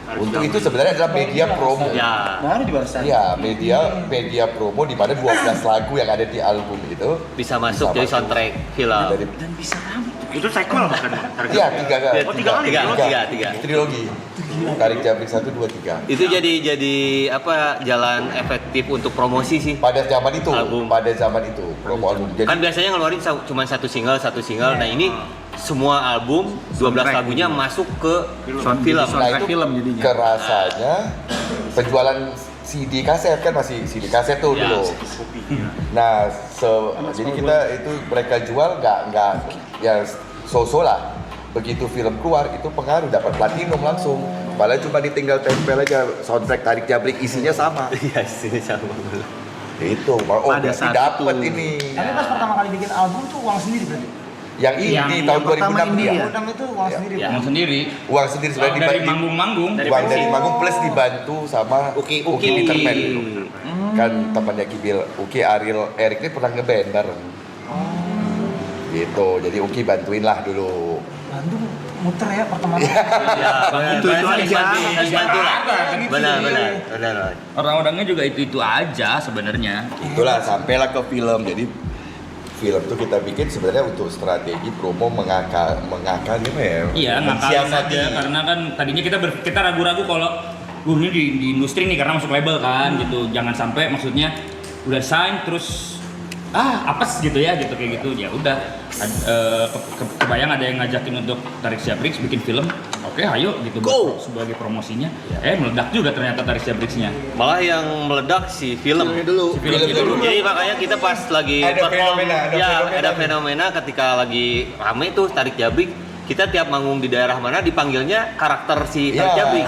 Speaker 3: Untuk itu sebenarnya adalah media promo.
Speaker 5: Ya,
Speaker 2: Baru di Barca.
Speaker 3: Iya, media promo di mana 12 lagu yang ada di album itu
Speaker 5: bisa masuk jadi soundtrack film.
Speaker 3: dari
Speaker 6: Itu sequel bukan?
Speaker 3: Iya, tiga
Speaker 5: Oh, tiga.
Speaker 3: trilogi. Tarik Jabrik 1, 2, 3.
Speaker 5: Itu jadi apa jalan efektif untuk promosi sih.
Speaker 3: Pada zaman itu,
Speaker 5: Album.
Speaker 3: promo album. Jadi
Speaker 5: Kan biasanya ngeluarin cuma satu single. Nah, ini semua album 12 lagunya masuk ke film.
Speaker 3: nah itu
Speaker 4: film jadinya.
Speaker 3: kerasanya penjualan CD kaset kan masih CD kaset tuh
Speaker 5: Ya.
Speaker 3: dulu. Nah, jadi kita itu mereka jual nggak ya so-so lah. Begitu film keluar itu pengaruh dapat platinum langsung. Padahal cuma ditinggal tempel aja soundtrack Tarik Jabrik isinya sama.
Speaker 5: Iya, sini sama.
Speaker 3: Itu, oh
Speaker 4: Pada
Speaker 3: berarti
Speaker 4: saat
Speaker 3: dapat
Speaker 4: itu.
Speaker 3: ini.
Speaker 9: Tapi pas pertama kali bikin album tuh uang sendiri berarti?
Speaker 3: Yang ini tahun 2006 ya.
Speaker 9: Album itu uang sendiri.
Speaker 7: yang sendiri.
Speaker 3: Uang sendiri
Speaker 7: Kalau
Speaker 3: sebenarnya
Speaker 7: dari
Speaker 3: dibagi.
Speaker 7: manggung-manggung.
Speaker 3: Uang dari manggung plus dibantu sama
Speaker 5: Uki.
Speaker 3: Peterman. Kan temannya Kibil, Uki, Ariel, Erik ini pernah ngeband bareng. Gitu, jadi Uki bantuin lah dulu.
Speaker 9: Bandung muter ya pertemanan.
Speaker 5: Ya,
Speaker 4: Itu aja.
Speaker 5: Bantu lah. Benar.
Speaker 7: Orang-orangnya juga itu aja sebenarnya.
Speaker 3: Itulah sampailah ke film. Jadi film tuh kita bikin sebenarnya untuk strategi promo mengakal gimana ya?
Speaker 7: Iya, ngakalin
Speaker 3: Mensiasati.
Speaker 7: aja karena kan tadinya kita ragu-ragu kalau ini di industri nih karena masuk label kan gitu. Jangan sampai maksudnya udah sign terus apes gitu ya gitu kayak gitu. Ya udah kebayang ada yang ngajakin untuk Tarik Jabrik bikin film. Oke, ayo gitu buat sebagai promosinya. Meledak juga ternyata Tarik Jabriksnya.
Speaker 5: Malah yang meledak si film.
Speaker 3: Film dulu.
Speaker 5: Jadi makanya kita pas lagi
Speaker 3: Ada
Speaker 5: perform,
Speaker 3: fenomena,
Speaker 5: ada fenomena ketika lagi rame tuh Tarik Jabrik. Kita tiap manggung di daerah mana dipanggilnya karakter si Tarik
Speaker 3: Iya.
Speaker 5: Jabrik.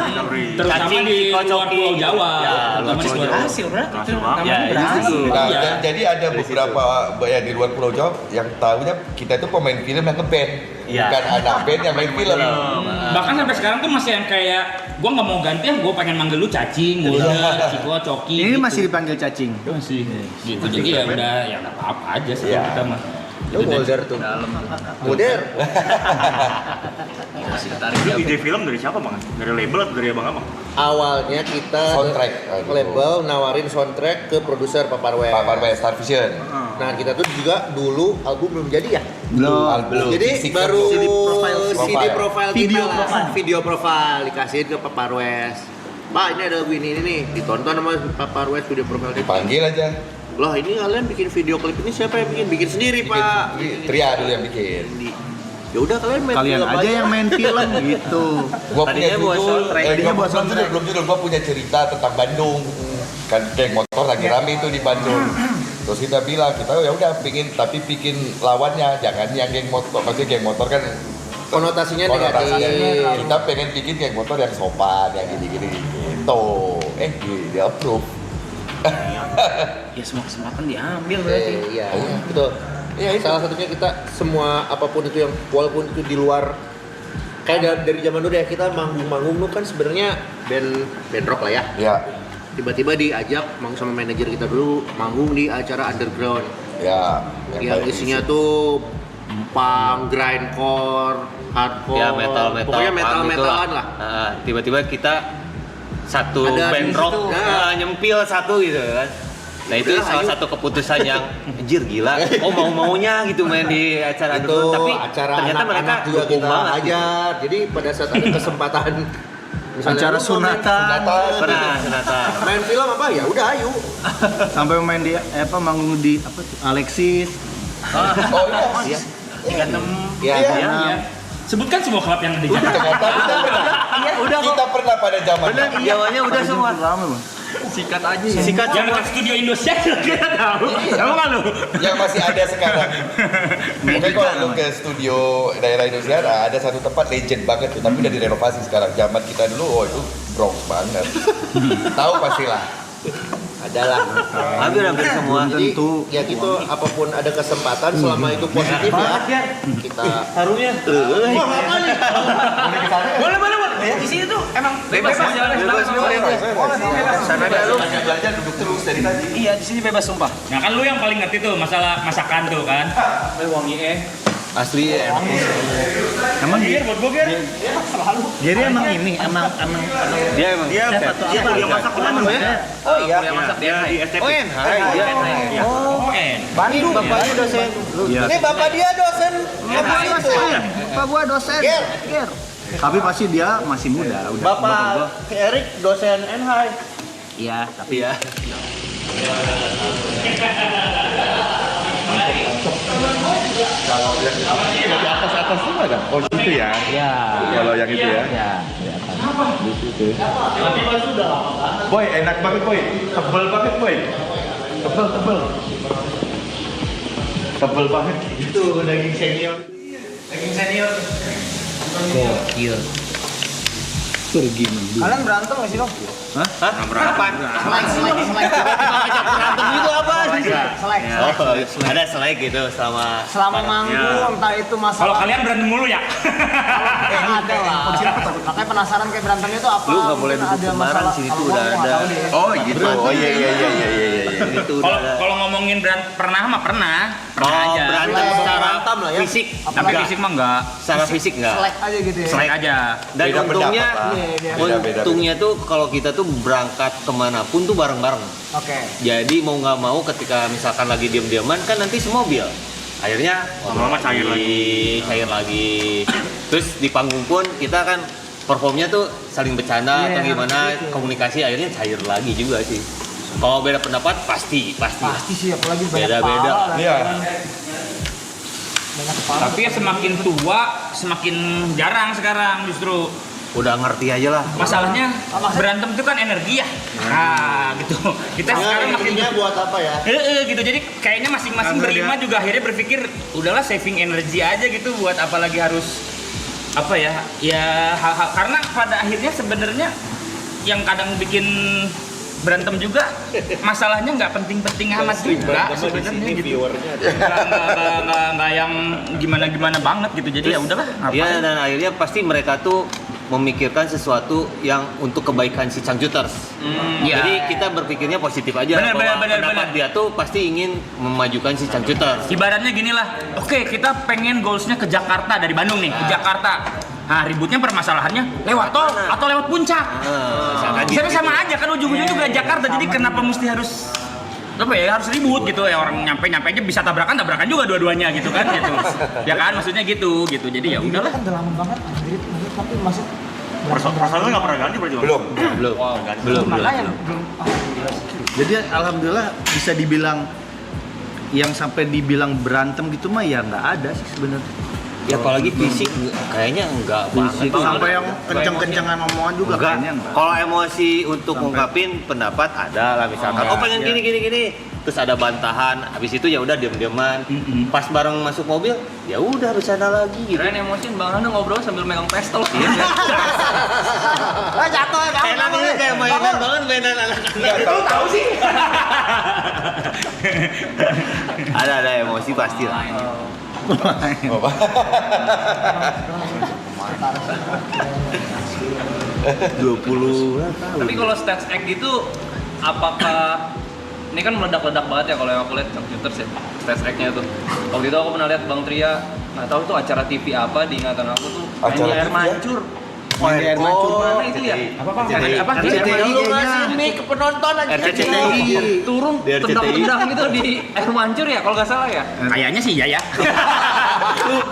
Speaker 7: Terutama
Speaker 5: Cacing,
Speaker 7: di
Speaker 5: Ciko,
Speaker 7: luar
Speaker 5: Coki.
Speaker 7: Pulau Jawa.
Speaker 5: Ya,
Speaker 7: Terutama
Speaker 5: luar
Speaker 7: di
Speaker 5: Pulau
Speaker 7: luar
Speaker 5: Jawa.
Speaker 2: Berhasil berarti itu.
Speaker 5: Ya,
Speaker 2: Namanya
Speaker 5: itu.
Speaker 2: berhasil.
Speaker 3: Nah,
Speaker 7: Iya.
Speaker 3: jadi ada beberapa ya di luar Pulau Jawa yang tahunya kita itu pemain film yang ngeband,
Speaker 5: Iya.
Speaker 3: bukan anak band yang main film.
Speaker 7: Bahkan sampai sekarang tuh masih yang kayak gua nggak mau ganti, gua pengen manggil lu Cacing, Golda, Ciko, Coki.
Speaker 4: Ini
Speaker 7: gitu.
Speaker 4: masih dipanggil cacing.
Speaker 7: Masih gitu. Jadi ya udah ya nggak apa-apa aja sih
Speaker 3: Iya.
Speaker 7: kita mah.
Speaker 5: Itu Mulder tuh. Mulder.
Speaker 6: Itu ide film dari siapa bang? Dari label atau dari abang-abang?
Speaker 5: Awalnya kita
Speaker 3: Soundtrack,
Speaker 5: label nawarin soundtrack ke produser Paparwest.
Speaker 3: Paparwest Star Vision.
Speaker 5: Nah kita tuh juga dulu album belum jadi ya.
Speaker 3: Belum.
Speaker 5: Jadi
Speaker 3: Fisik
Speaker 5: baru
Speaker 3: kan
Speaker 5: CD profile kita
Speaker 4: Video
Speaker 5: lah.
Speaker 4: profile.
Speaker 5: Video profile dikasihin ke Paparwest. Pak ini ada lagu ini nih, ditonton sama Paparwest video profile kita.
Speaker 3: Dipanggil aja.
Speaker 5: Loh ini kalian bikin video klip ini siapa yang bikin? Bikin sendiri Pak.
Speaker 3: Tria dulu yang bikin.
Speaker 5: Ya udah kalian main
Speaker 4: Kalian
Speaker 5: film
Speaker 4: aja yang main film gitu.
Speaker 3: Gua
Speaker 5: Tadinya
Speaker 3: punya
Speaker 5: buat
Speaker 3: judul,
Speaker 5: soundtrack.
Speaker 4: Tadinya buat
Speaker 3: belum judul, gua punya cerita tentang Bandung. Kan geng motor lagi rame itu di Bandung. Terus kita bilang, kita ya udah bikin lawannya, jangan yang geng motor. Maksudnya geng motor kan
Speaker 5: konotasinya negatif.
Speaker 3: kita pengen bikin geng motor yang sopan, yang gini-gini gitu. Dia approve.
Speaker 7: Ya semua kesempatan diambil berarti.
Speaker 5: Iya, betul. Ya, salah satunya kita semua apapun itu yang walaupun itu di luar kayak dari zaman dulu ya kita manggung-manggung tuh kan sebenarnya band rock lah ya.
Speaker 3: Ya,
Speaker 5: Tiba-tiba diajak sama manajer kita dulu manggung di acara underground
Speaker 3: ya.
Speaker 5: yang isinya tuh punk, grindcore, hardcore,
Speaker 2: Ya metal
Speaker 5: pokoknya
Speaker 2: punk
Speaker 5: metal-metalan
Speaker 2: gitu
Speaker 5: lah.
Speaker 2: Tiba-tiba kita satu
Speaker 5: Ada
Speaker 2: band
Speaker 5: di
Speaker 2: rock
Speaker 5: situ. Nah.
Speaker 2: nyempil satu gitu kan. Nah itu
Speaker 5: Udah,
Speaker 2: salah
Speaker 5: ayo.
Speaker 2: satu keputusan yang anjir gila. Oh mau-maunya gitu main di acara
Speaker 5: Itu
Speaker 2: underground tapi
Speaker 5: acara
Speaker 2: ternyata mereka
Speaker 5: anak-anak juga
Speaker 2: dukung
Speaker 5: kita
Speaker 2: banget. Gitu.
Speaker 5: ajar. Jadi pada saat ada kesempatan misalnya
Speaker 4: Acara
Speaker 5: lu mau main-
Speaker 4: sunatan.
Speaker 2: Pernah Sunatan.
Speaker 5: main film apa ya udah ayo.
Speaker 4: Sampai main di manggung di apa tuh? Alexis.
Speaker 3: Oh iya.
Speaker 5: Ya,
Speaker 2: Iya.
Speaker 7: Sebutkan semua klub yang ada di Jakarta.
Speaker 3: Kita pernah pada zaman
Speaker 2: Jawabannya udah semua.
Speaker 4: Lama, Bang.
Speaker 2: Sikat aja. Sikat
Speaker 7: Yang dekat studio Indonesia kita tahu. Tahu nggak lu?
Speaker 3: yang masih ada sekarang. Mungkin kalau lu ke studio daerah Indonesia ada satu tempat legend banget tuh, tapi udah direnovasi sekarang. Zaman kita dulu, oh itu Bronx banget. Tahu pastilah.
Speaker 5: adalah.
Speaker 2: Hampir semua.
Speaker 5: Jadi ya gitu apapun ada kesempatan selama itu positif ya. Kita
Speaker 2: Harunya.
Speaker 7: Boleh. Di sini tuh emang bebas
Speaker 5: sana ada lu.
Speaker 3: Belajar duduk terus dari tadi.
Speaker 2: Iya, di sini bebas sumpah.
Speaker 7: Nah kan lu yang paling ngerti tuh masalah masakan tuh kan. Wangi
Speaker 2: Asli enak.
Speaker 4: Emang
Speaker 7: Ger, buat gua Ger.
Speaker 4: jadi emang ini emang
Speaker 2: Dia emang
Speaker 6: Dia kuliah masak di mana ya?
Speaker 5: Oh iya.
Speaker 7: Masak dia.
Speaker 6: Di STP.
Speaker 2: Oh, iya.
Speaker 7: Oh,
Speaker 5: Bandung bapaknya dosen.
Speaker 4: Iya.
Speaker 5: Ini bapak dia dosen. Apa itu?
Speaker 4: Bapak gua dosen.
Speaker 5: Ger.
Speaker 4: Tapi pasti dia masih muda udah.
Speaker 5: Bapak Erik dosen NHI.
Speaker 2: Iya, tapi ya.
Speaker 3: Kalau yang di atas semua kan? Oh situ ya?
Speaker 2: Iya.
Speaker 3: Kalau yang itu ya?
Speaker 2: Iya.
Speaker 3: Di situ. Boy, enak banget boy. Tebel banget boy. Tebel. Tebel banget. Itu daging senior.
Speaker 2: Gokil.
Speaker 4: Pergi mendung.
Speaker 9: Kalian berantem nggak sih, Bang?
Speaker 2: Kapan?
Speaker 9: Berantem itu apa? Selek.
Speaker 2: Oh, ada selek gitu sama
Speaker 9: Selama manggung, entah itu
Speaker 7: Kalau
Speaker 9: masalah.
Speaker 7: kalian berantem mulu ya.
Speaker 9: Ada lah. Makanya penasaran kayak berantemnya itu apa?
Speaker 2: Lu nggak boleh
Speaker 9: Mungkin
Speaker 2: duduk
Speaker 9: ada
Speaker 2: sembarang,
Speaker 9: masalah.
Speaker 2: sini
Speaker 9: Kalau
Speaker 2: tuh
Speaker 9: gua
Speaker 2: udah
Speaker 9: nggak
Speaker 2: ada.
Speaker 9: tahu deh.
Speaker 3: Oh gitu. Oh iya.
Speaker 2: itu
Speaker 7: Kalau
Speaker 2: udah.
Speaker 7: kalau ngomongin pernah
Speaker 2: Oh,
Speaker 7: aja.
Speaker 2: berantem secara
Speaker 5: Berantem lah ya.
Speaker 2: fisik,
Speaker 7: Tapi fisik mah enggak.
Speaker 2: secara fisik enggak.
Speaker 9: Selek aja gitu ya.
Speaker 7: Selek aja.
Speaker 2: Dan
Speaker 3: Beda
Speaker 2: untungnya,
Speaker 3: pendapat, Pak. Beda.
Speaker 2: untungnya tuh kalau kita tuh berangkat kemanapun tuh bareng-bareng.
Speaker 9: Oke.
Speaker 2: Jadi mau nggak mau ketika misalkan lagi diam-diaman kan nanti semobil. Akhirnya
Speaker 6: Lama-lama cair
Speaker 2: cair lagi. Terus di panggung pun kita kan performnya tuh saling bercanda atau gimana, komunikasi akhirnya cair lagi juga sih. Kalau beda pendapat pasti.
Speaker 9: Pasti sih, apalagi banyak
Speaker 2: Beda-beda.
Speaker 9: kepala.
Speaker 3: Iya.
Speaker 9: Banyak kepala.
Speaker 7: Tapi ya semakin tua semakin jarang sekarang justru.
Speaker 2: Udah ngerti aja lah.
Speaker 7: Masalahnya berantem itu kan energi ya. Nah, gitu. Kita sekarang makin
Speaker 5: Intinya buat apa ya?
Speaker 7: gitu. Jadi kayaknya masing-masing berlima juga akhirnya berpikir udahlah saving energi aja gitu buat apalagi harus apa ya? Ya hal-hal karena pada akhirnya sebenarnya yang kadang bikin berantem juga masalahnya nggak penting-penting amat juga sebenarnya gitu. Nggak yang gimana banget gitu. Jadi ya udahlah.
Speaker 2: Iya, dan akhirnya pasti mereka tuh
Speaker 10: memikirkan sesuatu yang untuk kebaikan si Changcuters. Jadi kita berpikirnya positif aja. Pendapat dia tuh pasti ingin memajukan si Changcuters.
Speaker 7: Ibaratnya gini lah, oke kita pengen goalsnya ke Jakarta dari Bandung nih, ke Jakarta. Nah ributnya permasalahannya lewat tol atau lewat puncak. Sama aja kan ujung-ujungnya juga Jakarta, jadi kenapa mesti harus harus ribut gitu ya, orang nyampe aja bisa tabrakan juga dua-duanya gitu kan gitu. Ya kan maksudnya gitu. Jadi ya udahlah.
Speaker 9: Kan udah lama banget Madrid tapi masih
Speaker 6: Perasaan lu nggak pernah ganti berarti?
Speaker 3: Belum.
Speaker 9: makanya belum
Speaker 4: Jadi alhamdulillah bisa dibilang yang sampai dibilang berantem gitu mah ya nggak ada sih sebenarnya.
Speaker 10: Ya apalagi fisik kayaknya enggak banget.
Speaker 4: Sampai yang kenceng-kencengan omongan juga kayaknya enggak.
Speaker 10: Kalau emosi untuk ngungkapin pendapat ada lah misalkan. Pengen gini. Terus ada bantahan. Habis itu ya udah diam-diaman. Pas bareng masuk mobil, ya udah bercanda lagi gitu.
Speaker 1: Kirain emosian Bang Anda ngobrol sambil megang pistol.
Speaker 9: jatuh ya
Speaker 10: Enak banget kayak mainan anak-anak.
Speaker 3: Tahu tahu sih.
Speaker 10: Ada emosi pasti lah.
Speaker 3: Apa?
Speaker 10: 20 lah.
Speaker 1: Tapi kalau stage act gitu, apakah ini kan meledak-ledak banget ya kalau yang aku lihat Changcuters ya, stage act-nya tuh. Waktu itu aku pernah lihat Bang Tria, nggak tahu tuh acara TV apa di ingatan aku tuh,
Speaker 3: Acara
Speaker 1: air
Speaker 3: TV ya?
Speaker 1: mancur.
Speaker 4: Air mancur
Speaker 1: Mana itu ya?
Speaker 7: Apa?
Speaker 5: Lu ngasih mic ke penonton aja.
Speaker 10: RCTI.
Speaker 1: Turun
Speaker 10: Di RCTI.
Speaker 1: tendang-tendang gitu di air mancur ya kalau nggak salah ya.
Speaker 7: Kayaknya sih ya.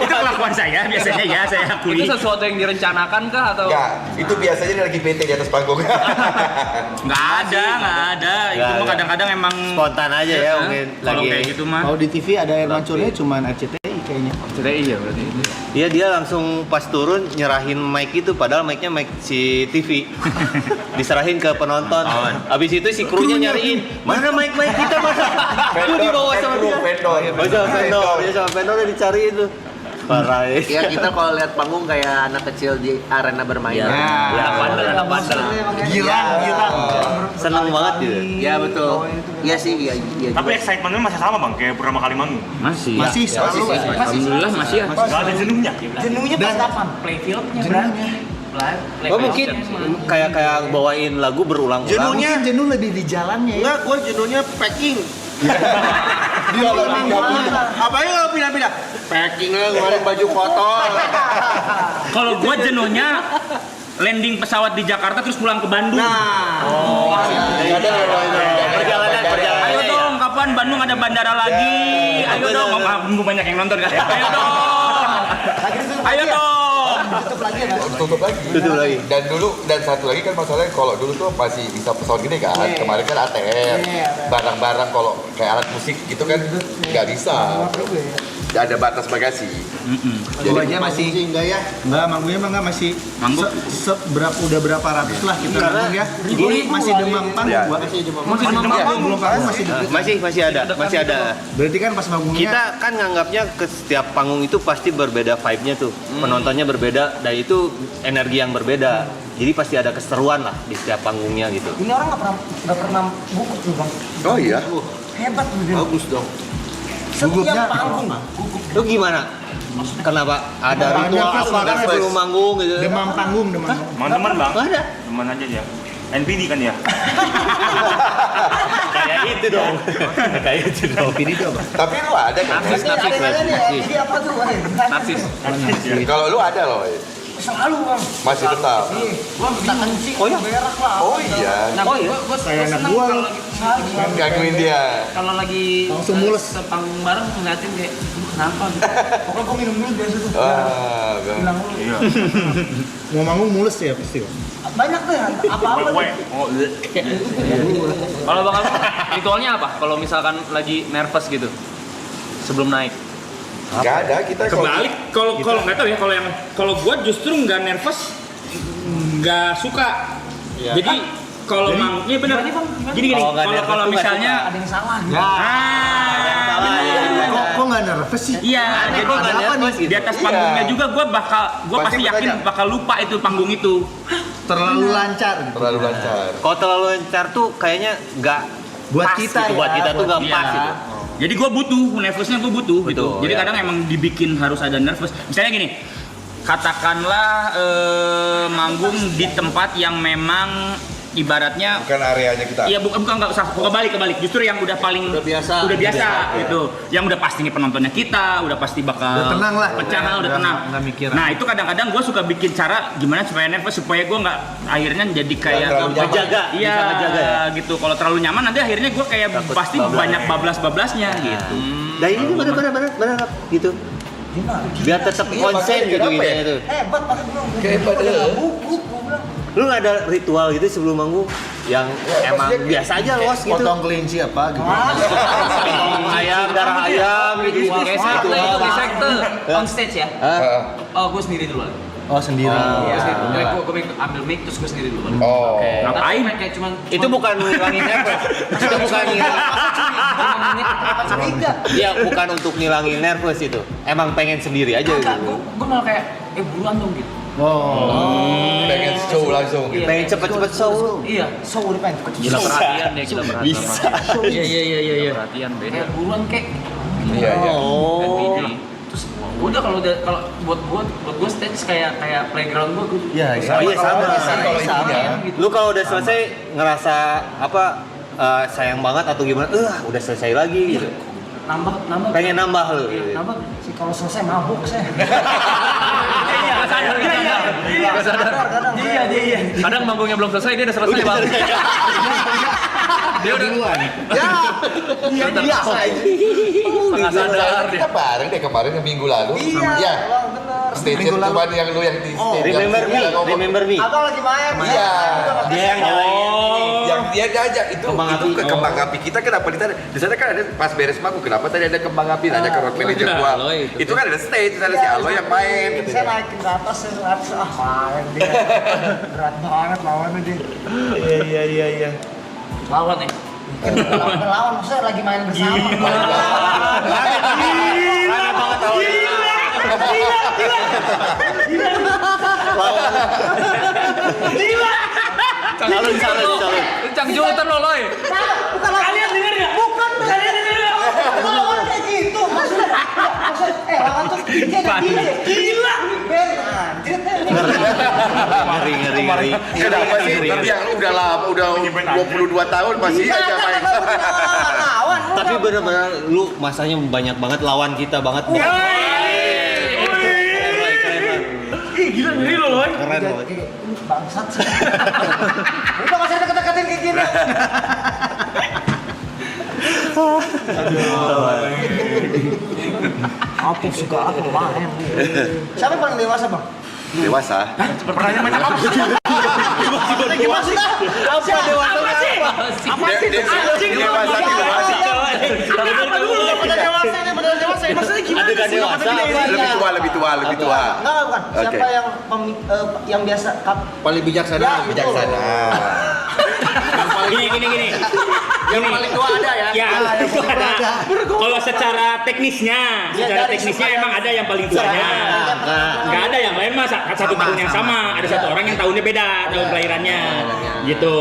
Speaker 7: Itu kelakuan saya biasanya ya, saya akui.
Speaker 1: Itu sesuatu yang direncanakan kah atau?
Speaker 3: Enggak, itu biasanya dia lagi PT di atas panggung.
Speaker 7: Nggak ada. Itu mah kadang-kadang emang
Speaker 10: Spontan aja ya mungkin
Speaker 7: kalau
Speaker 10: lagi.
Speaker 7: kayak gitu mah.
Speaker 4: Kalau di TV ada air mancurnya cuman RCTI kayaknya.
Speaker 1: RCTI ya berarti.
Speaker 10: Iya dia langsung pas turun nyerahin mic itu padahal mic-nya mic si TV. Diserahin ke penonton. Habis itu si krunya nyariin, "Mana mic kita mana?" Itu dibawa sama dia. Sama vendor udah dicari itu. Parah ya.
Speaker 5: Ya kita kalau lihat panggung kayak anak kecil di arena bermain.
Speaker 10: Ya,
Speaker 1: Anak bandel.
Speaker 4: Girang.
Speaker 10: seneng banget gitu.
Speaker 5: Ya betul. Iya sih, iya.
Speaker 6: Tapi excitementnya masih sama bang, kayak pertama kali manggung.
Speaker 4: Masih selalu.
Speaker 7: Alhamdulillah masih ya.
Speaker 6: Gak ada jenuhnya.
Speaker 9: jenuhnya pas kapan
Speaker 1: Playfieldnya berarti.
Speaker 10: Oh mungkin kayak bawain lagu berulang-ulang.
Speaker 5: Jenuhnya
Speaker 4: Jenuh lebih di jalannya ya.
Speaker 5: enggak, gue jenuhnya packing.
Speaker 3: Dia lagi
Speaker 5: Apanya kalau pindah-pindah? Packing lah, ngeluarin baju kotor.
Speaker 7: Kalau gua jenuhnya landing pesawat di Jakarta terus pulang ke Bandung.
Speaker 10: Perjalanan.
Speaker 7: Ayo dong, kapan Bandung ada bandara lagi? Ayo dong, banyak yang nonton kan? Ayo dong.
Speaker 3: tutup lagi. Dan satu lagi kan masalahnya kalau dulu tuh masih bisa pesawat gini kan. Kemarin kan ATR, barang-barang kalau kayak alat musik gitu kan nggak bisa. Nggak ada batas bagasi.
Speaker 4: Gua aja masih
Speaker 5: enggak ya?
Speaker 4: enggak manggungnya mah enggak masih
Speaker 7: Manggung?
Speaker 4: udah berapa ratus lah kita manggung ya. Ini masih demam panggung gua. Masih demam panggung
Speaker 10: Masih ada.
Speaker 4: Berarti kan pas manggungnya
Speaker 10: Kita kan nganggapnya ke setiap panggung itu pasti berbeda vibe-nya tuh. Penontonnya berbeda dan itu energi yang berbeda. Jadi pasti ada keseruan lah di setiap panggungnya gitu.
Speaker 9: ini orang nggak pernah gugup tuh bang,
Speaker 3: Oh iya.
Speaker 9: hebat tuh dia.
Speaker 5: Bagus dong.
Speaker 9: Setiap panggung
Speaker 10: Lu gimana? Kenapa? Ada ritual apa kan sebelum manggung gitu?
Speaker 4: demam panggung.
Speaker 6: Teman-teman bang.
Speaker 10: Ada.
Speaker 6: Teman aja ya. NPD kan ya.
Speaker 10: Kayak itu dong.
Speaker 4: Ini tuh apa?
Speaker 3: Tapi lu ada kan?
Speaker 9: jadi apa tuh bang?
Speaker 1: Narsis.
Speaker 3: Kalau lu ada loh.
Speaker 9: Selalu bang.
Speaker 3: Masih tetap.
Speaker 9: Gua minta kencing, berak lah.
Speaker 3: Oh iya.
Speaker 1: Nah, gua
Speaker 4: Kayak anak
Speaker 1: seneng
Speaker 4: gua
Speaker 1: kalau
Speaker 4: lu.
Speaker 1: lagi
Speaker 3: Gangguin dia.
Speaker 1: kalau lagi
Speaker 4: Langsung mules.
Speaker 1: sepanggung bareng ngeliatin kayak kenapa gitu.
Speaker 9: Pokoknya gua minum dulu biasa tuh.
Speaker 3: Wah,
Speaker 9: Bilang dulu.
Speaker 6: Iya.
Speaker 4: Mau manggung mulus ya pasti.
Speaker 9: Banyak tuh ya, apa-apa
Speaker 6: Wewe.
Speaker 9: tuh.
Speaker 6: Oh,
Speaker 1: Kalau bakal ritualnya apa? Kalau misalkan lagi nervous gitu sebelum naik.
Speaker 3: nggak ada kita
Speaker 7: Kebalik, kalau nggak tahu ya, kalau gua justru nggak nervous, nggak suka. Jadi kalau iya benar. Gini, kalau misalnya
Speaker 9: Ada yang salah gitu.
Speaker 4: Kok nggak nervous sih?
Speaker 7: Iya, jadi di atas panggungnya juga gua pasti yakin bakal lupa itu panggung itu.
Speaker 4: Terlalu lancar gitu.
Speaker 3: terlalu lancar.
Speaker 10: Kalau terlalu lancar tuh kayaknya nggak
Speaker 4: Buat
Speaker 10: pas
Speaker 4: kita
Speaker 10: gitu.
Speaker 4: ya,
Speaker 10: Buat kita tuh nggak
Speaker 7: Iya.
Speaker 10: pas gitu.
Speaker 7: Jadi gue butuh, nervousnya gue butuh gitu.
Speaker 10: Betul,
Speaker 7: Jadi
Speaker 10: ya.
Speaker 7: kadang emang dibikin harus ada nervous. Misalnya gini, katakanlah manggung di tempat yang memang ibaratnya
Speaker 3: Bukan areanya kita.
Speaker 7: iya bukan nggak usah kebalik justru yang udah paling
Speaker 5: Udah biasa
Speaker 7: gitu yang udah pasti nih penontonnya kita udah pasti bakal
Speaker 4: Udah tenang lah.
Speaker 7: pecah udah tenang
Speaker 4: nggak mikir.
Speaker 7: nah itu kadang-kadang gue suka bikin cara gimana supaya nervous supaya gue nggak akhirnya jadi kayak
Speaker 3: terlalu nyaman.
Speaker 10: Ngejaga,
Speaker 7: iya
Speaker 10: bisa ngejaga ya.
Speaker 7: gitu kalau terlalu nyaman nanti akhirnya gue kayak pasti banyak bablas-bablasnya gitu
Speaker 10: Nah ini benar gitu. Biar tetap
Speaker 3: Iya,
Speaker 10: konsen
Speaker 3: makanya
Speaker 10: gitu
Speaker 3: kenapa
Speaker 10: gitu
Speaker 3: ya?
Speaker 10: itu.
Speaker 9: Hebat banget bro.
Speaker 3: Hebat,
Speaker 10: Lu nggak ada ritual gitu sebelum manggung yang emang biasa aja los gitu.
Speaker 4: Potong kelinci apa gitu.
Speaker 10: Ayam, darah ayam gitu.
Speaker 1: Gesek tuh itu gesek tuh on stage ya.
Speaker 3: Heeh.
Speaker 1: Oh, gue sendiri duluan.
Speaker 4: Oh sendiri.
Speaker 1: Iya, gue ambil mic terus gue sendiri duluan.
Speaker 3: Oh.
Speaker 7: Ngapain?
Speaker 1: Tapi kayak cuman
Speaker 10: Itu bukan ngilangin nervous. Itu bukan Iya, bukan untuk ngilangin nervous itu. Emang pengen sendiri aja gitu.
Speaker 1: gue malah kayak buruan dong gitu.
Speaker 3: Pengen show langsung gitu.
Speaker 10: Pengen cepet-cepet show.
Speaker 1: Iya,
Speaker 9: So udah pengen
Speaker 1: gila perhatian deh, gila perhatian.
Speaker 10: Bisa.
Speaker 7: Iya.
Speaker 1: Perhatian beda. Kayak buruan kayak
Speaker 3: Iya, iya.
Speaker 10: Oh.
Speaker 1: terus udah kalau buat gue stage kayak playground gue.
Speaker 10: Iya, sama.
Speaker 3: Kalau itunya.
Speaker 10: Lu kalau udah selesai ngerasa apa sayang banget atau gimana? Udah selesai lagi gitu.
Speaker 1: Nambah.
Speaker 10: Pengen nambah lu.
Speaker 1: Nambah.
Speaker 9: sih kalau selesai mabuk saya.
Speaker 1: Iya, sadar. Iya. Kadang manggungnya belum selesai, dia udah selesai, Bang. Dia udah duluan.
Speaker 9: Iya.
Speaker 1: Setengah sadar dia.
Speaker 3: Kita bareng deh kemarin minggu lalu. Iya. Stage cuman yang lu yang di stage.
Speaker 10: Remember me.
Speaker 9: Abang lagi main.
Speaker 3: Iya.
Speaker 10: Dia yang
Speaker 3: Yang dia diajak itu
Speaker 10: Kembang
Speaker 3: itu
Speaker 10: api.
Speaker 3: ke kembang api kita kenapa di sana kan ada pas beres manggung kenapa tadi ada kembang api nanya ke road manager gua itu kan ada stage ada si Aloy yang main gitu
Speaker 9: Saya
Speaker 3: kan.
Speaker 9: naik ke atas, main dia. Berat banget lawannya dia.
Speaker 4: Iya.
Speaker 1: Lawan nih.
Speaker 9: Lawan maksudnya lagi main bersama.
Speaker 10: Calon.
Speaker 1: Cang Juter lo, Loy.
Speaker 9: Bukan kalian denger ya? Bukan kalian denger ya? Bukan lawan kayak gitu. Maksudnya lawan tuh kayak gila. Ben anjir.
Speaker 10: Ngeri.
Speaker 3: Kenapa sih yang udah lama udah 22 tahun masih aja main
Speaker 9: Lawan.
Speaker 10: Tapi benar-benar lu masanya banyak banget lawan kita banget.
Speaker 9: Ih gila ngeri lo Loy.
Speaker 10: Keren loh.
Speaker 9: Bangsat sih. Udah nggak usah deket-deketin kayak gini. Apa suka aku main. Siapa yang paling dewasa bang?
Speaker 3: dewasa
Speaker 6: Pertanyaan banyak apa?
Speaker 9: Gimana sih? Apa dewasa apa?
Speaker 3: Apa sih dewasa
Speaker 9: Bener dewasa. Maksudnya gimana?
Speaker 10: Adegan dewasa apa?
Speaker 3: lebih tua
Speaker 9: Enggak bukan. Siapa
Speaker 3: Oke.
Speaker 9: yang biasa
Speaker 5: Paling bijaksana.
Speaker 3: bijaksana
Speaker 7: Gini.
Speaker 5: Yang paling tua ada ya.
Speaker 7: Ya, itu ada. Kalau secara teknisnya emang ada yang paling tuanya. Nggak ada yang lain mah satu tahun yang sama. Ada satu orang yang tahunnya beda, tahun kelahirannya. Gitu.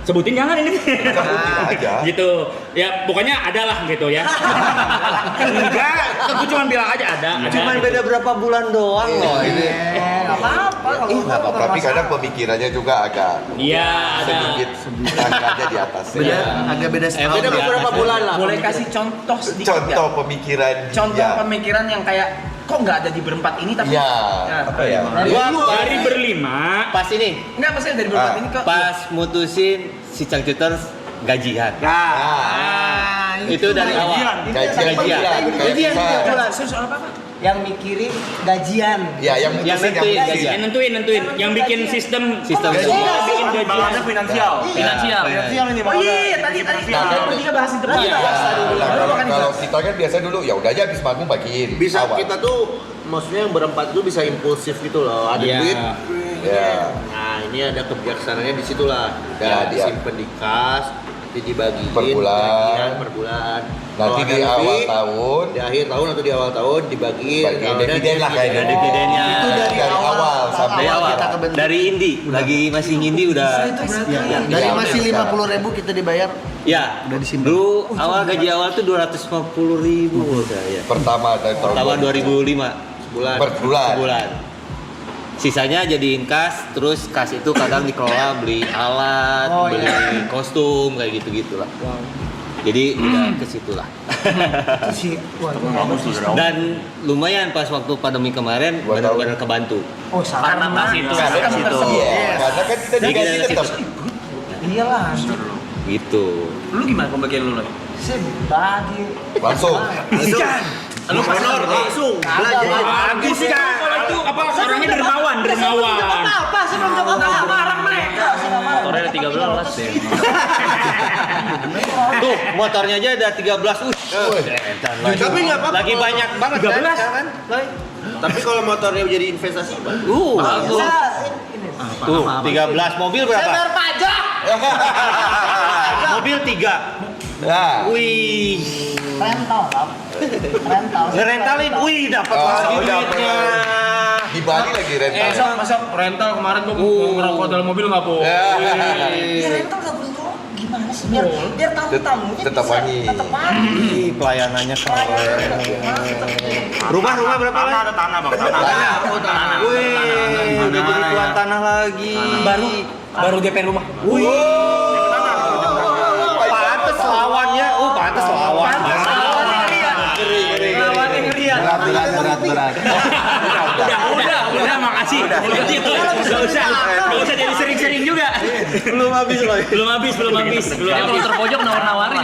Speaker 7: Sebutin jangan ini.
Speaker 3: aja.
Speaker 7: Gitu. Ya, pokoknya ada lah gitu ya. Enggak, aku cuma bilang aja ada.
Speaker 10: Cuman beda berapa bulan doang loh ini.
Speaker 9: Nggak apa-apa kalau
Speaker 3: nggak apa-apa tapi kadang pemikirannya juga agak
Speaker 7: Iya, ada.
Speaker 3: sedikit angkanya di atas
Speaker 4: Agak beda setahun.
Speaker 5: Beda beberapa bulan lah.
Speaker 2: Boleh kasih contoh sedikit
Speaker 3: contoh
Speaker 2: nggak?
Speaker 3: pemikiran
Speaker 2: Contoh
Speaker 3: dia.
Speaker 2: pemikiran yang kayak kok nggak ada di berempat ini tapi
Speaker 3: Iya, apa ya?
Speaker 7: Dari berlima.
Speaker 10: Pas ini,
Speaker 2: nggak maksudnya dari berempat ini kok
Speaker 10: pas mutusin si Cangcuter gajian. Itu dari awal.
Speaker 3: Gajian.
Speaker 10: Gajian 3 bulan.
Speaker 2: soal apa?
Speaker 9: yang mikirin gajian.
Speaker 3: Ya, yang mutusin
Speaker 10: nentuin
Speaker 3: yang
Speaker 10: gajian.
Speaker 7: Nentuin. Yang bikin sistem
Speaker 3: gaji.
Speaker 7: bikin
Speaker 6: Balannya finansial.
Speaker 7: finansial.
Speaker 6: ini
Speaker 2: Oh iya, tadi kita bahas di depan.
Speaker 7: Iya.
Speaker 3: Kalau kita kan biasa dulu ya udah aja habis manggung bagiin.
Speaker 5: Bisa
Speaker 3: awal.
Speaker 5: kita tuh maksudnya yang berempat tuh bisa impulsif gitu loh. Ada
Speaker 7: Iya.
Speaker 5: duit.
Speaker 3: Ya.
Speaker 5: Nah, ini ada kebijaksanaannya di situ lah.
Speaker 3: Ya, dia.
Speaker 5: Disimpan di kas, nanti dibagiin
Speaker 3: Per bulan.
Speaker 5: per bulan.
Speaker 3: Nanti
Speaker 5: Kalau
Speaker 3: di
Speaker 5: ada
Speaker 3: awal
Speaker 5: lebih,
Speaker 3: tahun
Speaker 5: di akhir tahun atau di awal tahun dibagiin.
Speaker 3: bagiin
Speaker 5: Kalau ada
Speaker 3: dividen lah kayaknya.
Speaker 10: Ada dividennya.
Speaker 3: Itu dari awal sampai
Speaker 10: Dari awal. Dari Indi, lagi masih Indi udah.
Speaker 4: Dari masih 50.000 kita dibayar.
Speaker 10: Ya,
Speaker 4: Udah disimpan.
Speaker 10: dulu awal gaji awal tuh 250.000 udah ya.
Speaker 3: pertama dari tahun
Speaker 10: Tahun 2005
Speaker 5: bulan.
Speaker 3: per bulan.
Speaker 10: sebulan. Sisanya jadiin kas, terus kas itu kadang dikelola beli alat, beli kostum kayak gitu-gitulah. Jadi udah ke situ lah. Dan lumayan pas waktu pandemi kemarin benar-benar kebantu.
Speaker 9: Oh,
Speaker 7: Karena pas itu.
Speaker 3: Karena kan kita digaji tetap.
Speaker 9: Iyalah.
Speaker 10: Gitu.
Speaker 2: Lu gimana pembagian lu?
Speaker 9: Saya bagi.
Speaker 3: Langsung.
Speaker 7: Lu honor langsung. Bagus kan. Kalau itu apa orangnya dermawan.
Speaker 9: Apa sih belum jawab apa marah mereka.
Speaker 1: Motornya ada 13 deh.
Speaker 10: Tuh, motornya aja ada 13.
Speaker 5: Tapi nggak apa-apa.
Speaker 10: Lagi banyak banget
Speaker 5: 13
Speaker 10: kan?
Speaker 5: Tapi kalau motornya jadi investasi,
Speaker 10: Bagus. Tuh, 13 mobil berapa?
Speaker 9: Bayar pajak.
Speaker 10: Mobil 3.
Speaker 3: Nah.
Speaker 10: Wih.
Speaker 9: Rental.
Speaker 10: Ngerentalin, wih dapat lagi duitnya.
Speaker 3: Di Bali lagi rental.
Speaker 2: Masa rental kemarin gua ngerokok dalam mobil nggak po?
Speaker 9: Ya rental nggak boleh tuh. Gimana sih? Biar tamu-tamunya
Speaker 3: Tetap
Speaker 9: bisa
Speaker 3: wangi.
Speaker 9: tetap wangi.
Speaker 10: Ih, pelayanannya keren. Rumah berapa?
Speaker 6: Tanah ada tanah bang, tanah.
Speaker 10: Wih, udah jadi tuan tanah lagi.
Speaker 2: Baru DP rumah.
Speaker 10: Wih. Pantes lawannya. Pantes lawan.
Speaker 2: Lawannya ngerian.
Speaker 4: Berat.
Speaker 7: Udah, makasih. Gak usah jadi sering-sering juga.
Speaker 10: Belum habis loh.
Speaker 7: Belum habis.
Speaker 1: Kalau terpojok nawar-nawarin.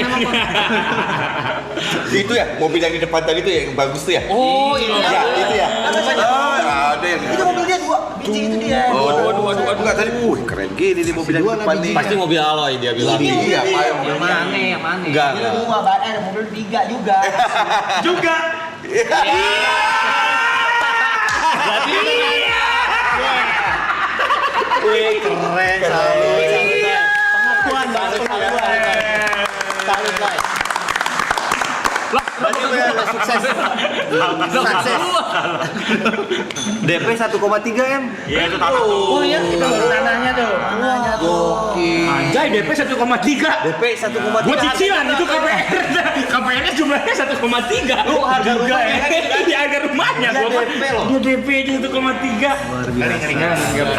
Speaker 3: Itu ya, mobil yang di depan tadi tuh yang bagus tuh ya?
Speaker 10: Oh, iya.
Speaker 3: Ya, itu ya. Ada yang
Speaker 9: Itu mobil dia dua. Biji itu dia.
Speaker 3: Waduh, enggak tadi. Keren gini nih mobil yang di depan nih.
Speaker 10: Pasti mobil alloy dia bilang.
Speaker 3: Iya, Pak.
Speaker 2: Yang mana?
Speaker 10: Enggak.
Speaker 9: Mobil 3 juga.
Speaker 6: Juga.
Speaker 10: Wih, keren. Salut, guys. Berarti udah sukses. DP 1,3 M.
Speaker 6: Iya itu tanah tuh.
Speaker 2: Oh iya, kita baru tanahnya tuh.
Speaker 7: Anjay, DP 1,3.
Speaker 10: DP 1,3.
Speaker 7: Buat cicilan itu KPR. KPR-nya jumlahnya 1,3.
Speaker 10: Lu harga rumahnya
Speaker 7: Di harga rumahnya.
Speaker 10: Dia DP loh.
Speaker 7: Dia DP aja 1,3.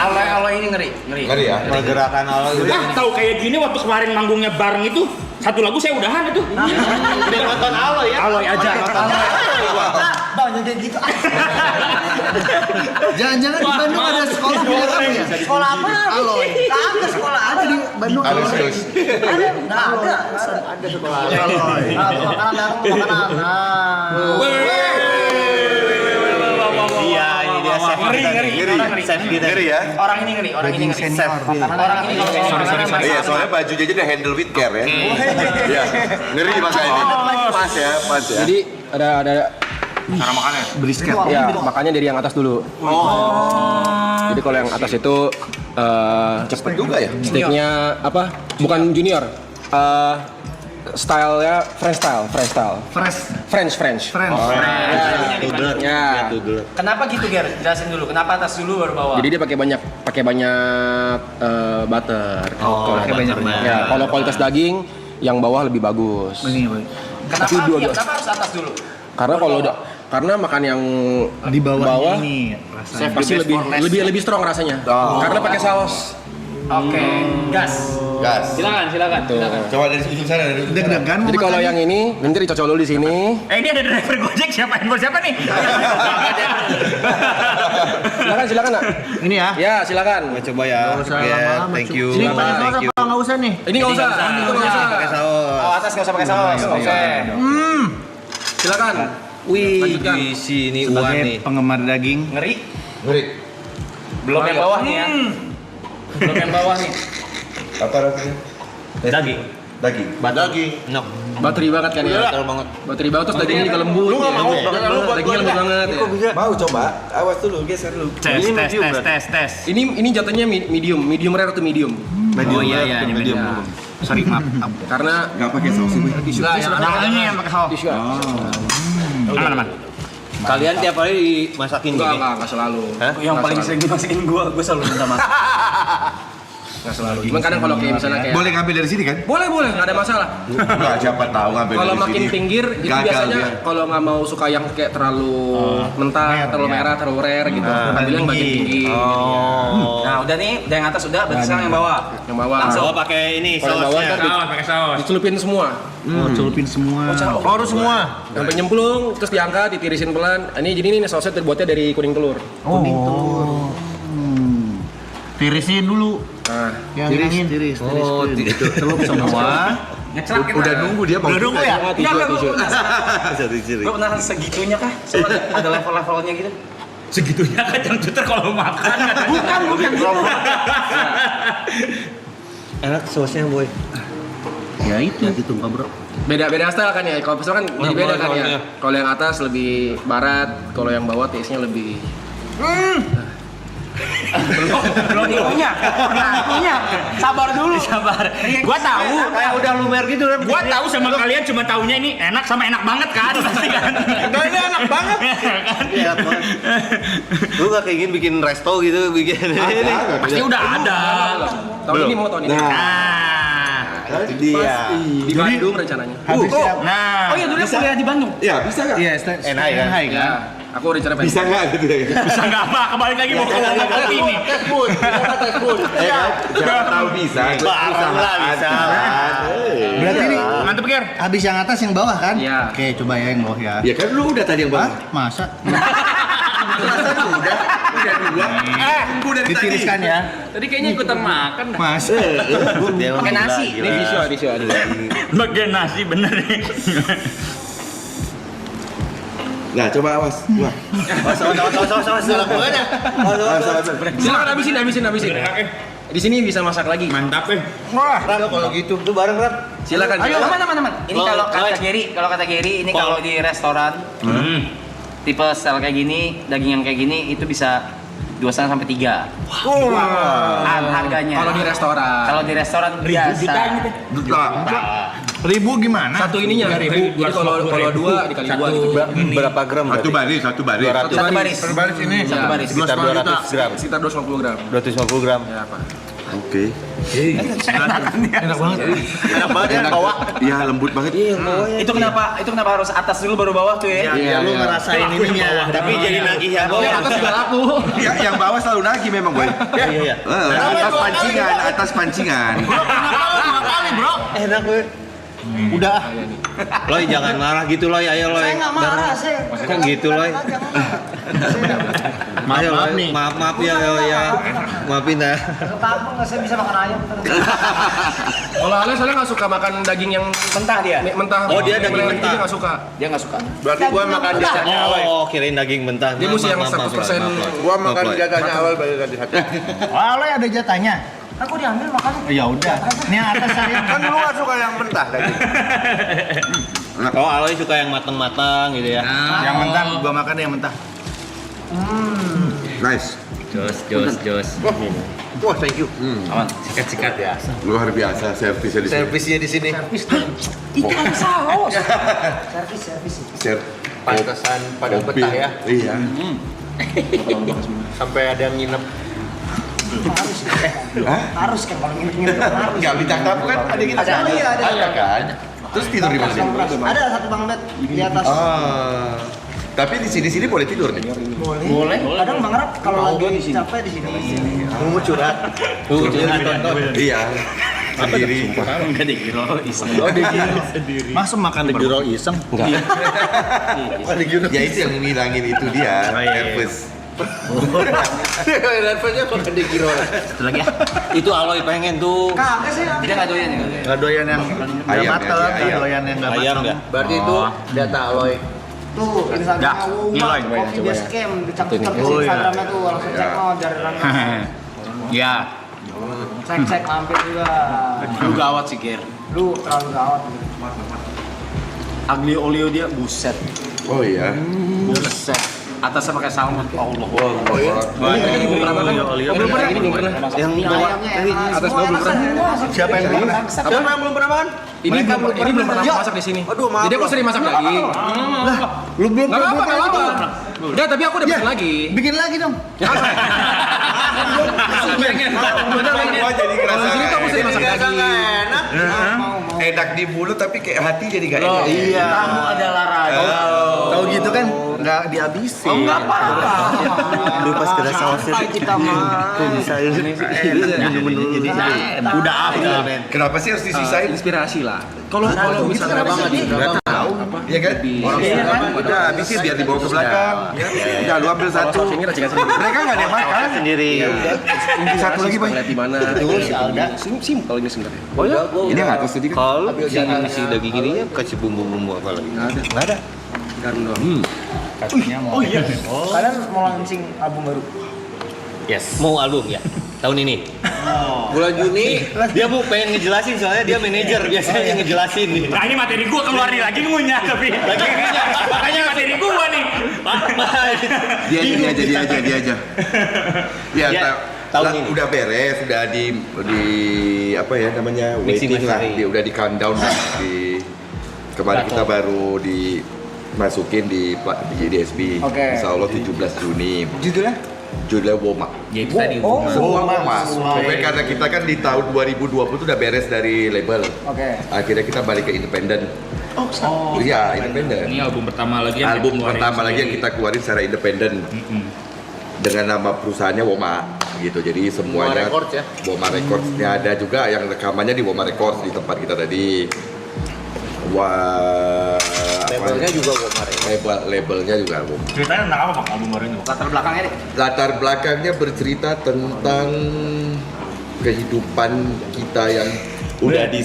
Speaker 2: Alloy ini ngeri.
Speaker 3: Ngeri ya?
Speaker 10: Pergerakan alloy udah.
Speaker 7: Tahu kayak gini waktu kemarin manggungnya bareng itu satu lagu saya udahan itu.
Speaker 10: Udah nonton alloy ya?
Speaker 7: Alloy aja.
Speaker 9: Banyak kayak gitu.
Speaker 4: Jangan-jangan di Bandung ada sekolah bela kamu ya?
Speaker 9: Sekolah apa?
Speaker 4: Alloy.
Speaker 9: Ada sekolah ada di
Speaker 4: Bandung
Speaker 3: Halus terus.
Speaker 9: Ada. Ada sekolah.
Speaker 4: Alloy.
Speaker 9: Makanan.
Speaker 10: Iya, ini dia chef. Chef kita.
Speaker 3: Ngeri ya?
Speaker 2: Orang ini ngeri.
Speaker 10: Chef.
Speaker 2: Orang ini kalau
Speaker 3: Iya, soalnya bajunya aja udah handle with care ya. Iya. Ngeri makanya. Pas ya.
Speaker 8: Jadi ada
Speaker 6: Cara makannya.
Speaker 4: Brisket.
Speaker 8: ya makanya dari yang atas dulu. Jadi kalau yang atas itu
Speaker 3: Cepet juga ya?
Speaker 8: steaknya apa? Bukan junior. Stylenya French.
Speaker 10: Tudut.
Speaker 8: Ya.
Speaker 10: Tudut.
Speaker 2: Kenapa gitu Ger? Jelasin dulu. Kenapa atas dulu baru bawah?
Speaker 8: Jadi dia pakai banyak butter.
Speaker 10: Pakai banyak banget.
Speaker 8: Ya, kalau kualitas daging yang bawah lebih bagus. Tapi
Speaker 2: Kenapa harus atas dulu?
Speaker 8: Karena makan yang
Speaker 4: Di bawah
Speaker 8: bawah
Speaker 4: ini rasanya.
Speaker 8: pasti lebih strong rasanya. Karena pakai saus.
Speaker 2: Oke, gas.
Speaker 1: Silakan.
Speaker 8: Tuh.
Speaker 3: Coba dari ujung sana dari ujung sana.
Speaker 4: Deg-degan mau
Speaker 8: Jadi kalau
Speaker 4: makan.
Speaker 8: yang ini nanti dicocol dulu di sini.
Speaker 7: Ini ada driver Gojek siapa? Handphone siapa nih?
Speaker 8: Silakan Nak.
Speaker 4: Ini ya.
Speaker 8: Ya, silakan.
Speaker 10: Coba ya. Thank you.
Speaker 4: Ini pakai saus apa nggak usah nih?
Speaker 8: Ini nggak usah. Itu nggak usah.
Speaker 10: Pakai saus.
Speaker 2: Oh, atas nggak usah pakai saus. Oke.
Speaker 8: Silakan.
Speaker 10: Wih, di sini uang
Speaker 4: Sebagai
Speaker 10: nih.
Speaker 4: penggemar daging.
Speaker 2: Ngeri.
Speaker 3: Ngeri.
Speaker 2: Belum yang bawah nih ya. Belum yang bawah nih.
Speaker 3: Apa rasanya?
Speaker 10: Daging.
Speaker 3: Daging.
Speaker 10: Nok.
Speaker 8: Bateri banget kan ya.
Speaker 10: Betul banget.
Speaker 8: Bateri banget terus dagingnya juga lembut.
Speaker 10: Lu nggak mau?
Speaker 8: Dagingnya lembut banget ya.
Speaker 3: Mau coba? Awas dulu, geser dulu.
Speaker 7: Tes.
Speaker 8: Ini jatuhnya medium rare atau medium.
Speaker 7: Oh iya, ini medium.
Speaker 10: Sorry, maaf.
Speaker 8: Karena
Speaker 3: Enggak pakai saus ini.
Speaker 7: Nah, ini yang pakai saus.
Speaker 8: tisu.
Speaker 7: Aman.
Speaker 10: Kalian tiap hari dimasakin gini?
Speaker 8: Enggak selalu.
Speaker 10: Hah?
Speaker 2: Yang paling sering dimasukin gua selalu minta maaf.
Speaker 11: Nggak selalu. Cuman kadang kalau kayak misalnya kayak
Speaker 3: Boleh ngambil dari sini kan?
Speaker 11: boleh, nggak ada masalah.
Speaker 3: Enggak, siapa tahu ngambil
Speaker 11: Kalau
Speaker 3: dari
Speaker 11: makin
Speaker 3: sini.
Speaker 11: pinggir itu
Speaker 3: Gagal
Speaker 11: biasanya
Speaker 3: dia.
Speaker 11: kalau nggak mau suka yang kayak terlalu mentah, terlalu merah, terlalu rare gitu. Ambil yang bagian tinggi.
Speaker 2: Nah, udah nih, udah yang atas udah, berarti sekarang yang bawah.
Speaker 11: Yang bawah.
Speaker 10: Oh, pakai ini
Speaker 11: Kalau yang bawah
Speaker 10: sausnya.
Speaker 11: ntar
Speaker 7: Pakai saus.
Speaker 11: dicelupin semua.
Speaker 4: Celupin semua.
Speaker 10: Harus semua.
Speaker 11: Sampai nyemplung, terus diangkat, ditirisin pelan. Ini jadi ini sausnya terbuatnya dari kuning telur.
Speaker 4: Kuning telur. Tirisin dulu.
Speaker 11: Nah,
Speaker 4: Tiris. Celup semua.
Speaker 3: Udah nunggu dia mau.
Speaker 10: Udah nunggu ya?
Speaker 11: tisu.
Speaker 2: Gue penasaran segitunya kah? Soalnya ada level-levelnya gitu.
Speaker 7: Segitunya kacang cuter kalau makan
Speaker 2: Bukan.
Speaker 10: Enak sausnya, boy.
Speaker 4: Ya itu tumpah bro.
Speaker 11: Beda style kan ya. Kalau pesawat kan jadi beda kan ya. Kalau yang atas lebih barat, kalau yang bawah taste-nya lebih
Speaker 2: Belum punya. Sabar dulu.
Speaker 7: sabar gua tahu
Speaker 10: Kayak udah lumer gitu kan.
Speaker 7: gua tahu sama kalian cuma taunya ini enak sama enak banget kan pasti kan
Speaker 10: Enggak, ini enak banget.
Speaker 7: kan
Speaker 10: Iya, Boy. Lu gak kayak gini bikin resto gitu, bikin ini.
Speaker 7: pasti udah ada
Speaker 11: tahun ini mau tahun ini.
Speaker 7: nah
Speaker 3: Itu dia.
Speaker 11: Di Bandung rencananya.
Speaker 7: nah
Speaker 2: Oh iya, dulu kuliah di Bandung.
Speaker 3: Ya, bisa nggak?
Speaker 4: Iya,
Speaker 10: Enak ya?
Speaker 11: Ya, aku rencana pengen.
Speaker 3: Bisa nggak gitu ya?
Speaker 7: bisa nggak apa kembali lagi mau ke ngomong kopi nih
Speaker 3: Siapa tahu bisa.
Speaker 10: Barang lah bisa.
Speaker 4: Berarti ini
Speaker 7: mantep Ger
Speaker 4: habis yang atas yang bawah kan?
Speaker 11: Iya.
Speaker 4: Oke, coba ya yang bawah ya.
Speaker 3: Ya kan lu udah tadi yang
Speaker 4: Hah?
Speaker 3: bawah.
Speaker 4: Masa?
Speaker 3: Udah dua. Udah
Speaker 4: Ditiriskan ya.
Speaker 2: Tadi kayaknya ikutan makan dah.
Speaker 4: Mas.
Speaker 2: Pakai nasi.
Speaker 11: Ini visual.
Speaker 7: bagian nasi bener nih
Speaker 3: Nah, coba awas. Wah.
Speaker 10: Salah gue aja.
Speaker 11: Silakan habisin. Di sini bisa masak lagi.
Speaker 7: mantap
Speaker 10: Kalau gitu tuh bareng Rap.
Speaker 11: Silakan.
Speaker 2: Ayo, aman. Ini
Speaker 10: Lo-
Speaker 2: kalau kata Gary, ini kalau di restoran tipe style kayak gini, daging yang kayak gini itu bisa 2,5 sampai 3. Harganya.
Speaker 11: Kalau di restoran.
Speaker 2: Kalau di restoran biasa.
Speaker 4: Ribu gimana?
Speaker 11: Satu ininya 1.000. Jadi kalau dua dikali dua gitu.
Speaker 10: Berapa gram
Speaker 3: Satu
Speaker 10: berarti?
Speaker 3: baris, satu baris.
Speaker 10: 200.
Speaker 2: Satu baris.
Speaker 4: Baris ini.
Speaker 2: Satu baris.
Speaker 10: Sekitar 200 gram.
Speaker 11: Sekitar 250 gram.
Speaker 10: 250 gram.
Speaker 11: Ya, Pak.
Speaker 3: Oke.
Speaker 4: Enak banget.
Speaker 10: Enak banget ya bawa.
Speaker 3: Iya, lembut banget.
Speaker 2: Itu kenapa harus atas dulu baru bawah tuh ya?
Speaker 4: Iya, lu ngerasain ininya.
Speaker 10: Tapi jadi nagih yang
Speaker 11: Kalau yang
Speaker 10: bawah.
Speaker 11: atas juga laku.
Speaker 3: Ya, yang bawah selalu nagih memang, boy.
Speaker 10: Iya.
Speaker 3: Atas pancingan.
Speaker 10: Enak gue.
Speaker 4: Udah.
Speaker 10: Loy jangan marah gitu Loy, ayo Loy.
Speaker 9: Saya nggak marah, saya.
Speaker 10: Kan gitu Loy.
Speaker 4: Maaf nih.
Speaker 10: Maaf ya ya. Maafin ya.
Speaker 9: Ke kampung nggak saya bisa makan ayam.
Speaker 11: Kalau Ale soalnya nggak suka makan daging yang
Speaker 2: Mentah dia.
Speaker 11: mentah.
Speaker 10: Oh, dia daging mentah.
Speaker 11: Dia nggak suka.
Speaker 2: Dia nggak suka.
Speaker 5: Berarti gua makan jatahnya awal.
Speaker 10: Oh, kirain daging mentah.
Speaker 11: Dia mesti yang 100%.
Speaker 5: Gua makan jatahnya awal baru ganti hati.
Speaker 4: Oh, lo ada jatahnya?
Speaker 9: Aku diambil makannya.
Speaker 4: Ya udah. Ini yang atas saya.
Speaker 5: Kan lu gak suka yang mentah daging.
Speaker 10: Oh, Aloy suka yang matang-matang gitu ya.
Speaker 4: Yang mentah, gua makan yang mentah.
Speaker 3: Nice.
Speaker 7: jos
Speaker 5: Wah, thank you.
Speaker 2: Aman.
Speaker 7: sikat ya
Speaker 3: Luar biasa servisnya di sini.
Speaker 5: Servisnya di sini.
Speaker 9: Ikan saus. Servis.
Speaker 5: Pantesan pada
Speaker 3: Kopi.
Speaker 5: betah ya.
Speaker 3: Iya.
Speaker 5: Sampai ada yang nginep.
Speaker 9: Harus kan kalau nginep harus.
Speaker 3: Enggak bintang tamu kan ada kita.
Speaker 9: Ada. Iya, ada.
Speaker 3: kan. Terus tidur di mana?
Speaker 9: Ada satu bang bed di atas.
Speaker 3: Ah. Tapi di sini boleh tidur nih.
Speaker 9: Boleh. Kadang Bang Rap kalau lagi capek di sini.
Speaker 5: Mau curhat.
Speaker 3: Iya. Sendiri.
Speaker 2: Enggak dikira iseng.
Speaker 4: Masa makan berdua iseng? Enggak.
Speaker 3: Ya itu yang ngilangin itu dia. Nervous.
Speaker 5: Nervosnya kok gede kira.
Speaker 2: Satu lagi ya.
Speaker 10: Itu Aloy pengen tuh.
Speaker 9: Kagak sih.
Speaker 2: Dia nggak doyan ya.
Speaker 4: Enggak doyan yang
Speaker 3: Ayam,
Speaker 4: matang,
Speaker 3: ya,
Speaker 4: enggak
Speaker 3: ayam.
Speaker 4: doyan yang enggak
Speaker 10: Ayam
Speaker 4: matang.
Speaker 10: ya?
Speaker 5: Berarti itu data Aloy.
Speaker 9: Tuh, Instagramnya Uma, Kopi Base Camp, dicak-cak ke Instagramnya tuh, langsung cek no dari Rangga.
Speaker 2: Ya.
Speaker 9: Cek mampir juga.
Speaker 2: Lu gawat sih Ger.
Speaker 9: Lu terlalu gawat.
Speaker 2: Aglio olio dia buset.
Speaker 3: Oh iya.
Speaker 2: Buset. Atasnya pakai salmon. Allah.
Speaker 3: Oh iya.
Speaker 11: Ini belum pernah makan. Belum pernah. Ini belum pernah.
Speaker 10: Yang
Speaker 9: Ini
Speaker 10: bawa
Speaker 9: ayamnya enak.
Speaker 11: atas
Speaker 9: Semua
Speaker 11: bawah belum
Speaker 9: enak,
Speaker 11: pernah.
Speaker 9: semua.
Speaker 4: Siapa yang pernah?
Speaker 5: Siapa yang belum pernah makan?
Speaker 11: Ini belum pernah masak di sini.
Speaker 5: Aduh, maaf.
Speaker 11: Jadi aku sering masak daging.
Speaker 4: Lu belum
Speaker 11: Nggak apa-apa. Udah, tapi aku udah bikin lagi.
Speaker 4: Bikin lagi dong.
Speaker 3: Gua jadi ngerasa
Speaker 11: Kalau sini tuh aku sering masak lagi.
Speaker 3: enak di mulut tapi kayak hati jadi gak enak.
Speaker 4: Iya.
Speaker 2: Kamu adalah raja.
Speaker 4: Tahu gitu kan nggak dihabisin.
Speaker 2: Oh, nggak apa-apa.
Speaker 10: Lu pas kena sausnya
Speaker 2: Kita mah.
Speaker 10: kok bisa ini? Jadi
Speaker 2: Udah.
Speaker 3: Kenapa sih harus disisain?
Speaker 11: Inspirasi lah. Kalau misalnya banget
Speaker 3: Nggak tahu. Iya kan? Udah habisin biar dibawa ke belakang. Udah lu ambil satu. Mereka nggak ada yang makan.
Speaker 10: sendiri.
Speaker 3: Satu lagi Bang.
Speaker 11: lihat di mana.
Speaker 2: Terus ada.
Speaker 11: Simpel ini sebenarnya.
Speaker 10: Oh ya?
Speaker 3: Ini yang atas tadi kan?
Speaker 10: Kalau si daging ini kasih bumbu-bumbu apa lagi?
Speaker 2: Nggak ada.
Speaker 11: Garam doang.
Speaker 2: Oh iya. Kalian mau launching album baru?
Speaker 10: Yes. Mau album ya? Tahun ini.
Speaker 5: Bulan Juni.
Speaker 10: Dia bu pengen ngejelasin soalnya dia manajer biasanya yang ngejelasin nih.
Speaker 7: Nah ini materi gua keluarin lagi ngunyah tapi lagi ngunyah. Makanya materi gua nih.
Speaker 3: Dia aja. Ya,
Speaker 10: Ya, tahun ini.
Speaker 3: udah beres, udah di apa ya namanya
Speaker 10: Mixing
Speaker 3: waiting lah,
Speaker 10: mastering.
Speaker 3: udah di countdown lah di kemarin kita baru dimasukin di DSB.
Speaker 2: Oke.
Speaker 3: Insya Allah 17 Juni. Judulnya Woma.
Speaker 7: Ya itu tadi.
Speaker 3: Semua Woma. Pokoknya karena kita kan di tahun 2020 tuh udah beres dari label.
Speaker 2: Oke.
Speaker 3: Akhirnya kita balik ke independen. Oh, iya, independen.
Speaker 7: Ini album pertama lagi yang
Speaker 3: Album
Speaker 7: kita keluarin
Speaker 3: pertama lagi yang
Speaker 7: sendiri.
Speaker 3: kita keluarin secara independen dengan nama perusahaannya Woma gitu. Jadi semuanya
Speaker 5: Records ya?
Speaker 3: Woma Records-nya ada juga yang rekamannya di Woma Records di tempat kita tadi. Wah,
Speaker 5: Labelnya juga Woma Records.
Speaker 3: labelnya juga Woma.
Speaker 6: Ceritanya tentang apa Bang album baru ini? Bang?
Speaker 2: Latar belakangnya deh.
Speaker 3: Latar belakangnya bercerita tentang kehidupan kita yang udah di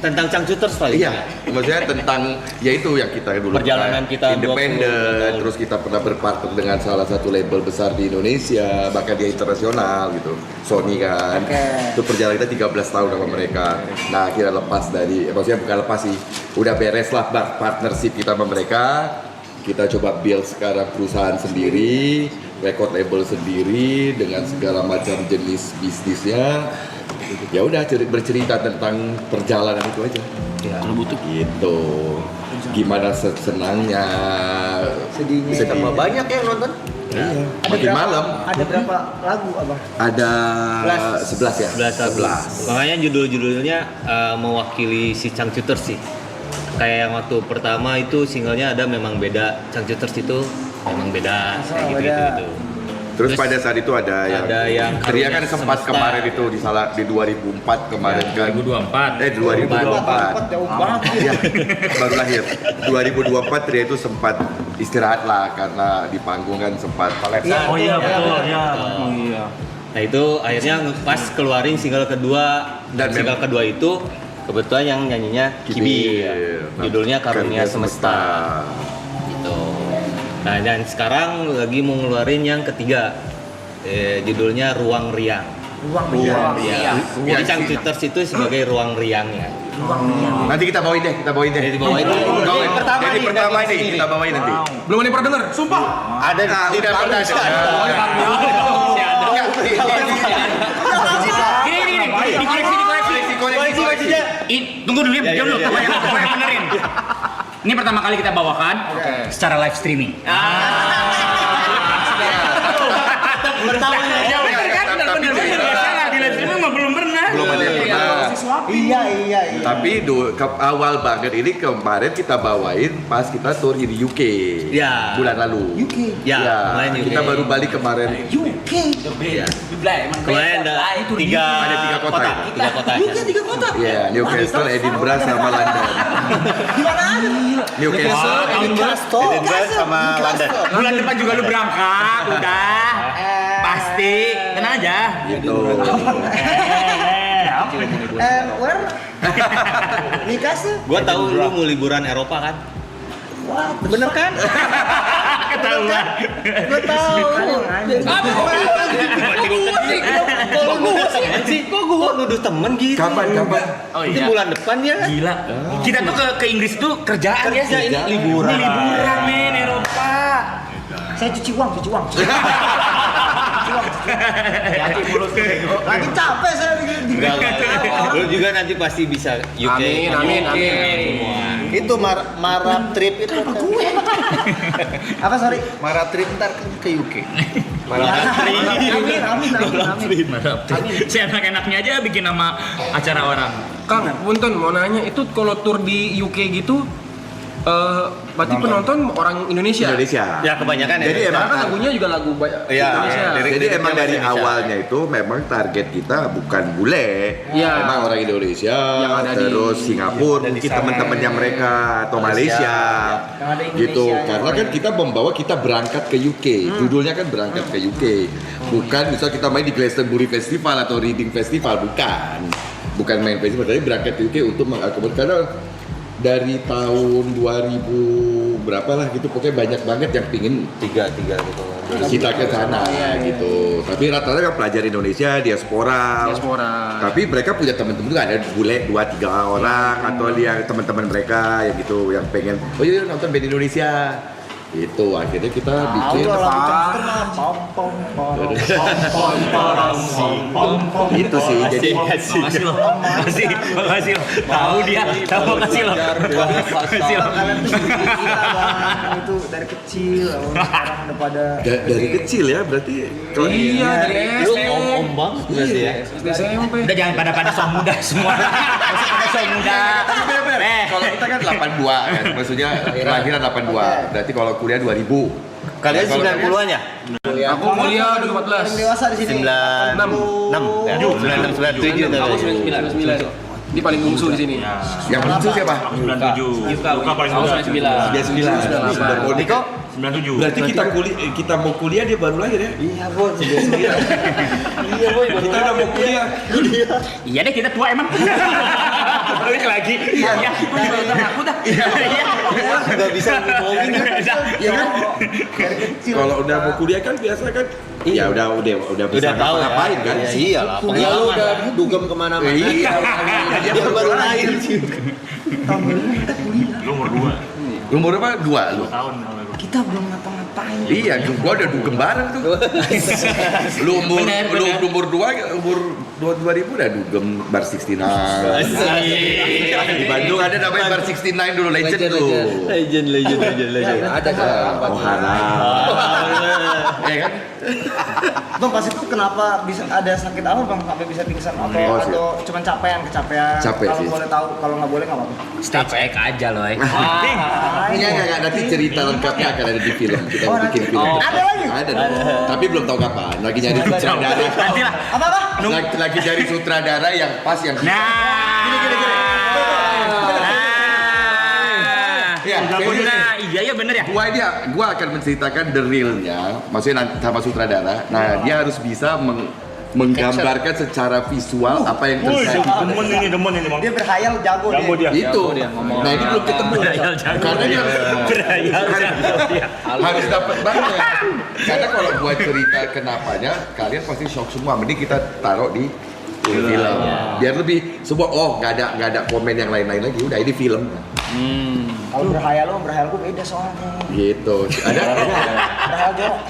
Speaker 10: tentang Cangcuters lah.
Speaker 3: Iya, maksudnya tentang yaitu yang kita dulu
Speaker 10: Perjalanan kita
Speaker 3: independen, terus kita pernah berpartner dengan salah satu label besar di Indonesia, bahkan dia internasional gitu, Sony kan.
Speaker 2: Oke.
Speaker 3: Itu perjalanan kita 13 tahun sama mereka. Nah, akhirnya lepas dari, maksudnya bukan lepas sih, udah beres lah partnership kita sama mereka. Kita coba build sekarang perusahaan sendiri, record label sendiri dengan segala macam jenis bisnisnya. Ya udah bercerita tentang perjalanan itu aja. Kalau butuh gitu. Gimana senangnya,
Speaker 2: Sedihnya.
Speaker 5: Tambah banyak ya yang nonton.
Speaker 3: Iya. Makin malam
Speaker 2: Ada berapa lagu, Abang?
Speaker 3: ada 11 ya.
Speaker 10: 11. Makanya judul-judulnya mewakili si Cangcuters sih. Kayak yang waktu pertama itu singlenya ada memang beda. Cangcuters itu memang beda kayak gitu-gitu.
Speaker 3: Terus pada saat itu ada yang Tria kan
Speaker 10: Karunia
Speaker 3: sempat
Speaker 10: Semesta.
Speaker 3: kemarin itu di 2004 kemarin kan.
Speaker 7: 2024.
Speaker 3: 2024.
Speaker 2: Jauh banget.
Speaker 3: Ya, baru lahir. 2024 Tria itu sempat istirahat lah karena di panggung kan sempat
Speaker 6: Oh iya betul ya. Oh iya.
Speaker 10: Nah itu akhirnya pas keluarin single kedua dan
Speaker 3: Dan
Speaker 10: single kedua itu kebetulan yang nyanyinya Kibil. Judulnya Karunia Semesta. Gitu. Nah dan sekarang lagi mau ngeluarin yang ketiga. Judulnya Ruang Riang.
Speaker 2: Ruang Riang.
Speaker 10: Jadi Cangcuters itu sebagai ruang riangnya.
Speaker 3: Nanti kita bawain deh.
Speaker 10: Jadi bawain dulu.
Speaker 3: Bawain.
Speaker 10: Pertama
Speaker 3: Jadi
Speaker 10: nih,
Speaker 3: pertama
Speaker 10: dari
Speaker 3: ini
Speaker 10: sini.
Speaker 3: kita bawain nanti.
Speaker 11: Belum ada yang pernah denger, sumpah.
Speaker 3: Ada tidak pernah
Speaker 7: Gini, dikoreksi. Tunggu dulu ya, diam dulu. Apa yang benerin? Ini pertama kali kita bawakan secara live streaming.
Speaker 10: Pertamanya
Speaker 7: Di live streaming mah belum pernah.
Speaker 3: Belum ada yang pernah.
Speaker 2: Iya.
Speaker 3: Tapi awal banget ini kemarin kita bawain pas kita tour di UK.
Speaker 10: Ya.
Speaker 3: Bulan lalu.
Speaker 10: Ya,
Speaker 3: Ya,
Speaker 10: kemarin UK.
Speaker 3: kita baru balik kemarin.
Speaker 10: Kemarin ada tiga
Speaker 3: kota ya?
Speaker 10: Tiga kota.
Speaker 3: Iya, Newcastle, Edinburgh sama London. Newcastle,
Speaker 10: Edinburgh sama London.
Speaker 7: Bulan depan juga lu berangkat, udah. Pasti, tenang aja.
Speaker 3: gitu.
Speaker 2: Where? Newcastle?
Speaker 10: Gua tahu lu mau liburan Eropa kan?
Speaker 2: Wah,
Speaker 10: Bener kan?
Speaker 7: Ketahuan.
Speaker 2: gue tahu.
Speaker 10: Kok gua nuduh temen gitu?
Speaker 3: Kapan?
Speaker 7: Oh
Speaker 10: Itu
Speaker 7: iya.
Speaker 10: bulan depan ya kan?
Speaker 7: Gila. Kita tuh ke Inggris tuh kerjaan ya.
Speaker 10: Kerja ini liburan.
Speaker 7: Liburan men Eropa.
Speaker 2: Saya cuci uang. Hati mulut bego.
Speaker 9: Lagi capek saya di
Speaker 10: Enggak. Lu juga nanti pasti bisa UK.
Speaker 11: Amin.
Speaker 4: Itu Marab trip itu apa gue?
Speaker 9: Apa sorry?
Speaker 4: Marab trip ntar ke UK.
Speaker 9: Amin.
Speaker 7: Si enak-enaknya aja bikin nama acara orang.
Speaker 11: Kang, punten mau nanya itu kalau tour di UK gitu berarti penonton orang Indonesia.
Speaker 10: Ya kebanyakan ya.
Speaker 3: Jadi
Speaker 11: Karena
Speaker 3: emang
Speaker 11: kan lagunya juga lagu Indonesia.
Speaker 3: jadi emang dari awalnya itu memang target kita bukan bule,
Speaker 11: Iya.
Speaker 3: memang orang Indonesia,
Speaker 11: Yang ada di-
Speaker 3: terus Singapura, mungkin teman-temannya mereka atau Malaysia,
Speaker 9: Yang ada
Speaker 3: gitu.
Speaker 9: Indonesianya.
Speaker 3: Karena kan kita membawa kita berangkat ke UK, judulnya kan berangkat ke UK, bukan misal kita main di Glastonbury Festival atau Reading Festival, bukan main festival, tapi berangkat ke UK untuk mengakomodir karena dari tahun 2000 berapa lah gitu pokoknya banyak banget yang pingin
Speaker 10: tiga gitu.
Speaker 3: kita ke sana gitu. Tapi rata-rata kan pelajar Indonesia diaspora. Tapi mereka punya teman-teman juga ada bule 2-3 orang atau dia teman-teman mereka yang gitu yang pengen oh iya nonton band Indonesia. Itu akhirnya kita bikin itu sih jadi
Speaker 7: Makasih loh. Tahu dia, tahu makasih loh. Makasih loh.
Speaker 9: Itu dari kecil, sekarang udah pada
Speaker 3: dari kecil ya berarti kalau
Speaker 11: Iya, dari
Speaker 10: Lu
Speaker 11: SD.
Speaker 10: om bang berarti ya.
Speaker 11: SMP.
Speaker 7: Udah jangan pada so muda semua. Masih pada so muda.
Speaker 3: kalau kita kan 82 kan maksudnya kelahiran 82 berarti kalau kuliah 2000
Speaker 10: Kalian 90-an ya?
Speaker 11: Aku kuliah 2014.
Speaker 9: dewasa di sini.
Speaker 10: 96 ya. 97
Speaker 11: Aku 99. Dia paling bungsu di sini.
Speaker 3: yang muncul siapa?
Speaker 6: 97. Luka paling muda.
Speaker 3: 99 Niko
Speaker 6: 97.
Speaker 3: berarti kita mau kuliah dia baru lahir ya?
Speaker 9: Iya, Boy. Iya, Boy.
Speaker 3: Kita udah mau kuliah.
Speaker 7: Iya deh kita tua emang. Balik lagi. Iya. Aku dah. Iya.
Speaker 10: Enggak bisa ngomongin.
Speaker 3: Iya kan? Kalau udah mau kuliah kan biasa kan ya udah bisa
Speaker 10: tahu ya.
Speaker 3: ngapain kan?
Speaker 10: Ya, iyalah.
Speaker 5: Ya lu udah dugem kemana-mana.
Speaker 3: Iya.
Speaker 10: Dia baru lahir sih.
Speaker 6: Lu umur 2
Speaker 3: Lu umur berapa? 2 lu.
Speaker 6: tahun.
Speaker 9: Kita belum ngapa-ngapain.
Speaker 3: Iya, gua udah dugem bareng tuh. Lu umur 2 umur 2000 udah dugem Bar 69. Di Bandung ada namanya Bar 69 dulu legend tuh.
Speaker 10: Legend.
Speaker 5: Ada kan?
Speaker 3: Ohana. Ya kan?
Speaker 9: Bang, pas itu kenapa bisa ada sakit apa Bang sampai bisa pingsan atau cuma kecapean?
Speaker 3: Capek
Speaker 9: Kalau
Speaker 3: sih.
Speaker 9: boleh tahu, kalau nggak boleh nggak apa-apa.
Speaker 7: Stage egg aja loh.
Speaker 3: Enggak, nanti cerita lengkapnya akan ada di film. Kita bikin film.
Speaker 9: Ada lagi?
Speaker 3: Ada. Tapi belum tahu kapan. Lagi nyari sutradara.
Speaker 7: Nanti lah.
Speaker 9: Apa?
Speaker 3: Lagi cari sutradara yang pas yang Ya,
Speaker 7: iya bener ya.
Speaker 3: Gua akan menceritakan the real-nya, maksudnya nanti sama sutradara. Nah, dia harus bisa menggambarkan secara visual apa yang terjadi.
Speaker 6: Demen ini Bang.
Speaker 9: Dia berhayal jago dia.
Speaker 3: Itu. Nah, ini belum ketemu. Karena dia harus dapat banget. Karena kalau gua cerita kenapanya, kalian pasti shock semua. Mending kita taruh di film. Biar lebih semua nggak ada komen yang lain-lain lagi. Udah ini film.
Speaker 9: Kalau berhayalku beda soalnya.
Speaker 3: Gitu. Ada
Speaker 9: Berhayal jorok.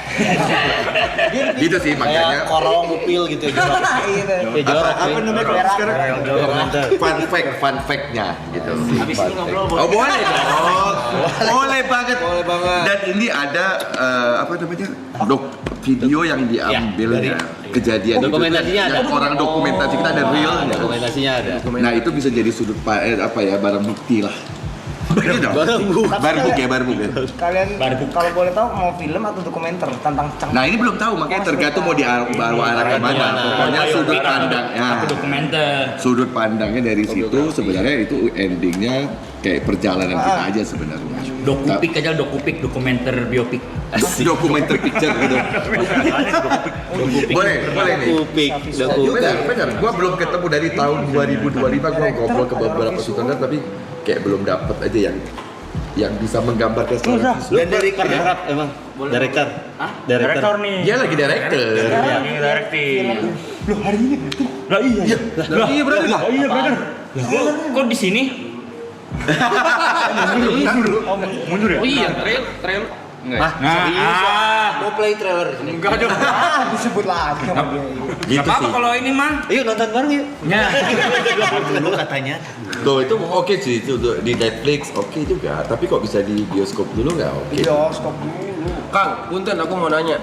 Speaker 3: gitu sih makanya.
Speaker 10: Korong upil gitu.
Speaker 3: Apa namanya kalau sekarang? Fun fact-nya gitu.
Speaker 7: Habis ini ngobrol
Speaker 3: Oh boleh dong. Boleh banget. Dan ini ada apa namanya video yang diambil ya kejadian itu.
Speaker 10: Dokumentasinya ada.
Speaker 3: Yang orang dokumentasi kita ada realnya.
Speaker 10: Dokumentasinya ada.
Speaker 3: Nah itu bisa jadi sudut barang bukti lah. Barang bukti ya.
Speaker 9: Kalian kalau boleh tahu mau film atau dokumenter tentang
Speaker 3: Nah ini belum tahu makanya tergantung mau dibawa arah kemana. Pokoknya sudut pandangnya.
Speaker 7: Dokumenter.
Speaker 3: Sudut pandangnya dari situ sebenarnya itu endingnya kayak perjalanan kita aja sebenarnya.
Speaker 7: Dokumenter biopik.
Speaker 3: Dokumenter picture gitu. Boleh nih. Benar. Gua belum ketemu dari tahun 2025 gua ngobrol ke beberapa sutradara tapi kayak belum dapet aja yang bisa menggambarkan secara visual.
Speaker 10: Dan director emang. Director.
Speaker 6: Direktor nih.
Speaker 3: Dia lagi director.
Speaker 6: Lagi directing.
Speaker 9: Loh, hari ini berarti.
Speaker 6: Iya brother.
Speaker 7: Kok di sini?
Speaker 6: Mundur ya?
Speaker 7: Oh iya, trail.
Speaker 5: Mau play trailer di sini.
Speaker 6: Enggak dong.
Speaker 9: Disebut lagi.
Speaker 7: Gak apa-apa kalau ini mah.
Speaker 10: Yuk nonton bareng yuk.
Speaker 7: Ya.
Speaker 10: Dulu katanya.
Speaker 3: Tuh itu oke sih, itu di Netflix oke juga, tapi kok bisa di bioskop dulu nggak oke?
Speaker 9: Bioskop dulu.
Speaker 11: Kang, punten aku mau nanya.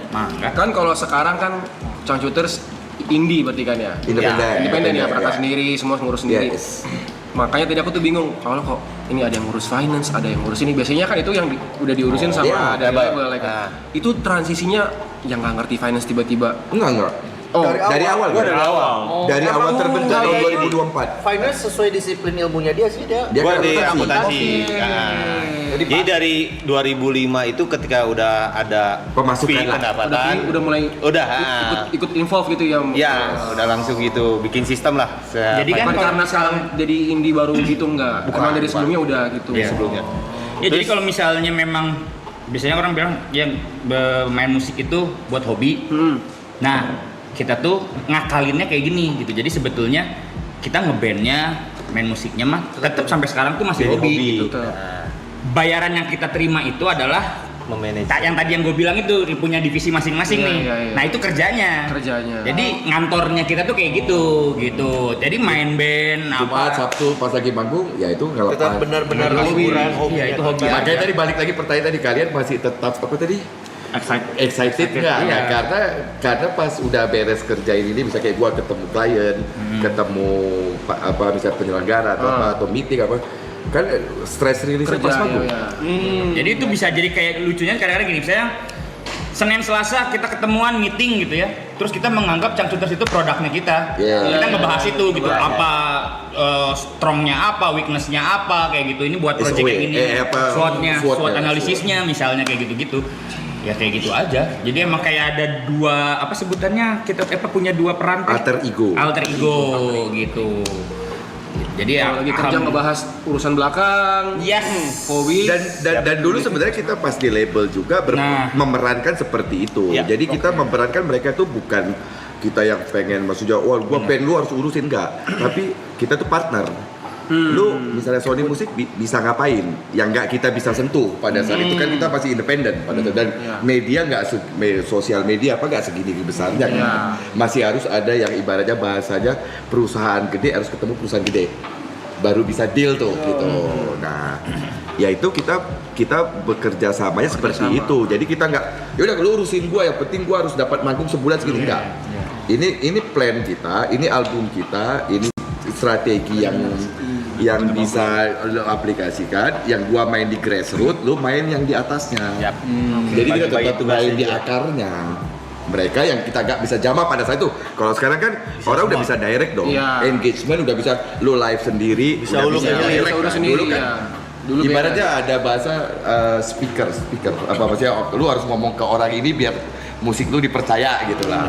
Speaker 11: Kan kalau sekarang kan Changcuters indie berarti kan ya? Independen ya, berangkat sendiri, semua ngurus sendiri.
Speaker 3: Yes.
Speaker 11: Makanya tadi aku tuh bingung, kalau kok ini ada yang ngurus finance, ada yang ngurus ini. Biasanya kan itu yang udah diurusin sama ada label kan. Itu transisinya yang nggak ngerti finance tiba-tiba.
Speaker 3: Enggak.
Speaker 11: Oh,
Speaker 3: Dari awal. Dari awal terbentuk tahun 2024.
Speaker 5: Finance sesuai disiplin ilmunya dia sih dia.
Speaker 10: Gua di
Speaker 3: akuntansi.
Speaker 10: akuntansi. Jadi dari 2005 itu ketika udah ada
Speaker 3: Pemasukan
Speaker 10: fee
Speaker 3: lah.
Speaker 10: pendapatan,
Speaker 11: udah mulai ikut involve gitu ya.
Speaker 10: ya udah langsung gitu bikin sistem lah.
Speaker 7: Jadi kan
Speaker 11: Bukan karena sekarang jadi indie baru gitu enggak. Emang dari sebelumnya udah gitu.
Speaker 10: sebelumnya.
Speaker 7: Ya jadi kalau misalnya memang biasanya orang bilang yang main musik itu buat hobi. Nah, kita tuh ngakalinnya kayak gini gitu. Jadi sebetulnya kita ngebandnya, main musiknya mah tetap sampai sekarang tuh masih hobi gitu. Bayaran yang kita terima itu adalah
Speaker 10: Memanage.
Speaker 7: yang tadi yang gue bilang itu punya divisi masing-masing nih. Nah itu kerjanya. Jadi ngantornya kita tuh kayak gitu. Jadi main band
Speaker 3: Jumat, Sabtu pas lagi manggung, ya itu nggak
Speaker 5: Tetap
Speaker 3: lepas.
Speaker 5: benar-benar liburan hobi.
Speaker 7: Iya itu hobi.
Speaker 3: Makanya tadi balik lagi pertanyaan tadi, kalian masih tetap apa tadi? Excited nggak?
Speaker 7: Iya.
Speaker 3: Ya, karena pas udah beres kerja ini bisa kayak gua ketemu klien, ketemu misalnya penyelenggara atau meeting apa, kan stress rilisnya pas manggung.
Speaker 7: Jadi itu bisa jadi kayak lucunya kadang-kadang gini, misalnya Senin Selasa kita ketemuan meeting gitu ya, terus kita menganggap Changcuters itu produknya kita. Kita ngebahas itu gitu, apa strongnya apa, weaknessnya apa kayak gitu. Ini buat project yang ini, SWOT analisisnya misalnya kayak gitu-gitu. Ya kayak gitu aja. Jadi emang kayak ada dua apa sebutannya, kita punya dua peran
Speaker 3: Alter ego
Speaker 7: gitu. Jadi ya
Speaker 11: lagi kerja ngebahas urusan belakang, hobi.
Speaker 3: Dan dulu sebenarnya kita pas di label juga memerankan seperti itu. Jadi kita memerankan mereka tuh bukan kita yang pengen maksudnya, wah gua band lu harus urusin, enggak. Tapi kita tuh partner. Lu misalnya Sony Musik bisa ngapain yang nggak kita bisa sentuh pada saat itu kan kita masih independen pada saat dan media sosial media apa nggak segini besarnya kan. Masih harus ada yang ibaratnya bahasanya perusahaan gede harus ketemu perusahaan gede baru bisa deal tuh gitu. Nah ya itu kita bekerja samanya seperti itu. Jadi kita nggak yaudah lu urusin gua, yang penting gua harus dapat manggung sebulan segini, enggak. Ini plan kita, ini album kita, ini strategi yang bisa lo aplikasikan, yang gua main di grassroots, lo main yang di atasnya. Jadi kita tetap main di akarnya. Mereka yang kita gak bisa jamah pada saat itu. Kalau sekarang kan orang udah bisa direct dong, engagement udah bisa lo live sendiri,
Speaker 10: bisa ulung
Speaker 3: direct.
Speaker 11: sendiri.
Speaker 3: Dulu kan, ibaratnya ada bahasa speaker, apa maksudnya? Lo harus ngomong ke orang ini biar musik lo dipercaya gitu lah.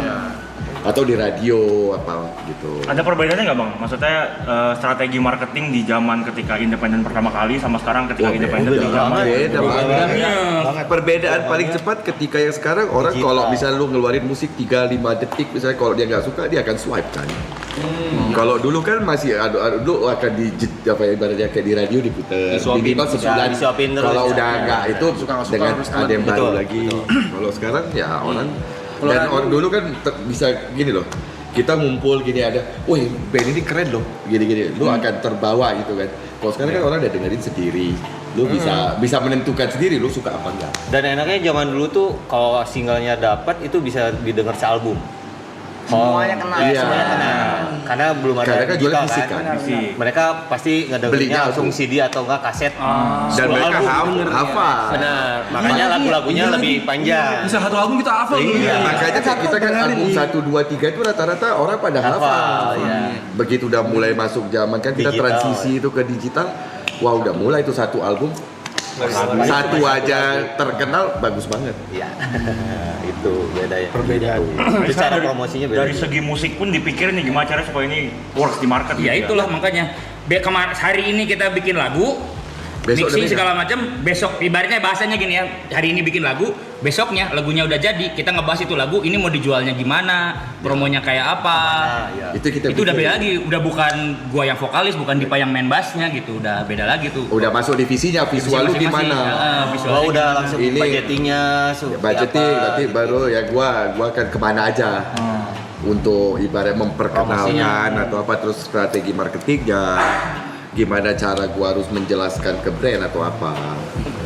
Speaker 3: Atau di radio apa gitu.
Speaker 6: Ada perbedaannya nggak bang? Maksudnya strategi marketing di zaman ketika independen pertama kali sama sekarang ketika independen di zaman
Speaker 3: beda banget. Perbedaan paling cepat ketika yang sekarang orang kalau misalnya lu ngeluarin musik 3-5 detik misalnya kalau dia nggak suka dia akan swipe kan. Kalau dulu kan masih dulu akan ibaratnya kayak di radio diputer minimal sebulan. Kalau udah nggak itu dengan ada yang baru lagi. Kalau sekarang ya orang dan orang dulu kan bisa gini loh, kita ngumpul gini ada, wih band ini keren loh, gini-gini, lu akan terbawa gitu kan. Kalau sekarang kan orang udah dengerin sendiri, lu bisa menentukan sendiri lu suka apa enggak.
Speaker 10: Dan enaknya zaman dulu tuh kalau singlenya dapat itu bisa didengar sealbum.
Speaker 9: Semuanya kena.
Speaker 10: Semuanya kena. Karena belum ada
Speaker 3: Karena kan jual fisik kan.
Speaker 10: Mereka pasti ngedengerinnya langsung CD atau enggak kaset.
Speaker 3: Dan mereka hafal.
Speaker 10: Benar. Makanya lagu-lagunya lebih panjang.
Speaker 11: Bisa satu album kita hafal.
Speaker 3: Makanya kita kan album 1, 2, 3 itu rata-rata orang pada hafal. Begitu udah mulai masuk zaman kan kita transisi itu ke digital. Wah udah mulai itu satu album. Satu aja terkenal bagus banget.
Speaker 10: Iya. Itu beda ya. Perbedaan. Itu cara promosinya beda.
Speaker 6: Dari segi musik pun dipikirin nih gimana caranya supaya ini works di market.
Speaker 7: Ya itulah makanya hari ini kita bikin lagu,
Speaker 3: Besok
Speaker 7: mixing
Speaker 3: udah
Speaker 7: segala macam. Besok ibaratnya bahasanya gini ya, hari ini bikin lagu, besoknya lagunya udah jadi, kita ngebahas itu lagu ini mau dijualnya gimana, promonya kayak apa.
Speaker 3: Itu kita
Speaker 7: Itu udah
Speaker 3: bikin.
Speaker 7: beda lagi, udah bukan gua yang vokalis, bukan Dipa yang main bassnya gitu, udah beda lagi tuh.
Speaker 3: Udah masuk divisinya, visual lu
Speaker 7: Masing-masing.
Speaker 3: gimana?
Speaker 7: Visualnya
Speaker 10: Gua udah
Speaker 7: gimana.
Speaker 10: langsung
Speaker 3: Ini
Speaker 10: budgetingnya,
Speaker 3: budgeting, berarti baru ya gua akan kemana aja untuk ibarat memperkenalkan atau apa, terus strategi marketingnya, gimana cara gua harus menjelaskan ke brand atau apa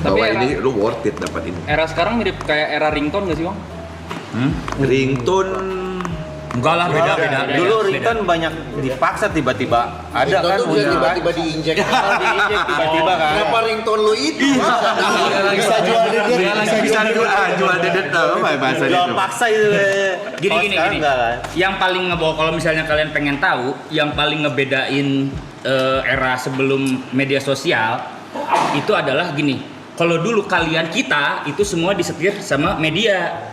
Speaker 3: bahwa
Speaker 1: era-
Speaker 3: ini lu worth it dapat ini.
Speaker 1: Era sekarang mirip kayak era ringtone gak sih Bang?
Speaker 3: Ringtone
Speaker 7: Enggak lah, beda.
Speaker 10: Dulu ringtone banyak dipaksa tiba-tiba ada
Speaker 5: Ringtone
Speaker 10: kan
Speaker 5: tuh bisa
Speaker 10: muncul kan.
Speaker 5: tiba-tiba diinjek.
Speaker 10: Diinjek tiba-tiba kan.
Speaker 5: Kenapa ringtone lu itu? Bisa jual dedet.
Speaker 3: jual dedet apa bahasa
Speaker 10: Jual paksa itu.
Speaker 7: Gini. Yang paling ngebawa, kalau misalnya kalian pengen tahu, yang paling ngebedain era sebelum media sosial itu adalah gini. Kalau dulu kita itu semua disetir sama media,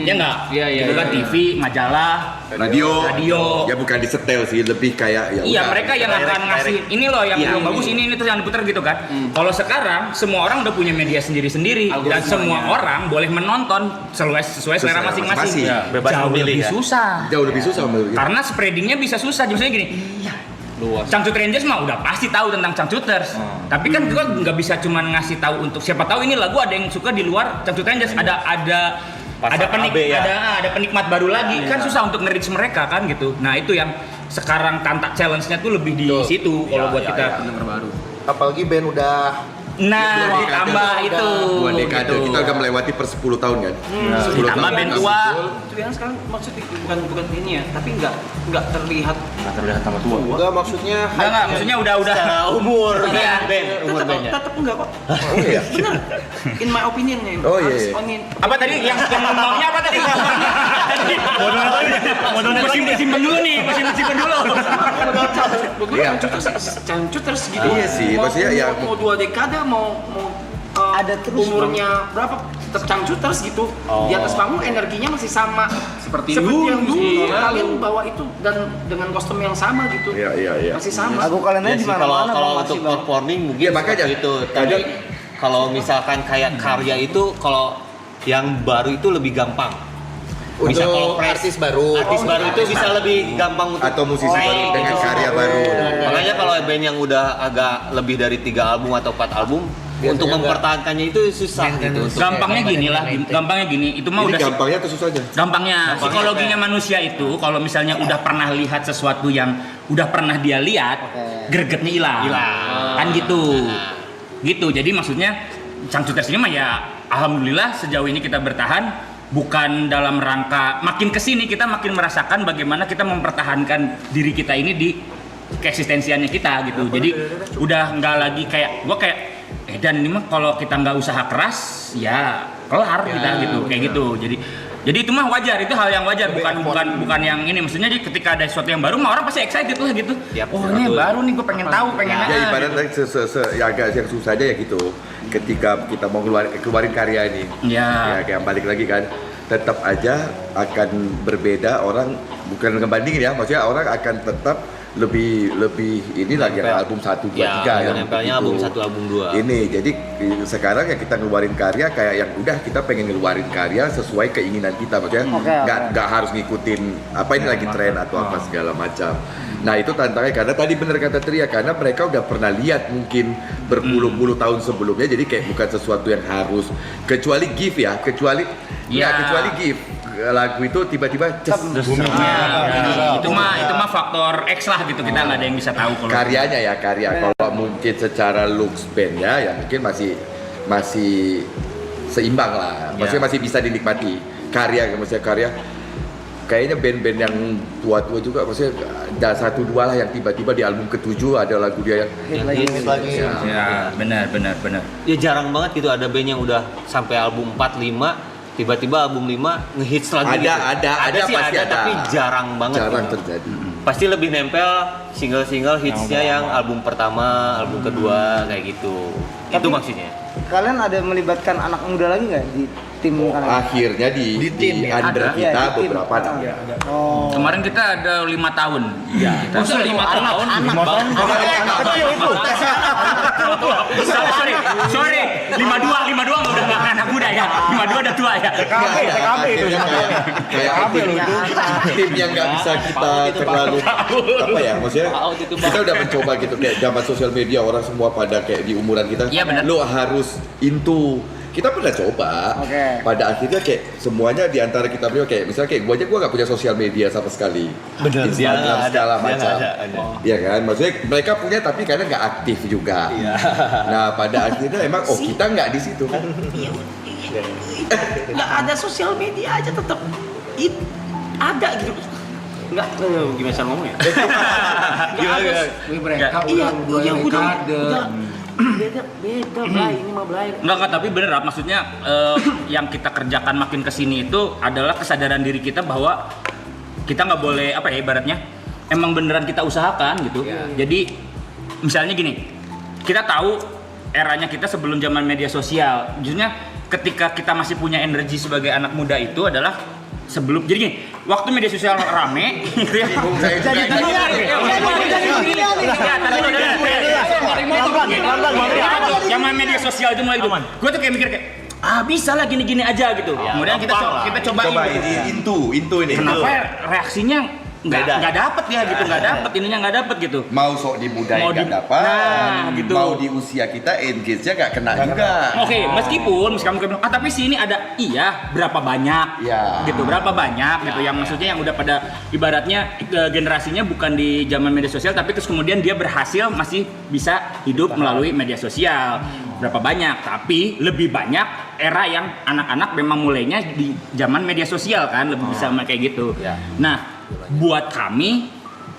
Speaker 7: ya nggak?
Speaker 1: Iya,
Speaker 7: Itu kan TV, majalah,
Speaker 3: radio.
Speaker 7: radio.
Speaker 3: Ya bukan disetel sih, lebih kayak ya
Speaker 7: Iya,
Speaker 3: udah.
Speaker 7: mereka yang akan ngasih ini loh yang
Speaker 3: Iya.
Speaker 7: bagus ini terus yang diputar gitu kan. Kalau sekarang semua orang udah punya media sendiri-sendiri dan semua orang boleh menonton sesuai selera masing-masing.
Speaker 3: Ya,
Speaker 10: bebas
Speaker 7: Jauh
Speaker 10: memilih
Speaker 7: lebih
Speaker 10: ya.
Speaker 7: susah.
Speaker 3: Jauh lebih susah menurut kita.
Speaker 7: Karena spreadingnya bisa susah. Misalnya gini, Cangcut Rangers mah udah pasti tahu tentang Cangcuters. Tapi kan juga nggak bisa cuman ngasih tahu untuk siapa tahu ini lagu ada yang suka di luar Cangcut Rangers. Ada penikmat baru lagi. Kan susah untuk nge-reach mereka kan gitu. Nah, itu yang sekarang tantak challenge-nya tuh lebih di situ kalau buat kita.
Speaker 5: Apalagi band udah
Speaker 7: Nah, ditambah itu.
Speaker 3: 2 dekade
Speaker 7: gitu.
Speaker 3: kita udah melewati per 10 tahun kan. 10
Speaker 7: Ditambah
Speaker 3: tahun
Speaker 7: band
Speaker 3: kita
Speaker 7: tua.
Speaker 3: muncul.
Speaker 2: Itu yang sekarang maksudnya bukan ini ya, tapi nggak terlihat tambah tua.
Speaker 5: enggak maksudnya
Speaker 7: Enggak, maksudnya udah
Speaker 10: Secara umur
Speaker 7: Iya.
Speaker 10: band, umur bandnya.
Speaker 2: Tetap enggak kok.
Speaker 3: Oh iya.
Speaker 2: Bener. In my opinion ya.
Speaker 3: Oh, iya,
Speaker 2: harus
Speaker 3: iya.
Speaker 2: ongin.
Speaker 7: apa tadi yang maunya apa tadi? Simpen dulu nih, simpen dulu.
Speaker 3: Iya.
Speaker 2: Cangcuters gitu.
Speaker 3: Iya sih, maksudnya ya
Speaker 2: mau 2 dekade mau
Speaker 9: Ada terus,
Speaker 2: umurnya berapa tetap Cangcuters gitu. Di atas panggung energinya masih sama
Speaker 11: Seperti
Speaker 2: yang
Speaker 11: dulu,
Speaker 2: dulu.
Speaker 11: iya.
Speaker 2: Kalian bawa itu dan dengan kostum yang sama gitu.
Speaker 3: Iya.
Speaker 2: Masih sama.
Speaker 9: Lagu kalian
Speaker 10: Ya
Speaker 9: aja di
Speaker 10: sih, kalau
Speaker 9: mana-mana
Speaker 10: kalau
Speaker 9: Bang,
Speaker 10: untuk
Speaker 9: masih, Bang.
Speaker 10: performing mungkin
Speaker 3: Iya, makanya.
Speaker 10: seperti itu. Tapi kalau misalkan kayak karya itu kalau yang baru itu lebih gampang. Bisa
Speaker 5: untuk
Speaker 10: kalau press.
Speaker 5: artis baru.
Speaker 10: Artis baru itu bisa lebih gampang untuk
Speaker 3: Atau musisi
Speaker 10: naik
Speaker 3: baru dengan
Speaker 10: gitu.
Speaker 3: karya baru.
Speaker 10: Makanya kalau band yang udah agak lebih dari 3 album atau 4 album
Speaker 5: Biasanya
Speaker 10: untuk
Speaker 5: enggak.
Speaker 10: mempertahankannya itu susah gitu. untuk-
Speaker 7: Gampangnya gini lah, gampangnya gini. Itu mah
Speaker 3: Ini
Speaker 7: udah
Speaker 3: gampangnya atau susahnya?
Speaker 7: gampangnya psikologinya manusia itu kalau misalnya udah pernah lihat sesuatu yang udah pernah dia lihat, gregetnya hilang. Kan gitu. Jadi maksudnya Cangcuters ini mah ya alhamdulillah sejauh ini kita bertahan. Bukan dalam rangka makin kesini kita makin merasakan bagaimana kita mempertahankan diri kita ini di keeksistensiannya kita gitu. Jadi udah nggak lagi kayak gua kayak dan ini mah kalau kita nggak usaha keras ya kelar kita gitu kayak gitu. Jadi itu mah wajar, itu hal yang wajar, bukan yang ini. Maksudnya jadi ketika ada sesuatu yang baru mah orang pasti excited lah gitu. Oh ini baru nih gue pengen tahu, pengen
Speaker 3: Ya ibaratnya ya agak yang susahnya ya gitu. Ketika kita mau keluarin karya ini, ya kayak balik lagi kan, tetap aja akan berbeda orang, bukan ngebandingin ya, maksudnya orang akan tetap lebih ini lagi album 1, 2, 3
Speaker 10: Ya,
Speaker 3: yang
Speaker 10: nempelnya album
Speaker 3: begitu.
Speaker 10: 1, album 2.
Speaker 3: Ini jadi sekarang ya kita ngeluarin karya kayak yang udah kita pengen ngeluarin karya sesuai keinginan kita, maksudnya nggak harus ngikutin apa ini lagi tren atau apa segala macam. Nah itu tantangannya karena tadi bener kata Tria, karena mereka udah pernah lihat mungkin berpuluh-puluh tahun sebelumnya, jadi kayak bukan sesuatu yang harus, kecuali GIF ya, kecuali GIF lagu itu tiba-tiba booming.
Speaker 7: Itu mah faktor X lah gitu, kita nggak ada yang bisa tahu kalau
Speaker 3: Karyanya ya kalau mungkin secara looks band ya mungkin masih seimbang lah, maksudnya masih bisa dinikmati maksudnya karya. Kayaknya band-band yang tua-tua juga, maksudnya ada 1-2 lah yang tiba-tiba di album ke-7 ada lagu dia yang
Speaker 10: hits lagi.
Speaker 7: ya benar.
Speaker 10: Ya jarang banget gitu ada band yang udah sampai album 4, 5 tiba-tiba album 5 ngehits lagi gitu.
Speaker 3: ada
Speaker 10: sih
Speaker 3: pasti ada,
Speaker 10: tapi jarang banget gitu.
Speaker 3: terjadi.
Speaker 10: Pasti lebih nempel single-single hitsnya yang album pertama, album kedua kayak gitu. Itu
Speaker 9: Tapi-
Speaker 10: maksudnya.
Speaker 9: Kalian ada melibatkan anak muda lagi nggak
Speaker 2: tim kan.
Speaker 3: Akhirnya di under
Speaker 2: Ada.
Speaker 3: kita
Speaker 2: Iya, di tim.
Speaker 3: beberapa nama.
Speaker 2: Oh.
Speaker 7: Kemarin kita ada 5 tahun.
Speaker 3: Iya.
Speaker 7: Masa 5 tahun? Sorry. 52 udah nggak anak muda ya. 52 udah tua ya.
Speaker 3: TKB itu kayak tim yang nggak bisa kita terlalu apa ya, maksudnya kita udah mencoba gitu kayak zaman sosial media orang semua pada kayak di umuran kita,
Speaker 7: Iya, benar.
Speaker 3: lo harus into. Kita pernah coba, pada akhirnya kayak semuanya di antara kita berdua kayak misalnya kayak gua nggak punya sosial media sama sekali, Instagram segala macam, ya kan, maksudnya mereka punya tapi karena nggak aktif juga. Nah pada akhirnya emang kita nggak di situ kan.
Speaker 9: Nggak ada sosial media aja tetap ada gitu. Nggak,
Speaker 10: Gimana cara ngomong ya?
Speaker 11: Mereka
Speaker 9: iya,
Speaker 11: udah
Speaker 9: udah
Speaker 11: kader.
Speaker 9: beda Blay, ini mah Blay.
Speaker 7: Enggak, tapi bener Rap. Maksudnya yang kita kerjakan makin kesini itu adalah kesadaran diri kita bahwa kita nggak boleh apa ya ibaratnya emang beneran kita usahakan gitu. Jadi misalnya gini, kita tahu eranya kita sebelum zaman media sosial. Justru ketika kita masih punya energi sebagai anak muda itu adalah sebelum, jadi gini, waktu media sosial rame gitu ya. Zaman media sosial itu mulai gitu. Gue tuh kayak mikir kayak bisa lah gini-gini aja gitu. Kemudian kita cobain.
Speaker 3: Into ini.
Speaker 7: Kenapa reaksinya nggak dapet ya gitu, nggak dapet gitu.
Speaker 3: Mau sok dibudayakan nggak dapat,
Speaker 7: gitu.
Speaker 3: mau di usia kita engage-nya nggak kena juga.
Speaker 7: Oke, meskipun kamu bilang, tapi sini ada berapa banyak, gitu, berapa banyak gitu, yang maksudnya yang udah pada ibaratnya generasinya bukan di zaman media sosial, tapi terus kemudian dia berhasil masih bisa hidup melalui media sosial. Berapa banyak, tapi lebih banyak era yang anak-anak memang mulainya di zaman media sosial kan, lebih bisa kayak gitu. Nah, buat kami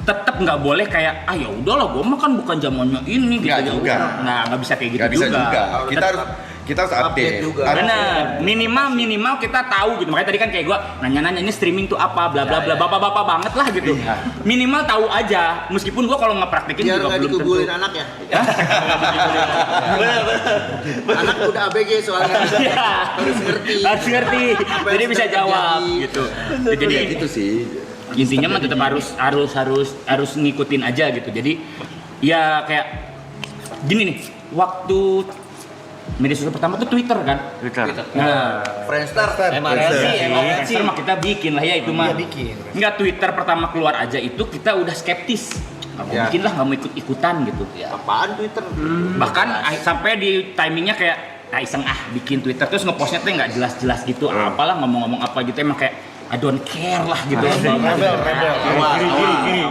Speaker 7: tetap nggak boleh kayak ya udahlah gue mah kan bukan zamannya ini gitu.
Speaker 3: Nggak juga.
Speaker 7: Nggak bisa kayak gitu
Speaker 3: Nggak bisa juga. Kita harus update juga.
Speaker 7: Benar, minimal kita tahu gitu. Makanya tadi kan kayak gue nanya-nanya ini streaming tuh apa, bla bla bla, bapak-bapak banget lah gitu. Minimal tahu aja, meskipun gue kalau nggak praktekin
Speaker 5: Biar
Speaker 7: juga
Speaker 5: nggak
Speaker 7: belum tentu.
Speaker 5: ditubulin anak ya. Anak udah ABG soalnya. Harus ngerti.
Speaker 7: Jadi bisa jawab gitu. Jadi
Speaker 3: itu sih.
Speaker 7: Intinya mah tetap harus ngikutin aja gitu. Jadi ya kayak gini nih, waktu media sosial pertama tuh Twitter kan? Twitter. Nah,
Speaker 5: Friendster.
Speaker 7: Friendster mah kita bikin lah ya itu mah. Enggak, Twitter pertama keluar aja itu kita udah skeptis. Nggak mau bikin lah, nggak mau ikut-ikutan gitu.
Speaker 5: Apaan Twitter?
Speaker 7: Bahkan sampai di timingnya kayak iseng bikin Twitter terus ngepostnya tuh nggak jelas-jelas gitu. Apalah ngomong-ngomong apa gitu emang kayak I don't care lah gitu.
Speaker 3: Rebel.
Speaker 5: Gini.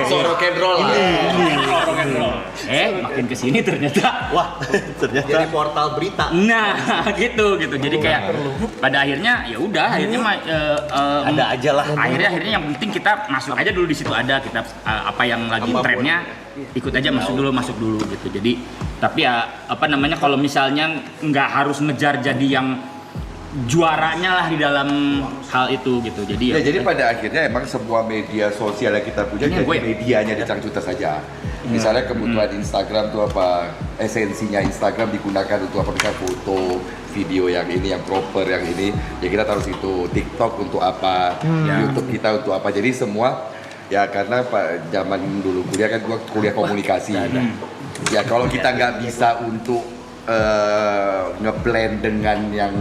Speaker 5: So rock and roll.
Speaker 7: Makin kesini ternyata
Speaker 5: Jadi portal berita.
Speaker 7: Nah, gitu. Jadi kayak pada akhirnya ya udah, akhirnya
Speaker 10: Ada aja lah.
Speaker 7: Akhirnya yang penting kita masuk aja dulu di situ ada kita apa yang lagi trennya ikut aja masuk dulu gitu. Jadi tapi ya kalau misalnya nggak harus ngejar jadi yang juaranya lah di dalam hal itu gitu. Jadi
Speaker 3: jadi pada akhirnya emang semua media sosial yang kita punya jadi medianya di Cangcuter saja. Misalnya kebutuhan Instagram tuh apa, esensinya Instagram digunakan untuk apa, misalnya foto, video yang ini, yang proper, yang ini, ya kita taruh situ. TikTok untuk apa, YouTube kita untuk apa. Jadi semua ya karena zaman dulu kuliah kan gua kuliah komunikasi. Ya kalau kita nggak bisa untuk ngeblend dengan yang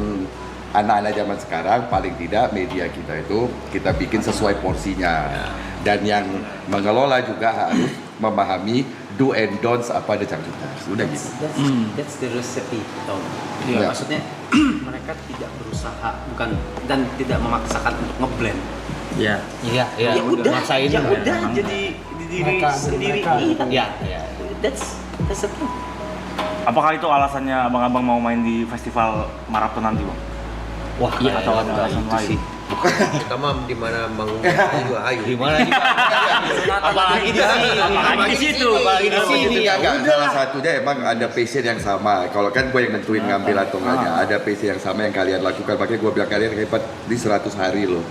Speaker 3: anak-anak zaman sekarang, paling tidak media kita itu kita bikin sesuai porsinya. Dan yang mengelola juga harus memahami do and don'ts apa ada Cangcuter. Udah gitu.
Speaker 2: That's the recipe, Tom. Maksudnya mereka tidak berusaha dan tidak memaksakan untuk ngeblend.
Speaker 7: Ya
Speaker 2: udah
Speaker 9: jadi diri sendiri. That's the thing.
Speaker 6: Apakah itu alasannya abang-abang mau main di festival maraton nanti, Bang?
Speaker 2: Wah,
Speaker 6: atau ada alasan lain?
Speaker 5: Kita mah di mana manggungnya juga ayo.
Speaker 10: Di mana nih? Apalagi di sini, apalagi di situ, apalagi di sini.
Speaker 3: Enggak, salah satunya emang ada passion yang sama. Kalau kan gue yang nentuin ngambil atau enggaknya, ada passion yang sama yang kalian lakukan. Makanya gue bilang kalian hebat di 100 hari loh.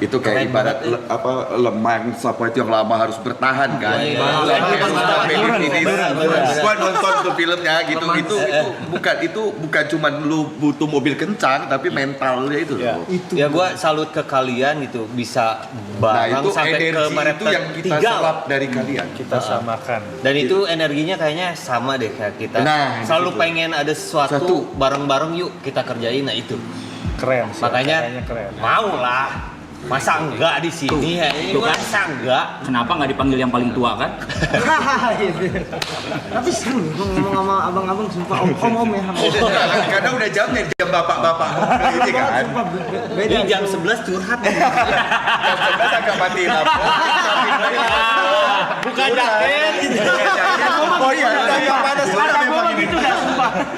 Speaker 3: Itu kayak ibarat lemang apa itu yang lama harus bertahan kan. Gue nonton tuh filmnya gitu. Itu bukan cuma lu butuh mobil kencang, tapi mentalnya itu loh.
Speaker 10: Ya gue salut ke kalian gitu, bisa bareng
Speaker 3: itu
Speaker 10: sampai ke
Speaker 3: energi
Speaker 10: Maret
Speaker 3: itu yang kita serap dari kalian.
Speaker 4: Kita samakan.
Speaker 10: Dan itu energinya kayaknya sama deh kayak kita.
Speaker 3: Nah,
Speaker 10: selalu
Speaker 3: gitu.
Speaker 10: pengen ada sesuatu bareng-bareng yuk kita kerjain, nah itu.
Speaker 4: Keren sih.
Speaker 10: Makanya
Speaker 4: kayaknya keren.
Speaker 10: mau lah. Masa enggak di sini ya? Ini masa enggak?
Speaker 7: Kenapa nggak dipanggil yang paling tua kan?
Speaker 9: Tapi seru nih, ngomong sama abang-abang sumpah om ya.
Speaker 3: Karena udah jamnya jam bapak-bapak ini kan.
Speaker 10: Ini jam 11 curhat.
Speaker 3: Jam 11 agak mati lampu.
Speaker 10: Bukan jaket.
Speaker 3: Oh iya, udah agak panas banget memang ini.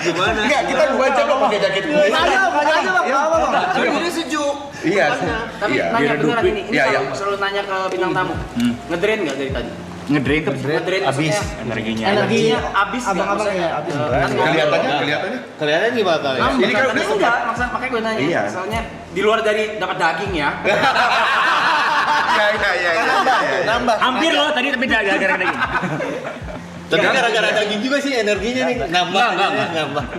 Speaker 5: Gimana?
Speaker 3: Enggak, kita 2 jam lo pakai jaket kulit.
Speaker 9: Aja bang.
Speaker 5: Ini sejuk.
Speaker 3: Iya.
Speaker 2: Tapi nanya beneran ini
Speaker 3: Iya,
Speaker 2: selalu nanya ke bintang tamu. Ngedrain nggak dari tadi?
Speaker 7: Ngedrain tuh
Speaker 2: Ngedrain
Speaker 4: Abis
Speaker 2: maksudnya
Speaker 9: Energinya
Speaker 2: abis
Speaker 9: abang-abang ya abis.
Speaker 3: Kelihatannya.
Speaker 10: Kalian gimana kalian?
Speaker 3: Ini kan udah
Speaker 2: enggak, makanya gue nanya.
Speaker 3: Iya.
Speaker 2: Soalnya di luar dari dapat daging ya.
Speaker 3: Iya.
Speaker 10: Nambah.
Speaker 7: hampir loh tadi tapi gara-gara daging.
Speaker 10: Tapi gara-gara daging juga sih energinya nih nambah.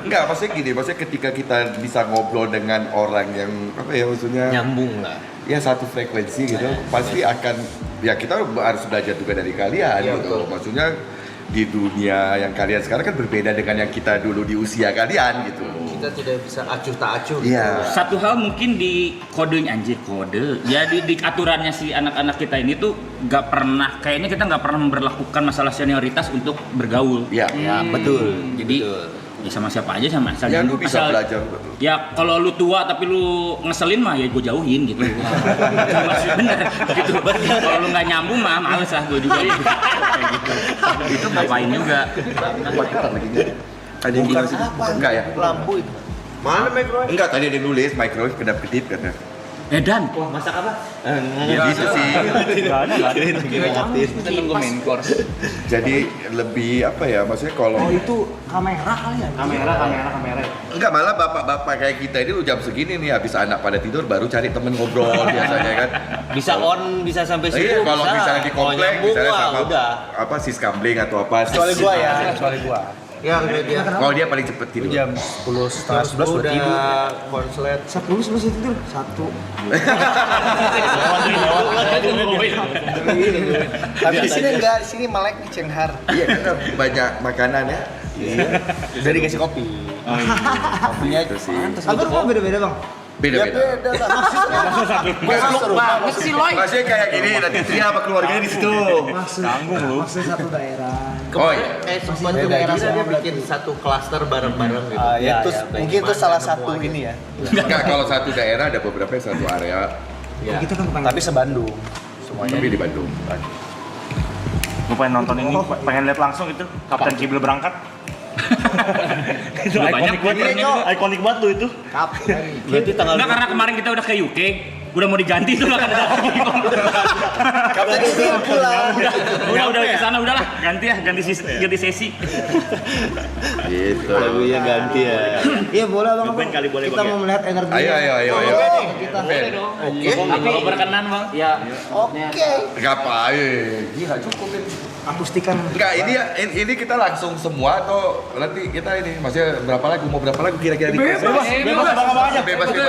Speaker 3: Enggak, maksudnya ketika kita bisa ngobrol dengan orang yang apa ya maksudnya
Speaker 10: Nyambung lah.
Speaker 3: ya satu frekuensi gitu, pasti akan ya kita harus belajar juga dari kalian gitu. Maksudnya di dunia yang kalian sekarang kan berbeda dengan yang kita dulu di usia kalian gitu.
Speaker 5: Kita tidak bisa acuh tak acuh.
Speaker 3: Iya.
Speaker 7: Satu hal mungkin di kodenya kode. Jadi di aturannya si anak-anak kita ini tuh nggak pernah, kayaknya kita nggak pernah memperlakukan masalah senioritas untuk bergaul.
Speaker 3: Iya.
Speaker 10: Ya betul.
Speaker 7: Jadi ya sama siapa aja sama asal
Speaker 3: Ya lu bisa belajar.
Speaker 7: Ya kalau lu tua tapi lu ngeselin mah ya gue jauhin gitu. Masih bener gitu. Kalau lu nggak nyambung mah males lah gue juga gitu. Kayak gitu. Itu ngapain juga.
Speaker 3: Tadi yang bilang sih enggak ya?
Speaker 10: Lampu itu.
Speaker 5: Mana microwave?
Speaker 3: Enggak, tadi ada yang nulis microwave kedap-kedip katanya.
Speaker 7: Dan
Speaker 10: Masak apa?
Speaker 3: Gitu sih.
Speaker 2: Nunggu main course.
Speaker 3: Jadi lebih apa ya? Maksudnya kalau
Speaker 9: Itu kamera kali ya?
Speaker 2: Kamera.
Speaker 3: enggak, malah bapak-bapak kayak kita ini jam segini nih habis anak pada tidur baru cari temen ngobrol biasanya kan.
Speaker 10: Bisa on, bisa sampai situ.
Speaker 3: Iya, kalau misalnya di
Speaker 10: Kalau
Speaker 3: komplek
Speaker 10: nyambung
Speaker 3: misalnya
Speaker 10: mah
Speaker 3: sama
Speaker 10: udah.
Speaker 3: apa siskambling atau apa.
Speaker 4: Kecuali gua ya, kecuali gua.
Speaker 5: Ya media.
Speaker 3: Kalau dia paling cepet tidur.
Speaker 4: Jam 10:30 udah tidur.
Speaker 5: Konslet.
Speaker 9: 10 tidur. 1.
Speaker 4: Tapi di sini enggak, di sini melek nih cenghar.
Speaker 3: Iya, karena banyak makanan ya.
Speaker 4: Iya. Udah dikasih kopi. Kopinya
Speaker 3: Itu sih.
Speaker 9: Tapi rumah beda-beda bang.
Speaker 3: Beda-beda.
Speaker 2: Banget sih Loy.
Speaker 3: Maksudnya kayak gini, nanti Tria apa keluarganya di situ.
Speaker 9: Maksud satu daerah.
Speaker 3: Oh iya.
Speaker 5: Sempat tuh daerah dia bikin satu klaster bareng-bareng gitu.
Speaker 4: Ya, terus mungkin itu salah satu ini ya.
Speaker 3: Enggak, kalau satu daerah ada beberapa yang satu area.
Speaker 5: Ya.
Speaker 9: Kita kan
Speaker 4: Tapi se-Bandung. Semuanya
Speaker 3: Tapi di Bandung.
Speaker 6: Gue pengen nonton ini, pengen lihat langsung itu Kapten Kibil berangkat. Itu
Speaker 7: banyak
Speaker 6: ikonik banget tuh itu.
Speaker 10: Berarti tanggal
Speaker 7: Enggak, karena kemarin kita udah ke UK, udah mau diganti tuh lah kan ada.
Speaker 4: Kapten Kibil pulang.
Speaker 7: Udah ke sana udahlah, ganti sesi.
Speaker 3: Gitu.
Speaker 10: lagunya ganti ya.
Speaker 9: Iya boleh bang.
Speaker 6: Ngeband kali boleh,
Speaker 9: Kita
Speaker 6: Bang, ya?
Speaker 9: mau melihat energi.
Speaker 3: Ayo.
Speaker 9: Kita.
Speaker 7: Kalau berkenan bang, ya.
Speaker 3: Ngapain? Gila cukup ini.
Speaker 9: Akustikan.
Speaker 3: Enggak, ini kita langsung semua atau nanti kita ini maksudnya berapa lagu kira-kira di
Speaker 6: Bebas aja.
Speaker 3: bebas ya.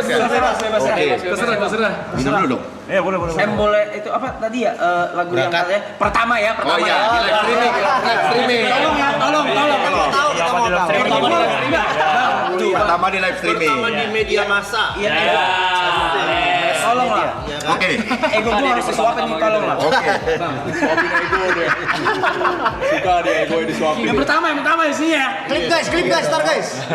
Speaker 3: Oke.
Speaker 8: Terserah.
Speaker 3: Minum dulu dong.
Speaker 6: Iya boleh.
Speaker 2: Boleh itu apa tadi ya lagu yang katanya pertama ya
Speaker 3: Oh iya, di live streaming.
Speaker 5: Pertama di media massa.
Speaker 2: Iya. Tolong lah.
Speaker 3: Oke.
Speaker 2: Ego gua harus disuapin nih, tolong lah.
Speaker 3: Oke.
Speaker 8: Suka dia gue disuapin.
Speaker 2: Yang pertama isinya.
Speaker 9: Klip guys, ntar guys.